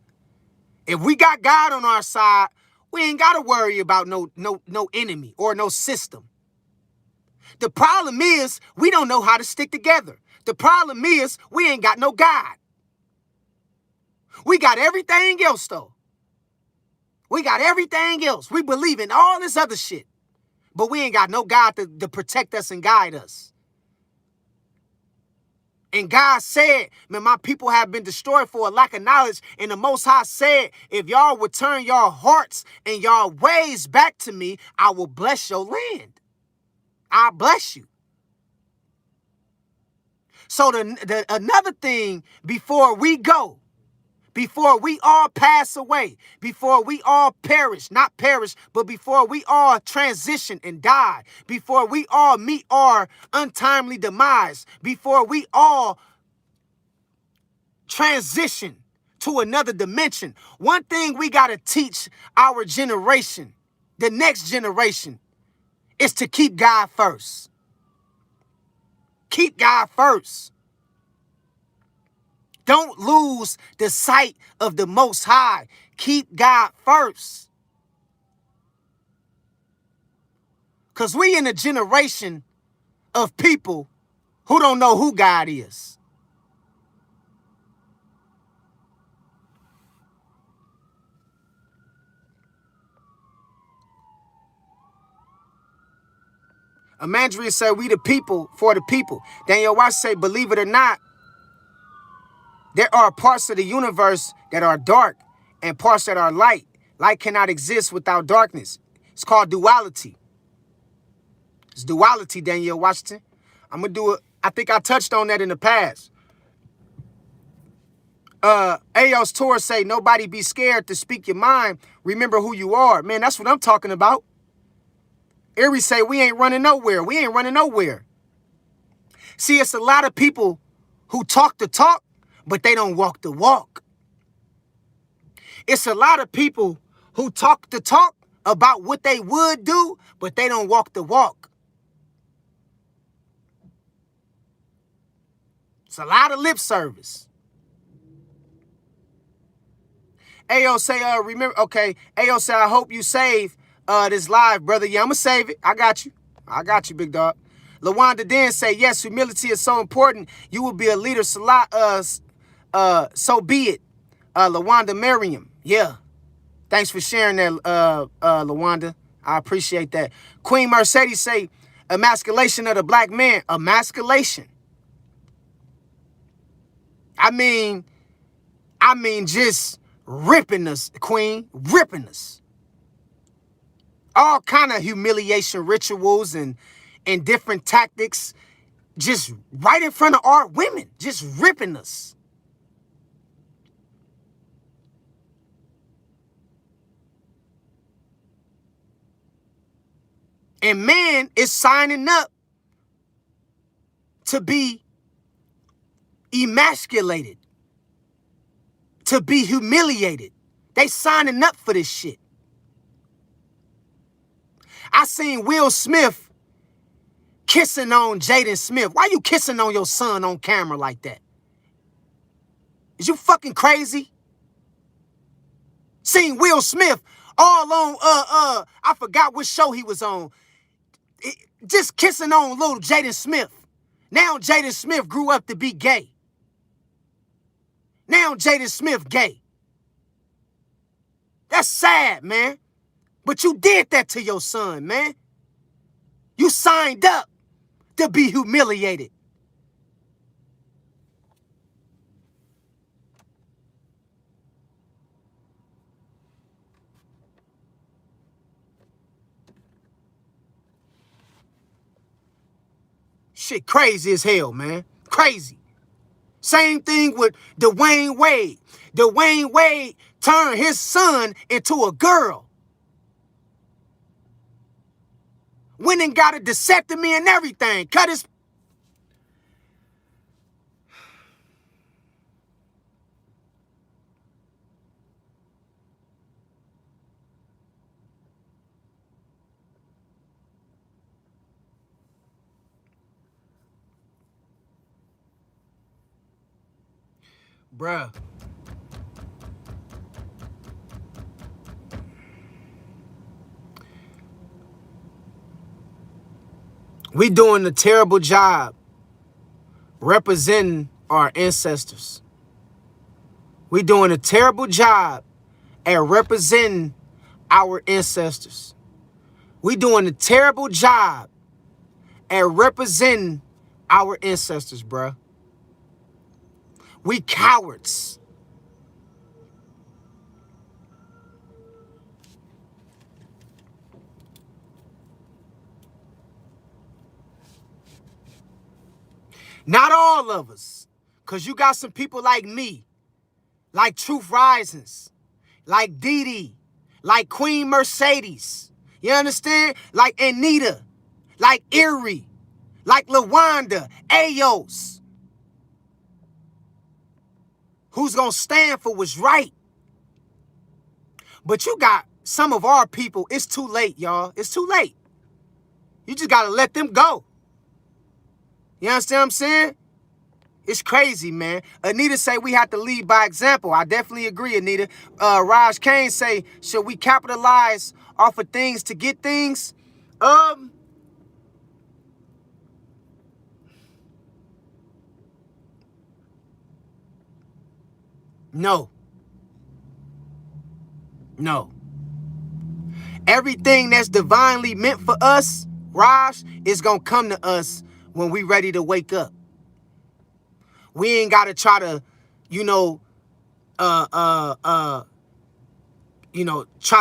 If we got God on our side, we ain't got to worry about no enemy or no system. The problem is we don't know how to stick together. The problem is we ain't got no God. We got everything else, though. We got everything else. We believe in all this other shit. But we ain't got no God to protect us and guide us. And God said, man, my people have been destroyed for a lack of knowledge. And the Most High said, if y'all would turn your hearts and your ways back to me, I will bless your land. I'll bless you. So another thing before we go, before we all pass away, before we all perish, not perish, but before we all transition and die, before we all meet our untimely demise, before we all transition to another dimension, one thing we got to teach our generation, the next generation, is to keep God first. Keep God first. Don't lose the sight of the Most High. Keep God first. Because we in a generation of people who don't know who God is. Amandria said, we the people for the people. Daniel Watts say, believe it or not, there are parts of the universe that are dark and parts that are light. Light cannot exist without darkness. It's called duality. It's duality, Daniel Washington. I'm going to do it. I think I touched on that in the past. Aos Torres say, nobody be scared to speak your mind. Remember who you are. Man, that's what I'm talking about. Erie say, we ain't running nowhere. We ain't running nowhere. See, it's a lot of people who talk the talk, but they don't walk the walk. It's a lot of people who talk the talk about what they would do, but they don't walk the walk. It's a lot of lip service. Ayo say, remember, okay. Ayo say, I hope you save this live, brother. Yeah, I'm going to save it. I got you. I got you, big dog. LaWanda Den say, yes, humility is so important. You will be a leader. So be it. LaWanda Merriam. Yeah. Thanks for sharing that, LaWanda. I appreciate that. Queen Mercedes say, emasculation of the black man. Emasculation. I mean, just ripping us, Queen. Ripping us. All kind of humiliation rituals and different tactics. Just right in front of our women. Just ripping us. And man is signing up to be emasculated, to be humiliated. They signing up for this shit. I seen Will Smith kissing on Jaden Smith. Why you kissing on your son on camera like that? Is you fucking crazy? Seen Will Smith all on, I forgot what show he was on. Just kissing on little Jaden Smith. Now Jaden Smith grew up to be gay. Now Jaden Smith gay. That's sad, man. But you did that to your son, man. You signed up to be humiliated. Shit crazy as hell, man. Crazy. Same thing with Dwayne Wade. Dwayne Wade turned his son into a girl. Went and got a vasectomy and everything. Cut his... Bruh. We doing a terrible job representing our ancestors. We doing a terrible job at representing our ancestors. We doing a terrible job at representing our ancestors, bruh. We cowards. Not all of us. Because you got some people like me, like Truth Risings, like Dee Dee, like Queen Mercedes. You understand? Like Anita, like Erie, like LaWanda, Ayos. Who's going to stand for what's right. But you got some of our people, it's too late, y'all. It's too late. You just got to let them go. You understand what I'm saying? It's crazy, man. Anita say we have to lead by example. I definitely agree, Anita. Raj Kane say, should we capitalize off of things to get things? No. No. Everything that's divinely meant for us, Raj, it's going to come to us when we ready to wake up. We ain't got to try to, you know, try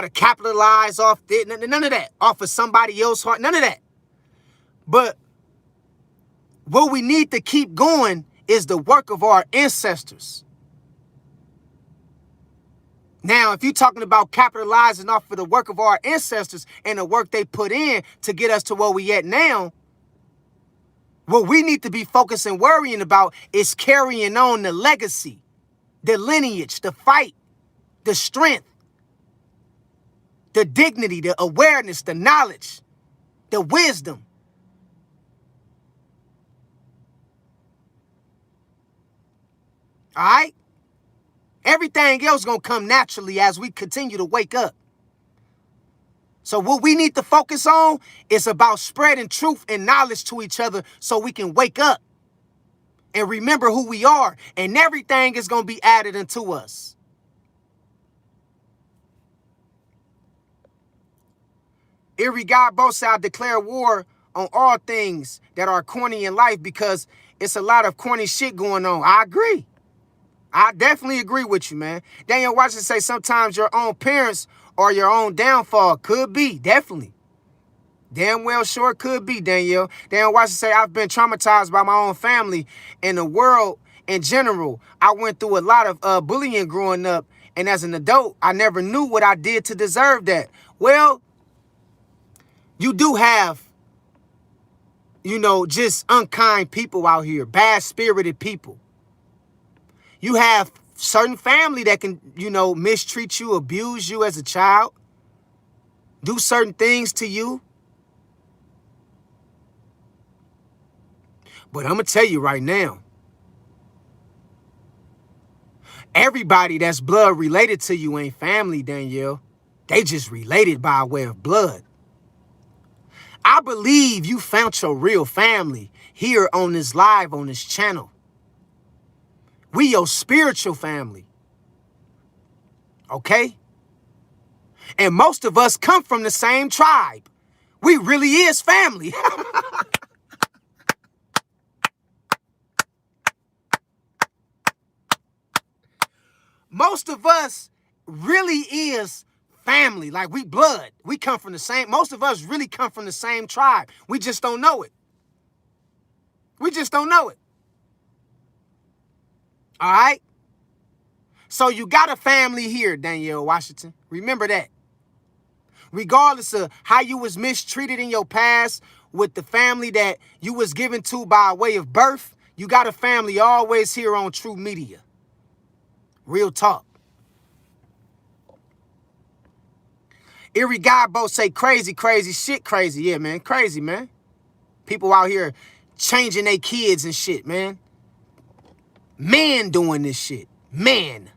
to capitalize off it. None of that. Off of somebody else's heart. None of that. But what we need to keep going is the work of our ancestors. Now, if you're talking about capitalizing off of the work of our ancestors and the work they put in to get us to where we at now, what we need to be focusing and worrying about is carrying on the legacy, the lineage, the fight, the strength, the dignity, the awareness, the knowledge, the wisdom. All right? Everything else gonna come naturally as we continue to wake up. So what we need to focus on is about spreading truth and knowledge to each other so we can wake up and remember who we are, and everything is gonna be added unto us. Erie God both said, I declare war on all things that are corny in life because it's a lot of corny shit going on. I agree. I definitely agree with you, man. Daniel Washington say sometimes your own parents or your own downfall. Could be, definitely. Damn well sure could be, Danielle. Daniel Washington say I've been traumatized by my own family and the world in general. I went through a lot of bullying growing up, and as an adult, I never knew what I did to deserve that. Well, you do have, just unkind people out here, bad-spirited people. You have certain family that can, mistreat you, abuse you as a child, do certain things to you. But I'm going to tell you right now, everybody that's blood related to you ain't family, Danielle. They just related by way of blood. I believe you found your real family here on this live, on this channel. We your spiritual family. Okay? And most of us come from the same tribe. We really is family. Most of us really is family. Like, we blood. We come from the same. Most of us really come from the same tribe. We just don't know it. We just don't know it. All right? So you got a family here, Danielle Washington. Remember that. Regardless of how you was mistreated in your past with the family that you was given to by way of birth, you got a family always here on True Media. Real talk. Erie God both say crazy, crazy, shit crazy. Yeah, man. Crazy, man. People out here changing their kids and shit, man. Man doing this shit. Man.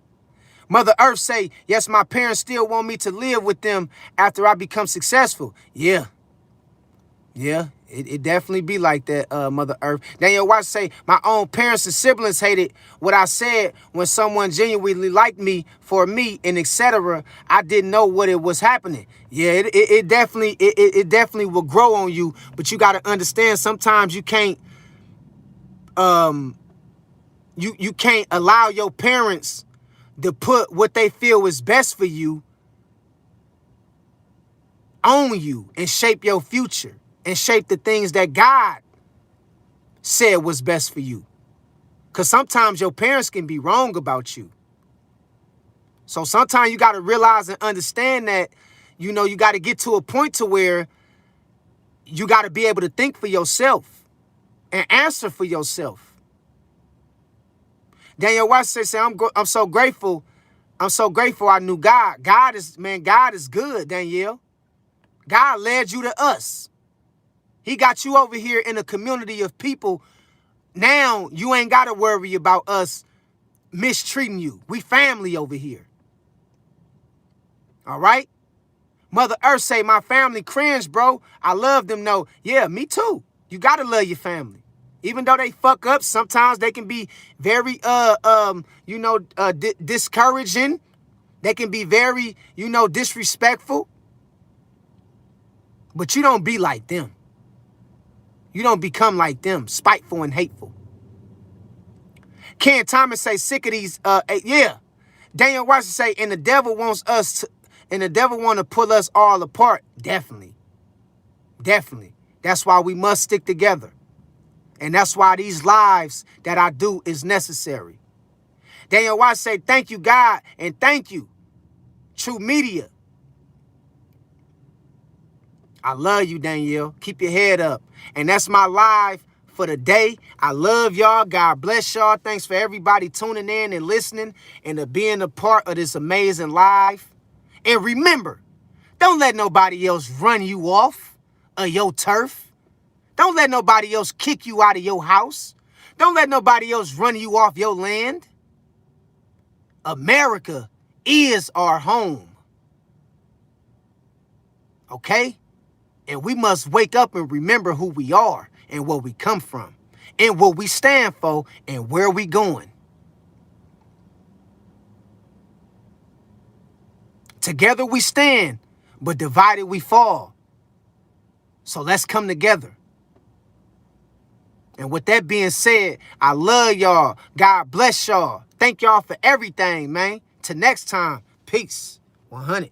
Mother Earth say, yes, my parents still want me to live with them after I become successful. Yeah. Yeah, it definitely be like that, Mother Earth. Daniel Watts say, my own parents and siblings hated what I said when someone genuinely liked me for me and etc. I didn't know what it was happening. Yeah, it definitely will grow on you, but you got to understand sometimes you can't you can't allow your parents to put what they feel is best for you on you and shape your future and shape the things that God said was best for you. Because sometimes your parents can be wrong about you. So sometimes you got to realize and understand that, you got to get to a point to where you got to be able to think for yourself and answer for yourself. Daniel Watts say, I'm so grateful. I'm so grateful I knew God. God is good, Danielle. God led you to us. He got you over here in a community of people. Now you ain't got to worry about us mistreating you. We family over here. All right? Mother Earth say, my family cringe, bro. I love them. No, yeah, me too. You got to love your family. Even though they fuck up, sometimes they can be very, discouraging. They can be very, disrespectful. But you don't be like them. You don't become like them, spiteful and hateful. Ken Thomas say sick of these, yeah. Daniel Washington say, and the devil wants us to, and the devil want to pull us all apart. Definitely. Definitely. That's why we must stick together. And that's why these lives that I do is necessary. Daniel Washington say, thank you, God, and thank you, True Media. I love you, Danielle. Keep your head up. And that's my live for the day. I love y'all. God bless y'all. Thanks for everybody tuning in and listening and to being a part of this amazing live. And remember, don't let nobody else run you off of your turf. Don't let nobody else kick you out of your house. Don't let nobody else run you off your land. America is our home. Okay? And we must wake up and remember who we are and where we come from and what we stand for and where we going. Together we stand, but divided we fall. So let's come together. And with that being said, I love y'all. God bless y'all. Thank y'all for everything, man. Till next time, peace. 100.